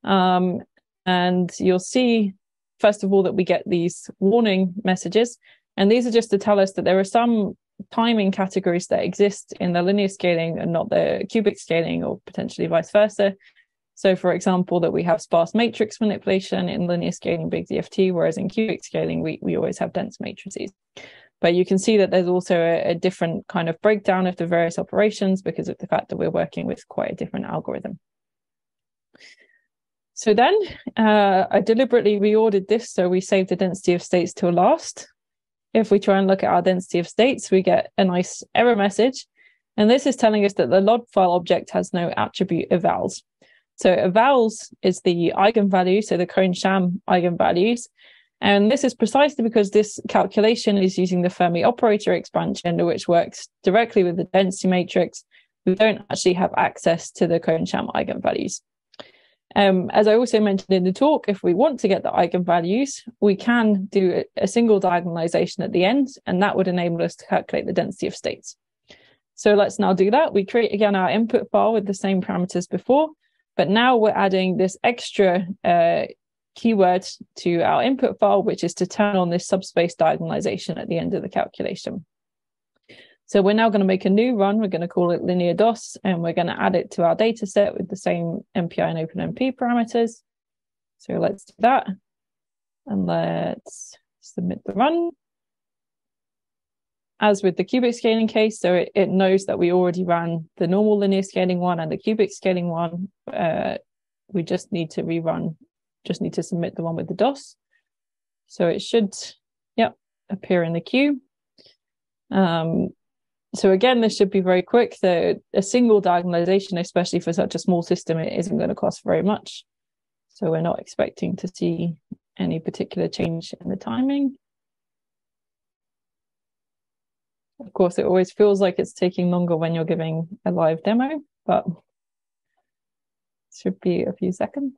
[SPEAKER 1] And you'll see, first of all, that we get these warning messages. And these are just to tell us that there are some timing categories that exist in the linear scaling and not the cubic scaling, or potentially vice versa. So, for example, that we have sparse matrix manipulation in linear scaling BigDFT, whereas in cubic scaling, we always have dense matrices. But you can see that there's also a different kind of breakdown of the various operations because of the fact that we're working with quite a different algorithm. So then I deliberately reordered this so we save the density of states till last. If we try and look at our density of states, we get a nice error message. And this is telling us that the log file object has no attribute evals. So evals is the eigenvalue, so the Cohen-Sham eigenvalues. And this is precisely because this calculation is using the Fermi operator expansion, which works directly with the density matrix. We don't actually have access to the Cohen-Sham eigenvalues. As I also mentioned in the talk, if we want to get the eigenvalues, we can do a single diagonalization at the end, and that would enable us to calculate the density of states. So let's now do that. We create again our input file with the same parameters before, but now we're adding this extra keyword to our input file, which is to turn on this subspace diagonalization at the end of the calculation. So we're now going to make a new run. We're going to call it linear DOS, and we're going to add it to our data set with the same MPI and OpenMP parameters. So let's do that. And let's submit the run. As with the cubic scaling case, so it knows that we already ran the normal linear scaling one and the cubic scaling one. We just need to rerun, just need to submit the one with the DOS. So it should, appear in the queue. So again, this should be very quick. A single diagonalization, especially for such a small system, it isn't going to cost very much. So we're not expecting to see any particular change in the timing. Of course, it always feels like it's taking longer when you're giving a live demo, but it should be a few seconds.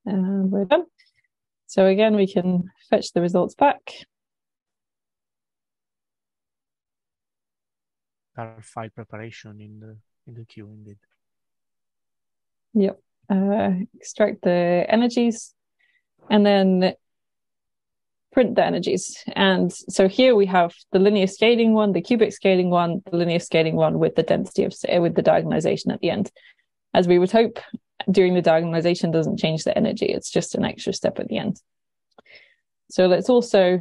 [SPEAKER 1] And we're done. So again, we can fetch the results back.
[SPEAKER 2] File preparation in the queue indeed.
[SPEAKER 1] Yep. Extract the energies and then print the energies. And so here we have the linear scaling one, the cubic scaling one, the linear scaling one with the density of, with the diagonalization at the end. As we would hope, doing the diagonalization doesn't change the energy. It's just an extra step at the end. So let's also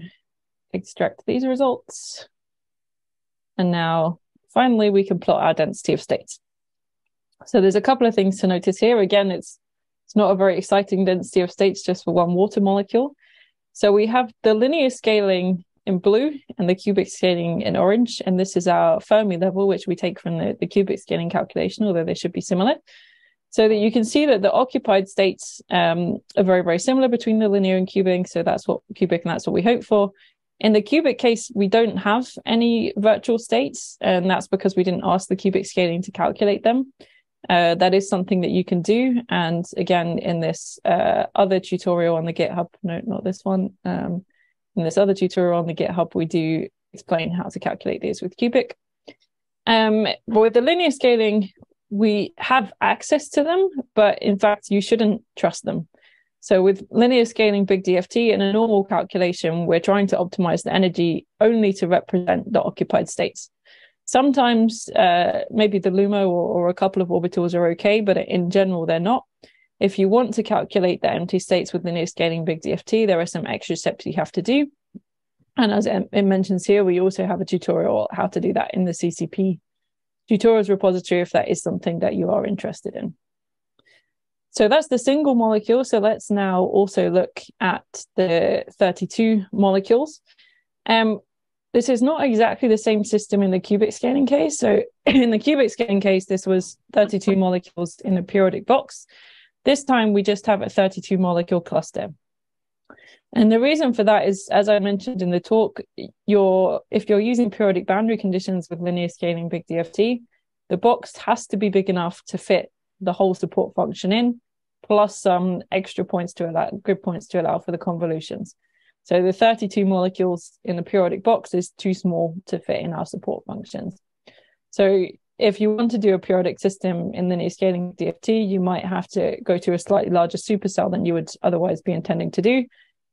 [SPEAKER 1] extract these results. And now finally, we can plot our density of states. So there's a couple of things to notice here. Again, it's not a very exciting density of states just for one water molecule. So we have the linear scaling in blue and the cubic scaling in orange. And this is our Fermi level, which we take from the cubic scaling calculation, although they should be similar. So that you can see that the occupied states are very, very similar between the linear and cubic. So that's what cubic, and that's what we hope for. In the cubic case, we don't have any virtual states, and that's because we didn't ask the cubic scaling to calculate them. That is something that you can do. And again, in this other tutorial on the GitHub, no, not this one. In this other tutorial on the GitHub, we do explain how to calculate these with cubic. But with the linear scaling, we have access to them, but in fact, you shouldn't trust them. So with linear scaling BigDFT in a normal calculation, we're trying to optimize the energy only to represent the occupied states. Sometimes maybe the LUMO or a couple of orbitals are okay, but in general, they're not. If you want to calculate the empty states with linear scaling BigDFT, there are some extra steps you have to do. And as it mentions here, we also have a tutorial on how to do that in the CCP tutorials repository if that is something that you are interested in. So that's the single molecule. So let's now also look at the 32 molecules. This is not exactly the same system in the cubic scaling case. So in the cubic scaling case, this was 32 molecules in a periodic box. This time we just have a 32 molecule cluster. And the reason for that is, as I mentioned in the talk, if you're using periodic boundary conditions with linear scaling BigDFT, the box has to be big enough to fit the whole support function in, plus some extra points to allow, grid points to allow for the convolutions. So the 32 molecules in the periodic box is too small to fit in our support functions. So if you want to do a periodic system in linear scaling DFT, you might have to go to a slightly larger supercell than you would otherwise be intending to do.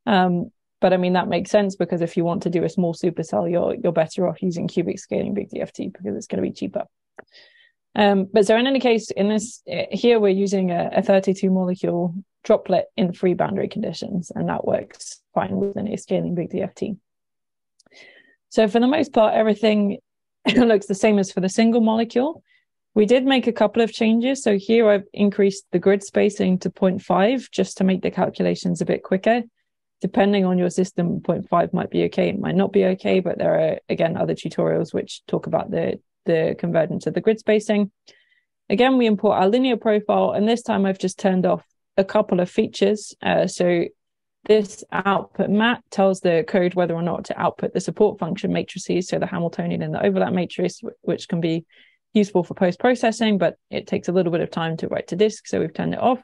[SPEAKER 1] But I mean, that makes sense, because if you want to do a small supercell, you're better off using cubic scaling BigDFT, because it's going to be cheaper. But so in any case, in this here, we're using a 32 molecule droplet in free boundary conditions, and that works fine with linear scaling BigDFT. So for the most part, everything looks the same as for the single molecule. We did make a couple of changes. So here I've increased the grid spacing to 0.5 just to make the calculations a bit quicker. Depending on your system, 0.5 might be okay, it might not be okay, but there are, again, other tutorials which talk about the convergence of the grid spacing. Again, we import our linear profile, and this time I've just turned off a couple of features. So this output mat tells the code whether or not to output the support function matrices, so the Hamiltonian and the overlap matrix, which can be useful for post-processing, but it takes a little bit of time to write to disk, so we've turned it off.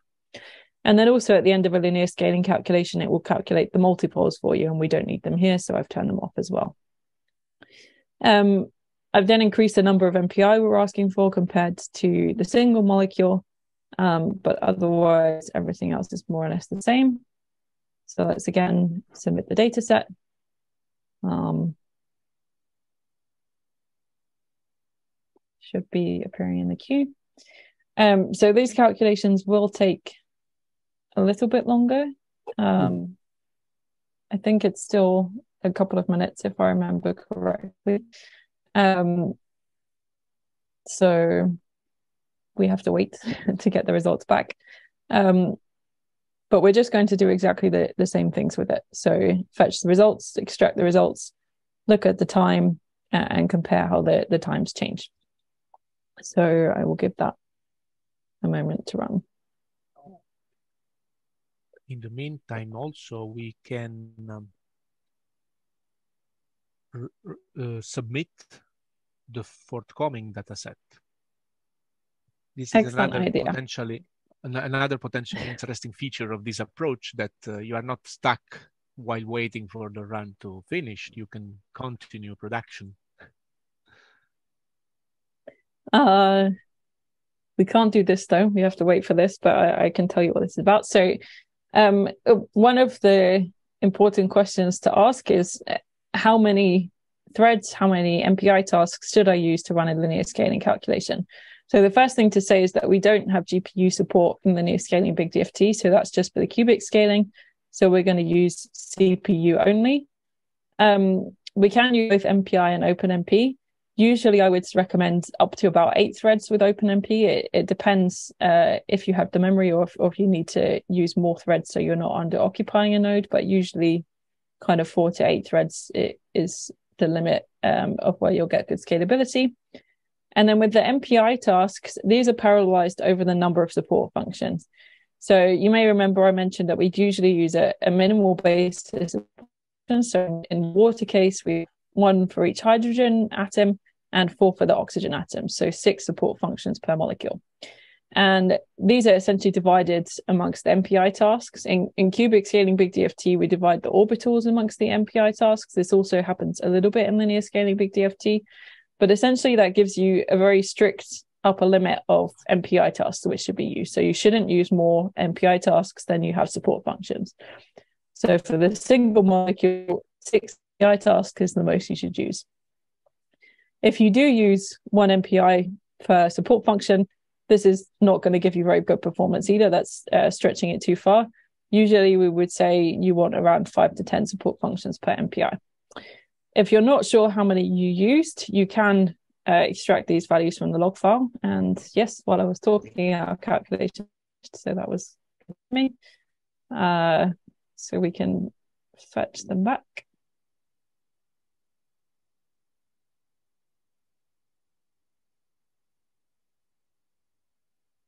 [SPEAKER 1] And then also at the end of a linear scaling calculation, it will calculate the multipoles for you, and we don't need them here, so I've turned them off as well. I've then increased the number of MPI we're asking for compared to the single molecule, but otherwise everything else is more or less the same. So let's again submit the data set. Should be appearing in the queue. So these calculations will take a little bit longer. I think it's still a couple of minutes if I remember correctly. So we have to wait to get the results back. But we're just going to do exactly the same things with it. So fetch the results, extract the results, look at the time, and compare how the times change. So I will give that a moment to run.
[SPEAKER 2] In the meantime, also, we can submit the forthcoming dataset. This is another potentially interesting feature of this approach, that you are not stuck while waiting for the run to finish. You can continue production.
[SPEAKER 1] We can't do this though. We have to wait for this, but I can tell you what this is about. So one of the important questions to ask is how many threads, how many MPI tasks should I use to run a linear scaling calculation? So the first thing to say is that we don't have GPU support in linear scaling BigDFT, so that's just for the cubic scaling. So we're going to use CPU only. We can use both MPI and OpenMP. Usually I would recommend up to about 8 threads with OpenMP. It depends if you have the memory or if you need to use more threads so you're not under occupying a node, but usually kind of 4 to 8 threads is the limit of where you'll get good scalability. And then with the MPI tasks, these are parallelized over the number of support functions. So you may remember I mentioned that we usually use a minimal basis of functions. So in the water case, we 1 for each hydrogen atom and 4 for the oxygen atom. So 6 support functions per molecule. And these are essentially divided amongst the MPI tasks. In cubic scaling BigDFT, we divide the orbitals amongst the MPI tasks. This also happens a little bit in linear scaling BigDFT. But essentially, that gives you a very strict upper limit of MPI tasks which should be used. So you shouldn't use more MPI tasks than you have support functions. So for the single molecule, 6 MPI tasks is the most you should use. If you do use 1 MPI per support function, this is not going to give you very good performance either. That's stretching it too far. Usually, we would say you want around 5 to 10 support functions per MPI. If you're not sure how many you used, you can extract these values from the log file. And yes, while I was talking, our calculation, so that was me. So we can fetch them back.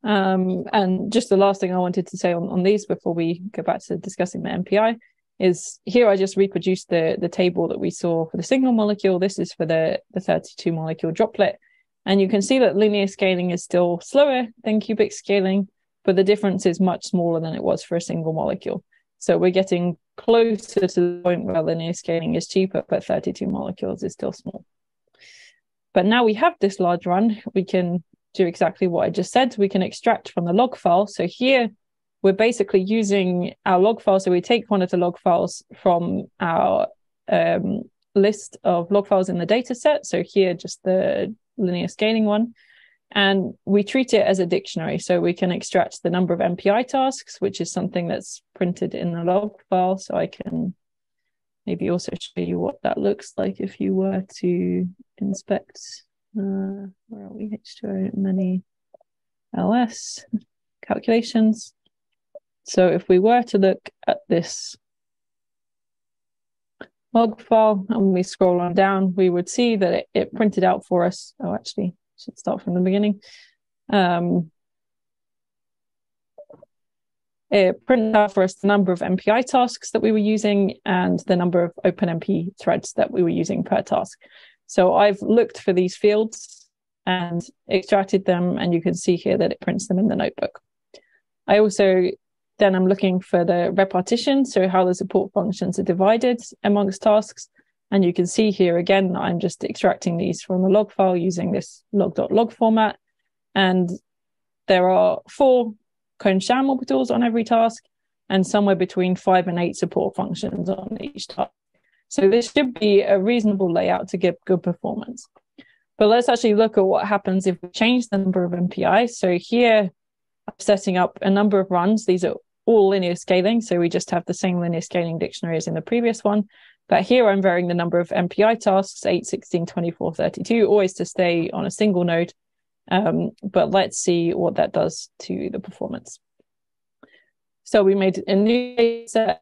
[SPEAKER 1] And just the last thing I wanted to say on these before we go back to discussing the MPI is here I just reproduced the table that we saw for the single molecule. This is for the 32 molecule droplet. And you can see that linear scaling is still slower than cubic scaling, but the difference is much smaller than it was for a single molecule. So we're getting closer to the point where linear scaling is cheaper, but 32 molecules is still small. But now we have this large run, we can do exactly what I just said. We can extract from the log file. So here we're basically using our log file. So we take one of the log files from our list of log files in the data set. So here, just the linear scaling one. And we treat it as a dictionary. So we can extract the number of MPI tasks, which is something that's printed in the log file. So I can maybe also show you what that looks like if you were to inspect, where are we, H2O, many LS calculations. So if we were to look at this log file and we scroll on down, we would see that it printed out for us. Oh, actually, should start from the beginning. It printed out for us the number of MPI tasks that we were using and the number of OpenMP threads that we were using per task. So I've looked for these fields and extracted them, and you can see here that it prints them in the notebook. I also then I'm looking for the repartition, so how the support functions are divided amongst tasks. And you can see here again, I'm just extracting these from the log file using this log.log format. And there are 4 cone-sham orbitals on every task, and somewhere between 5 and 8 support functions on each task. So this should be a reasonable layout to give good performance. But let's actually look at what happens if we change the number of MPI. So here I'm setting up a number of runs. These are all linear scaling, so we just have the same linear scaling dictionary as in the previous one. But here I'm varying the number of MPI tasks, 8, 16, 24, 32, always to stay on a single node. But let's see what that does to the performance. So we made a new data set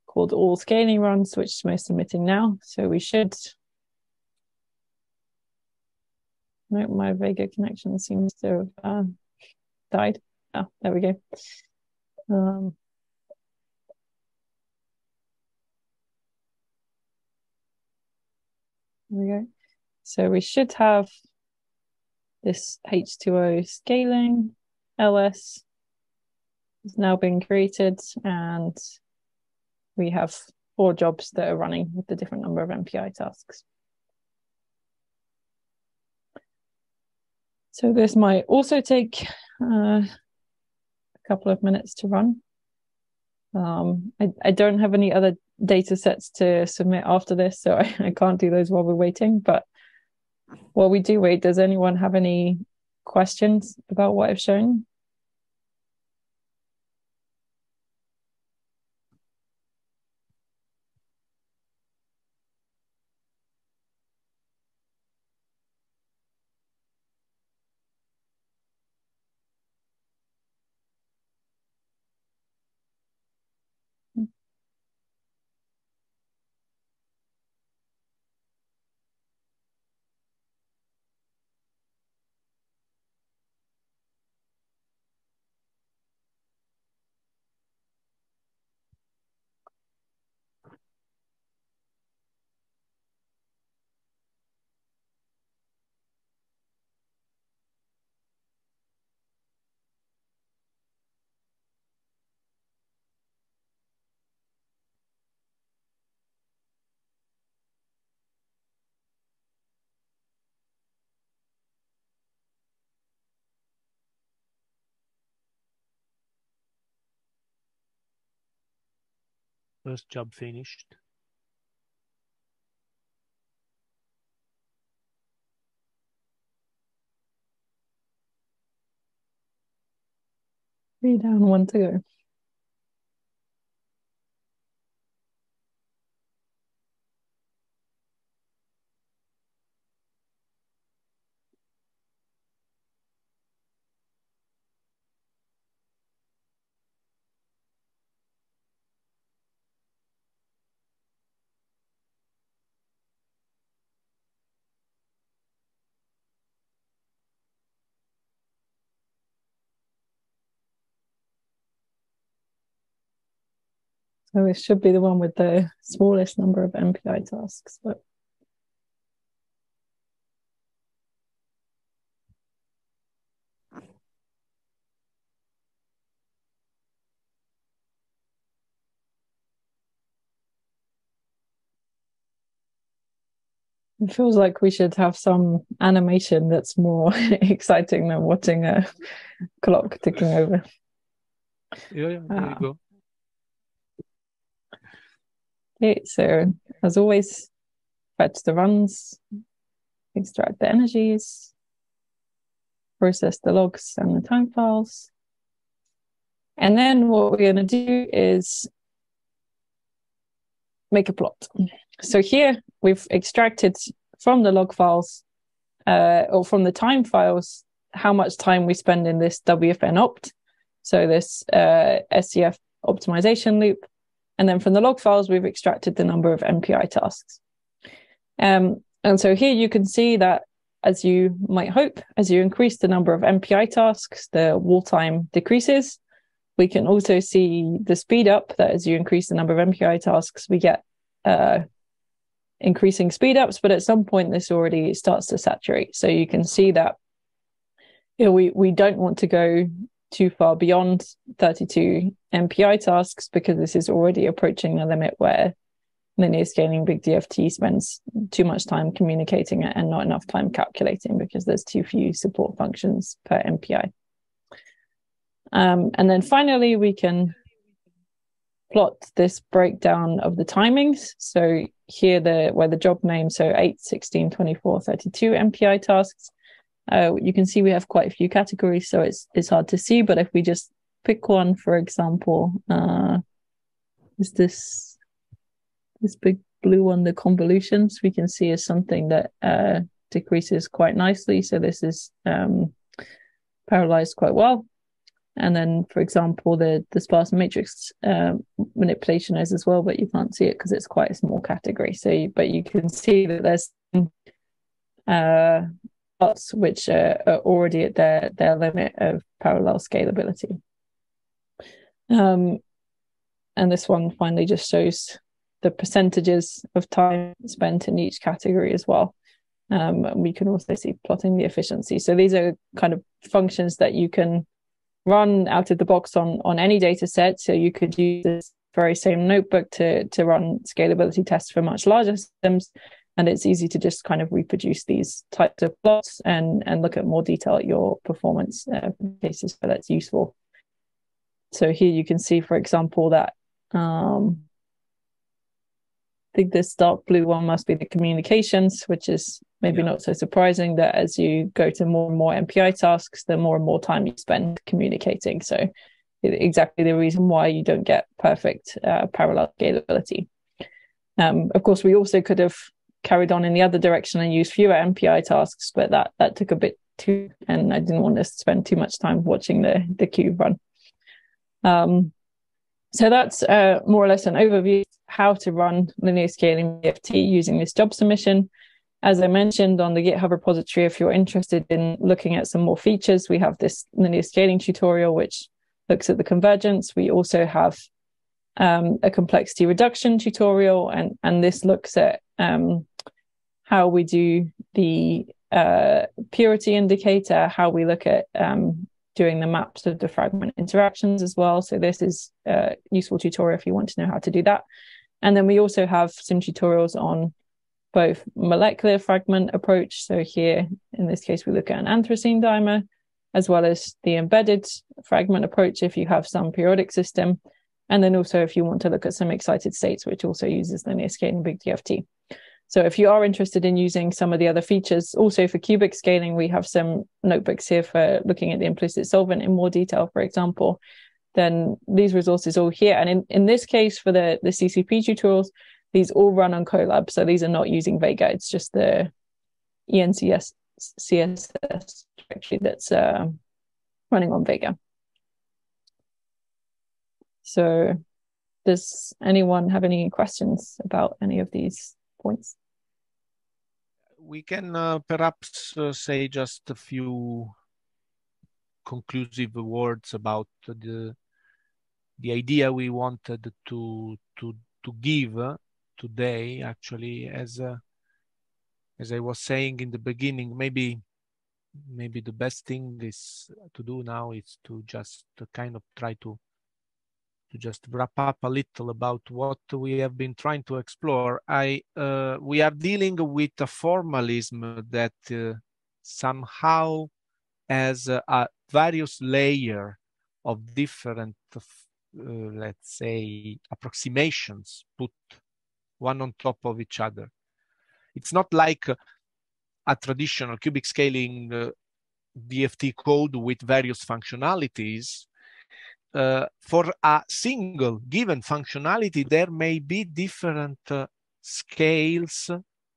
[SPEAKER 1] called all scaling runs, which is most submitting now. So we should, no, my Vega connection seems to have died. Oh, there we go. There we go. So we should have this H2O scaling LS is now being created, and we have 4 jobs that are running with the different number of MPI tasks. So this might also take a couple of minutes to run. I don't have any other data sets to submit after this, so I can't do those while we're waiting. But while we do wait, does anyone have any questions about what I've shown?
[SPEAKER 2] First job finished.
[SPEAKER 1] Three down, 1 to go. So it should be the one with the smallest number of MPI tasks. But It feels like we should have some animation that's more exciting than watching a clock ticking over.
[SPEAKER 2] Yeah, there you go.
[SPEAKER 1] Okay, so as always, fetch the runs, extract the energies, process the logs and the time files. And then what we're going to do is make a plot. So here we've extracted from the log files or from the time files how much time we spend in this WFN opt, so this SCF optimization loop. And then from the log files, we've extracted the number of MPI tasks. And so here you can see that, as you might hope, as you increase the number of MPI tasks, the wall time decreases. We can also see the speed up, that as you increase the number of MPI tasks, we get increasing speed ups, but at some point this already starts to saturate. So you can see that we don't want to go too far beyond 32 MPI tasks, because this is already approaching the limit where linear scaling BigDFT spends too much time communicating it and not enough time calculating, because there's too few support functions per MPI. And then finally, we can plot this breakdown of the timings. So here, where the job name, so 8, 16, 24, 32 MPI tasks. You can see we have quite a few categories, so it's hard to see. But if we just pick one, for example, is this big blue one, the convolutions, we can see is something that decreases quite nicely. So this is parallelized quite well. And then, for example, the sparse matrix manipulation is as well, but you can't see it because it's quite a small category. So, but you can see that there's plots which are already at their limit of parallel scalability. And this one finally just shows the percentages of time spent in each category as well. And we can also see plotting the efficiency. So these are kind of functions that you can run out of the box on any data set. So you could use this very same notebook to run scalability tests for much larger systems. And it's easy to just kind of reproduce these types of plots and look at more detail at your performance cases where that's useful. So here you can see, for example, that I think this dark blue one must be the communications, which is maybe not so surprising, that as you go to more and more MPI tasks, the more and more time you spend communicating. So exactly the reason why you don't get perfect parallel scalability. Of course, we also could have carried on in the other direction and used fewer MPI tasks, but that took a bit too, and I didn't want to spend too much time watching the cube run. So that's more or less an overview of how to run linear scaling BigDFT using this job submission. As I mentioned, on the GitHub repository, if you're interested in looking at some more features, we have this linear scaling tutorial, which looks at the convergence. We also have a complexity reduction tutorial, and this looks at how we do the purity indicator, how we look at doing the maps of the fragment interactions as well. So this is a useful tutorial if you want to know how to do that. And then we also have some tutorials on both molecular fragment approach. So here, in this case, we look at an anthracene dimer, as well as the embedded fragment approach if you have some periodic system. And then also if you want to look at some excited states, which also uses linear scaling BigDFT. So if you are interested in using some of the other features, also for cubic scaling, we have some notebooks here for looking at the implicit solvent in more detail, for example. Then these resources all here. And in this case, for the CCP tutorials, these all run on Colab. So these are not using Vega. It's just the ENCS CSS directory that's running on Vega. So does anyone have any questions about any of these points?
[SPEAKER 2] We can perhaps say just a few conclusive words about the idea we wanted to give today. Actually, as I was saying in the beginning, maybe the best thing is to do now is to just kind of try to to just wrap up a little about what we have been trying to explore, we are dealing with a formalism that somehow has a various layer of different, let's say, approximations put one on top of each other. It's not like a traditional cubic scaling DFT code with various functionalities. For a single given functionality, there may be different scales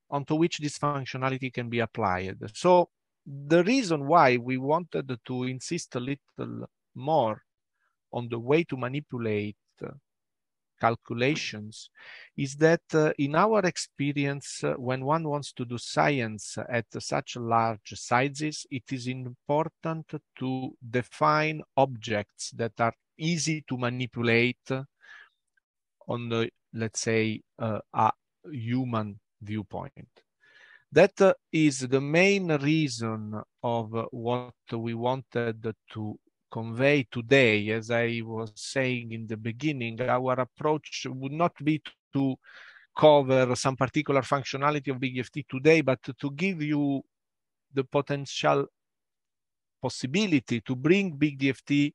[SPEAKER 2] onto which this functionality can be applied. So the reason why we wanted to insist a little more on the way to manipulate calculations is that in our experience, when one wants to do science at such large sizes, it is important to define objects that are easy to manipulate on the, let's say, a human viewpoint. That is the main reason of what we wanted to convey today. As I was saying in the beginning, our approach would not be to cover some particular functionality of BigDFT today, but to give you the potential possibility to bring BigDFT,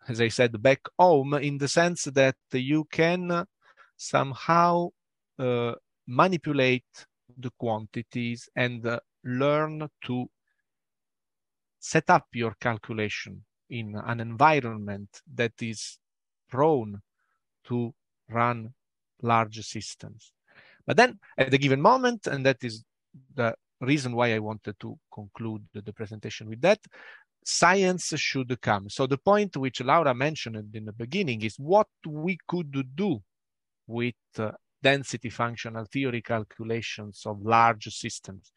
[SPEAKER 2] as I said, back home, in the sense that you can somehow manipulate the quantities and learn to set up your calculation in an environment that is prone to run large systems. But then at a given moment, and that is the reason why I wanted to conclude the presentation with that, science should come. So the point which Laura mentioned in the beginning is what we could do with density functional theory calculations of large systems.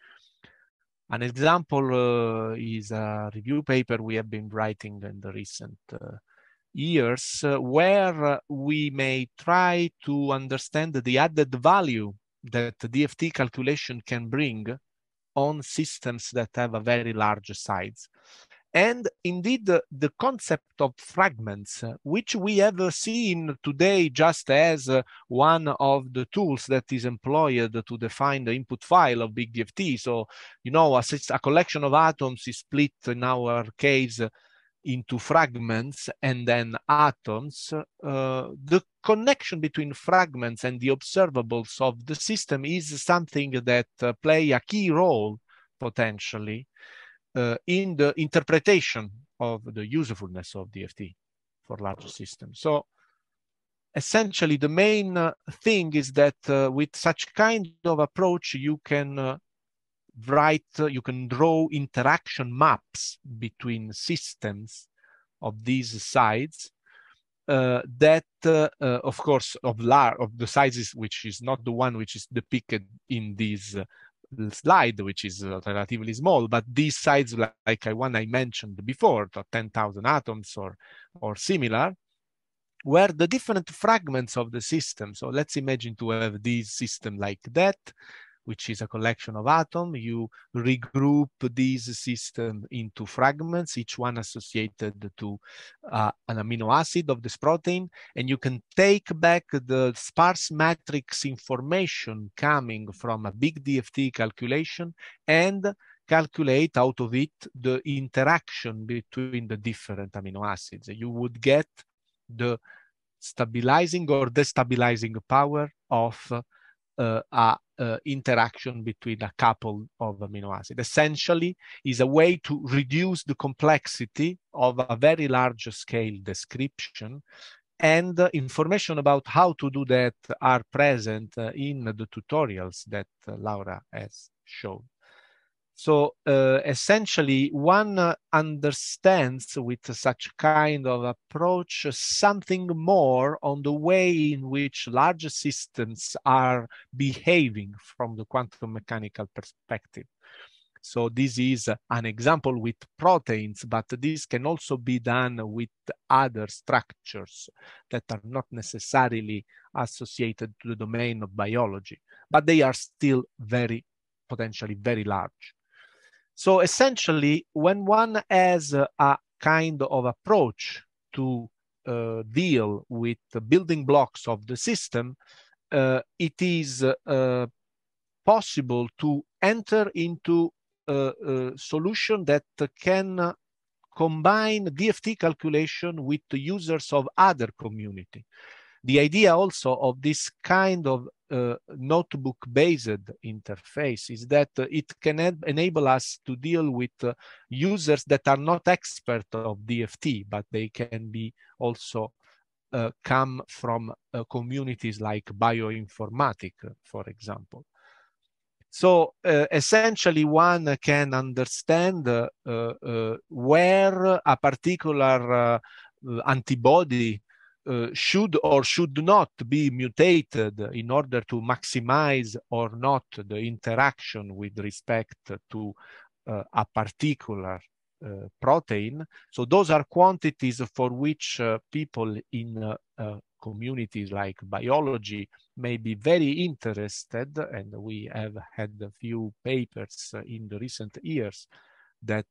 [SPEAKER 2] An example is a review paper we have been writing in the recent years, where we may try to understand the added value that DFT calculation can bring on systems that have a very large size. And indeed, the concept of fragments, which we have seen today just as one of the tools that is employed to define the input file of BigDFT. So, you know, a collection of atoms is split in our case into fragments and then atoms. The connection between fragments and the observables of the system is something that play a key role potentially in the interpretation of the usefulness of DFT for large systems. So essentially the main thing is that with such kind of approach, you can you can draw interaction maps between systems of these sides that, of course, of the sizes, which is not the one which is depicted in this slide, which is relatively small, but these sides, like one I mentioned before, 10,000 atoms or similar, where the different fragments of the system. So let's imagine to have this system like that, which is a collection of atoms. You regroup this system into fragments, each one associated to an amino acid of this protein, and you can take back the sparse matrix information coming from a BigDFT calculation and calculate out of it the interaction between the different amino acids. You would get the stabilizing or destabilizing power of interaction between a couple of amino acids. Essentially, is a way to reduce the complexity of a very large scale description, and information about how to do that are present in the tutorials that Laura has shown. So essentially, one understands with such kind of approach something more on the way in which large systems are behaving from the quantum mechanical perspective. So this is an example with proteins, but this can also be done with other structures that are not necessarily associated to the domain of biology, but they are still potentially very large. So essentially, when one has a kind of approach to deal with the building blocks of the system, it is possible to enter into a solution that can combine DFT calculation with the users of other community. The idea also of this kind of notebook-based interface is that it can enable us to deal with users that are not expert of DFT, but they can be also come from communities like bioinformatics, for example. So essentially, one can understand where a particular antibody should or should not be mutated in order to maximize or not the interaction with respect to a particular protein. So those are quantities for which people in communities like biology may be very interested, and we have had a few papers in the recent years that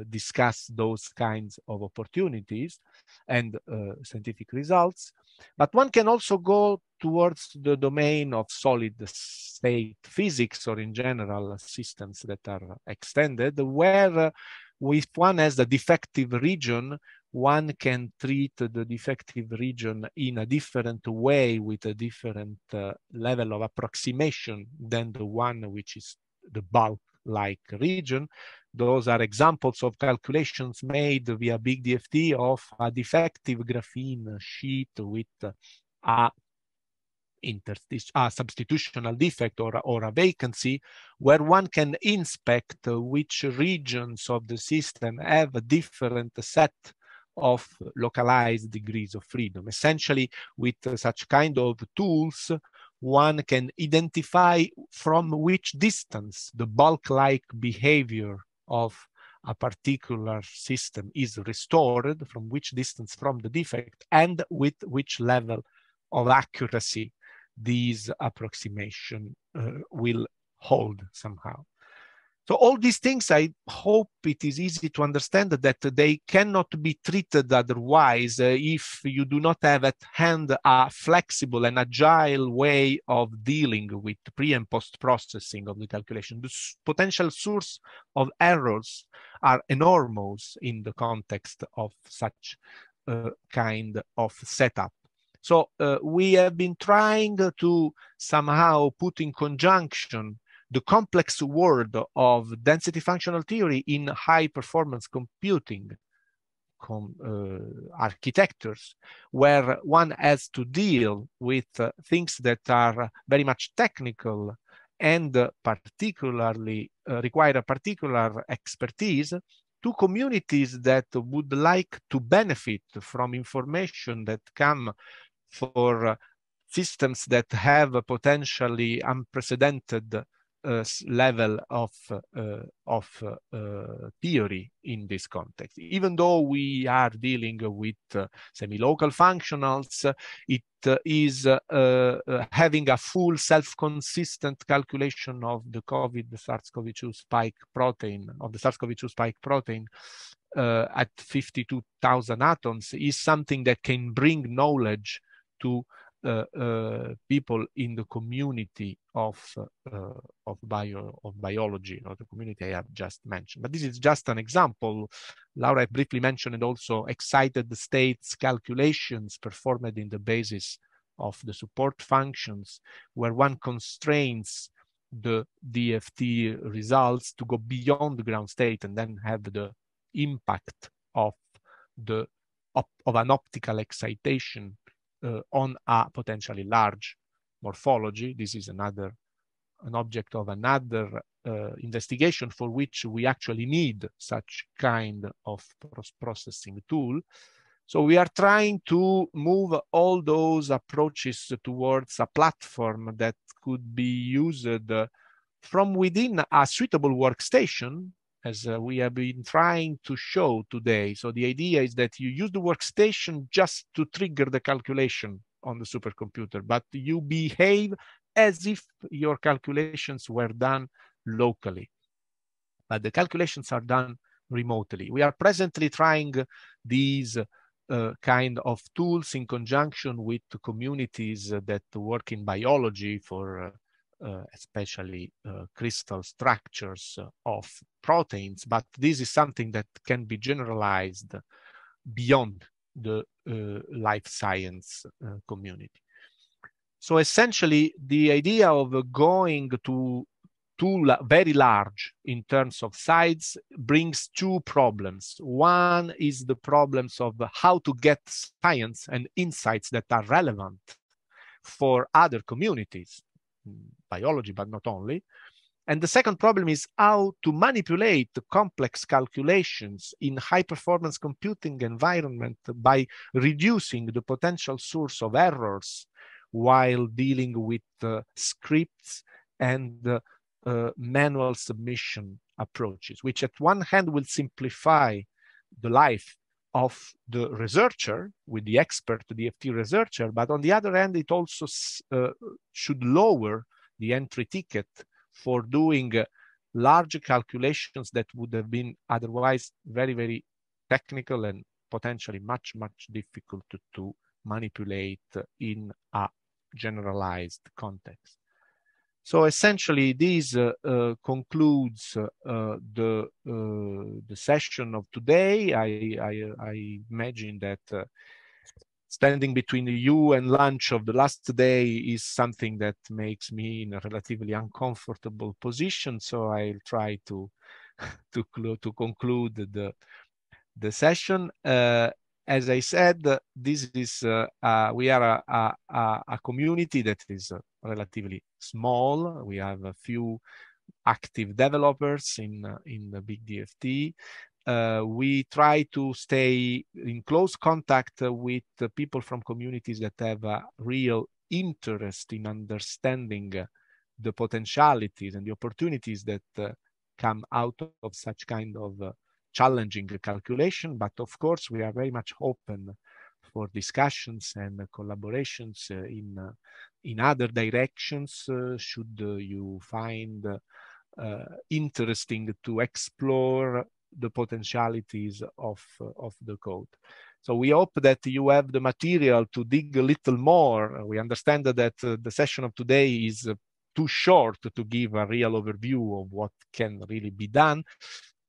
[SPEAKER 2] discuss those kinds of opportunities and scientific results. But one can also go towards the domain of solid state physics, or in general systems that are extended, where if one has a defective region, one can treat the defective region in a different way with a different level of approximation than the one which is the bulk-like region. Those are examples of calculations made via BigDFT of a defective graphene sheet with a substitutional defect or a vacancy, where one can inspect which regions of the system have a different set of localized degrees of freedom. Essentially, with such kind of tools, one can identify from which distance the bulk-like behavior of a particular system is restored, from which distance from the defect, and with which level of accuracy these approximation will hold somehow. So all these things, I hope it is easy to understand that they cannot be treated otherwise if you do not have at hand a flexible and agile way of dealing with pre and post processing of the calculation. The potential source of errors are enormous in the context of such kind of setup. So we have been trying to somehow put in conjunction the complex world of density functional theory in high performance computing architectures, where one has to deal with things that are very much technical and particularly require a particular expertise, to communities that would like to benefit from information that come for systems that have a potentially unprecedented level of theory in this context. Even though we are dealing with semi-local functionals, it is having a full self-consistent calculation of the SARS-CoV-2 spike protein, at 52,000 atoms is something that can bring knowledge to people in the community of biology, or the community I have just mentioned. But this is just an example. Laura briefly mentioned also excited states calculations performed in the basis of the support functions, where one constrains the DFT results to go beyond the ground state and then have the impact of an optical excitation on a potentially large morphology. This is an object of another investigation for which we actually need such kind of processing tool. So we are trying to move all those approaches towards a platform that could be used from within a suitable workstation, as we have been trying to show today. So the idea is that you use the workstation just to trigger the calculation on the supercomputer, but you behave as if your calculations were done locally. But the calculations are done remotely. We are presently trying these kind of tools in conjunction with the communities that work in biology for especially crystal structures of proteins, but this is something that can be generalized beyond the life science community. So essentially, the idea of going to very large in terms of size brings two problems. One is the problems of how to get science and insights that are relevant for other communities, biology, but not only. And the second problem is how to manipulate the complex calculations in high-performance computing environment by reducing the potential source of errors while dealing with scripts and manual submission approaches, which at one hand will simplify the life of the researcher with the expert DFT researcher, but on the other hand, it also should lower the entry ticket for doing large calculations that would have been otherwise very, very technical and potentially much, much difficult to manipulate in a generalized context. So essentially, this concludes the session of today. I imagine that standing between you and lunch of the last day is something that makes me in a relatively uncomfortable position. So I'll try to conclude the session. As I said, this is we are a community that is relatively small. We have a few active developers in the BigDFT. We try to stay in close contact with the people from communities that have a real interest in understanding the potentialities and the opportunities that come out of such kind of challenging calculation. But of course, we are very much open for discussions and collaborations in other directions should you find interesting to explore the potentialities of the code. So we hope that you have the material to dig a little more. We understand that the session of today is too short to give a real overview of what can really be done.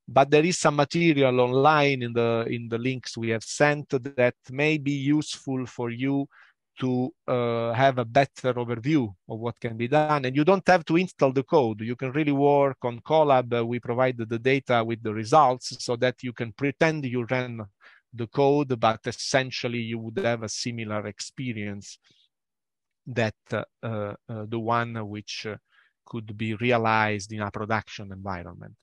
[SPEAKER 2] But there is some material online in the links we have sent that may be useful for you to have a better overview of what can be done. And you don't have to install the code. You can really work on Colab. We provide the data with the results so that you can pretend you ran the code, but essentially you would have a similar experience that the one which could be realized in a production environment.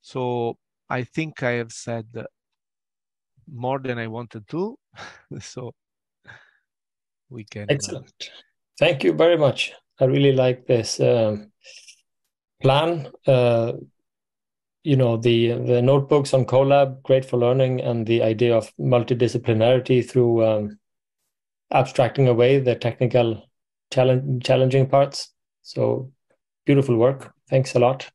[SPEAKER 2] So I think I have said more than I wanted to. So we can.
[SPEAKER 4] Excellent. Thank you very much. I really like this plan. You know, the notebooks on Colab, great for learning, and the idea of multidisciplinarity through abstracting away the technical challenging parts. So beautiful work. Thanks a lot.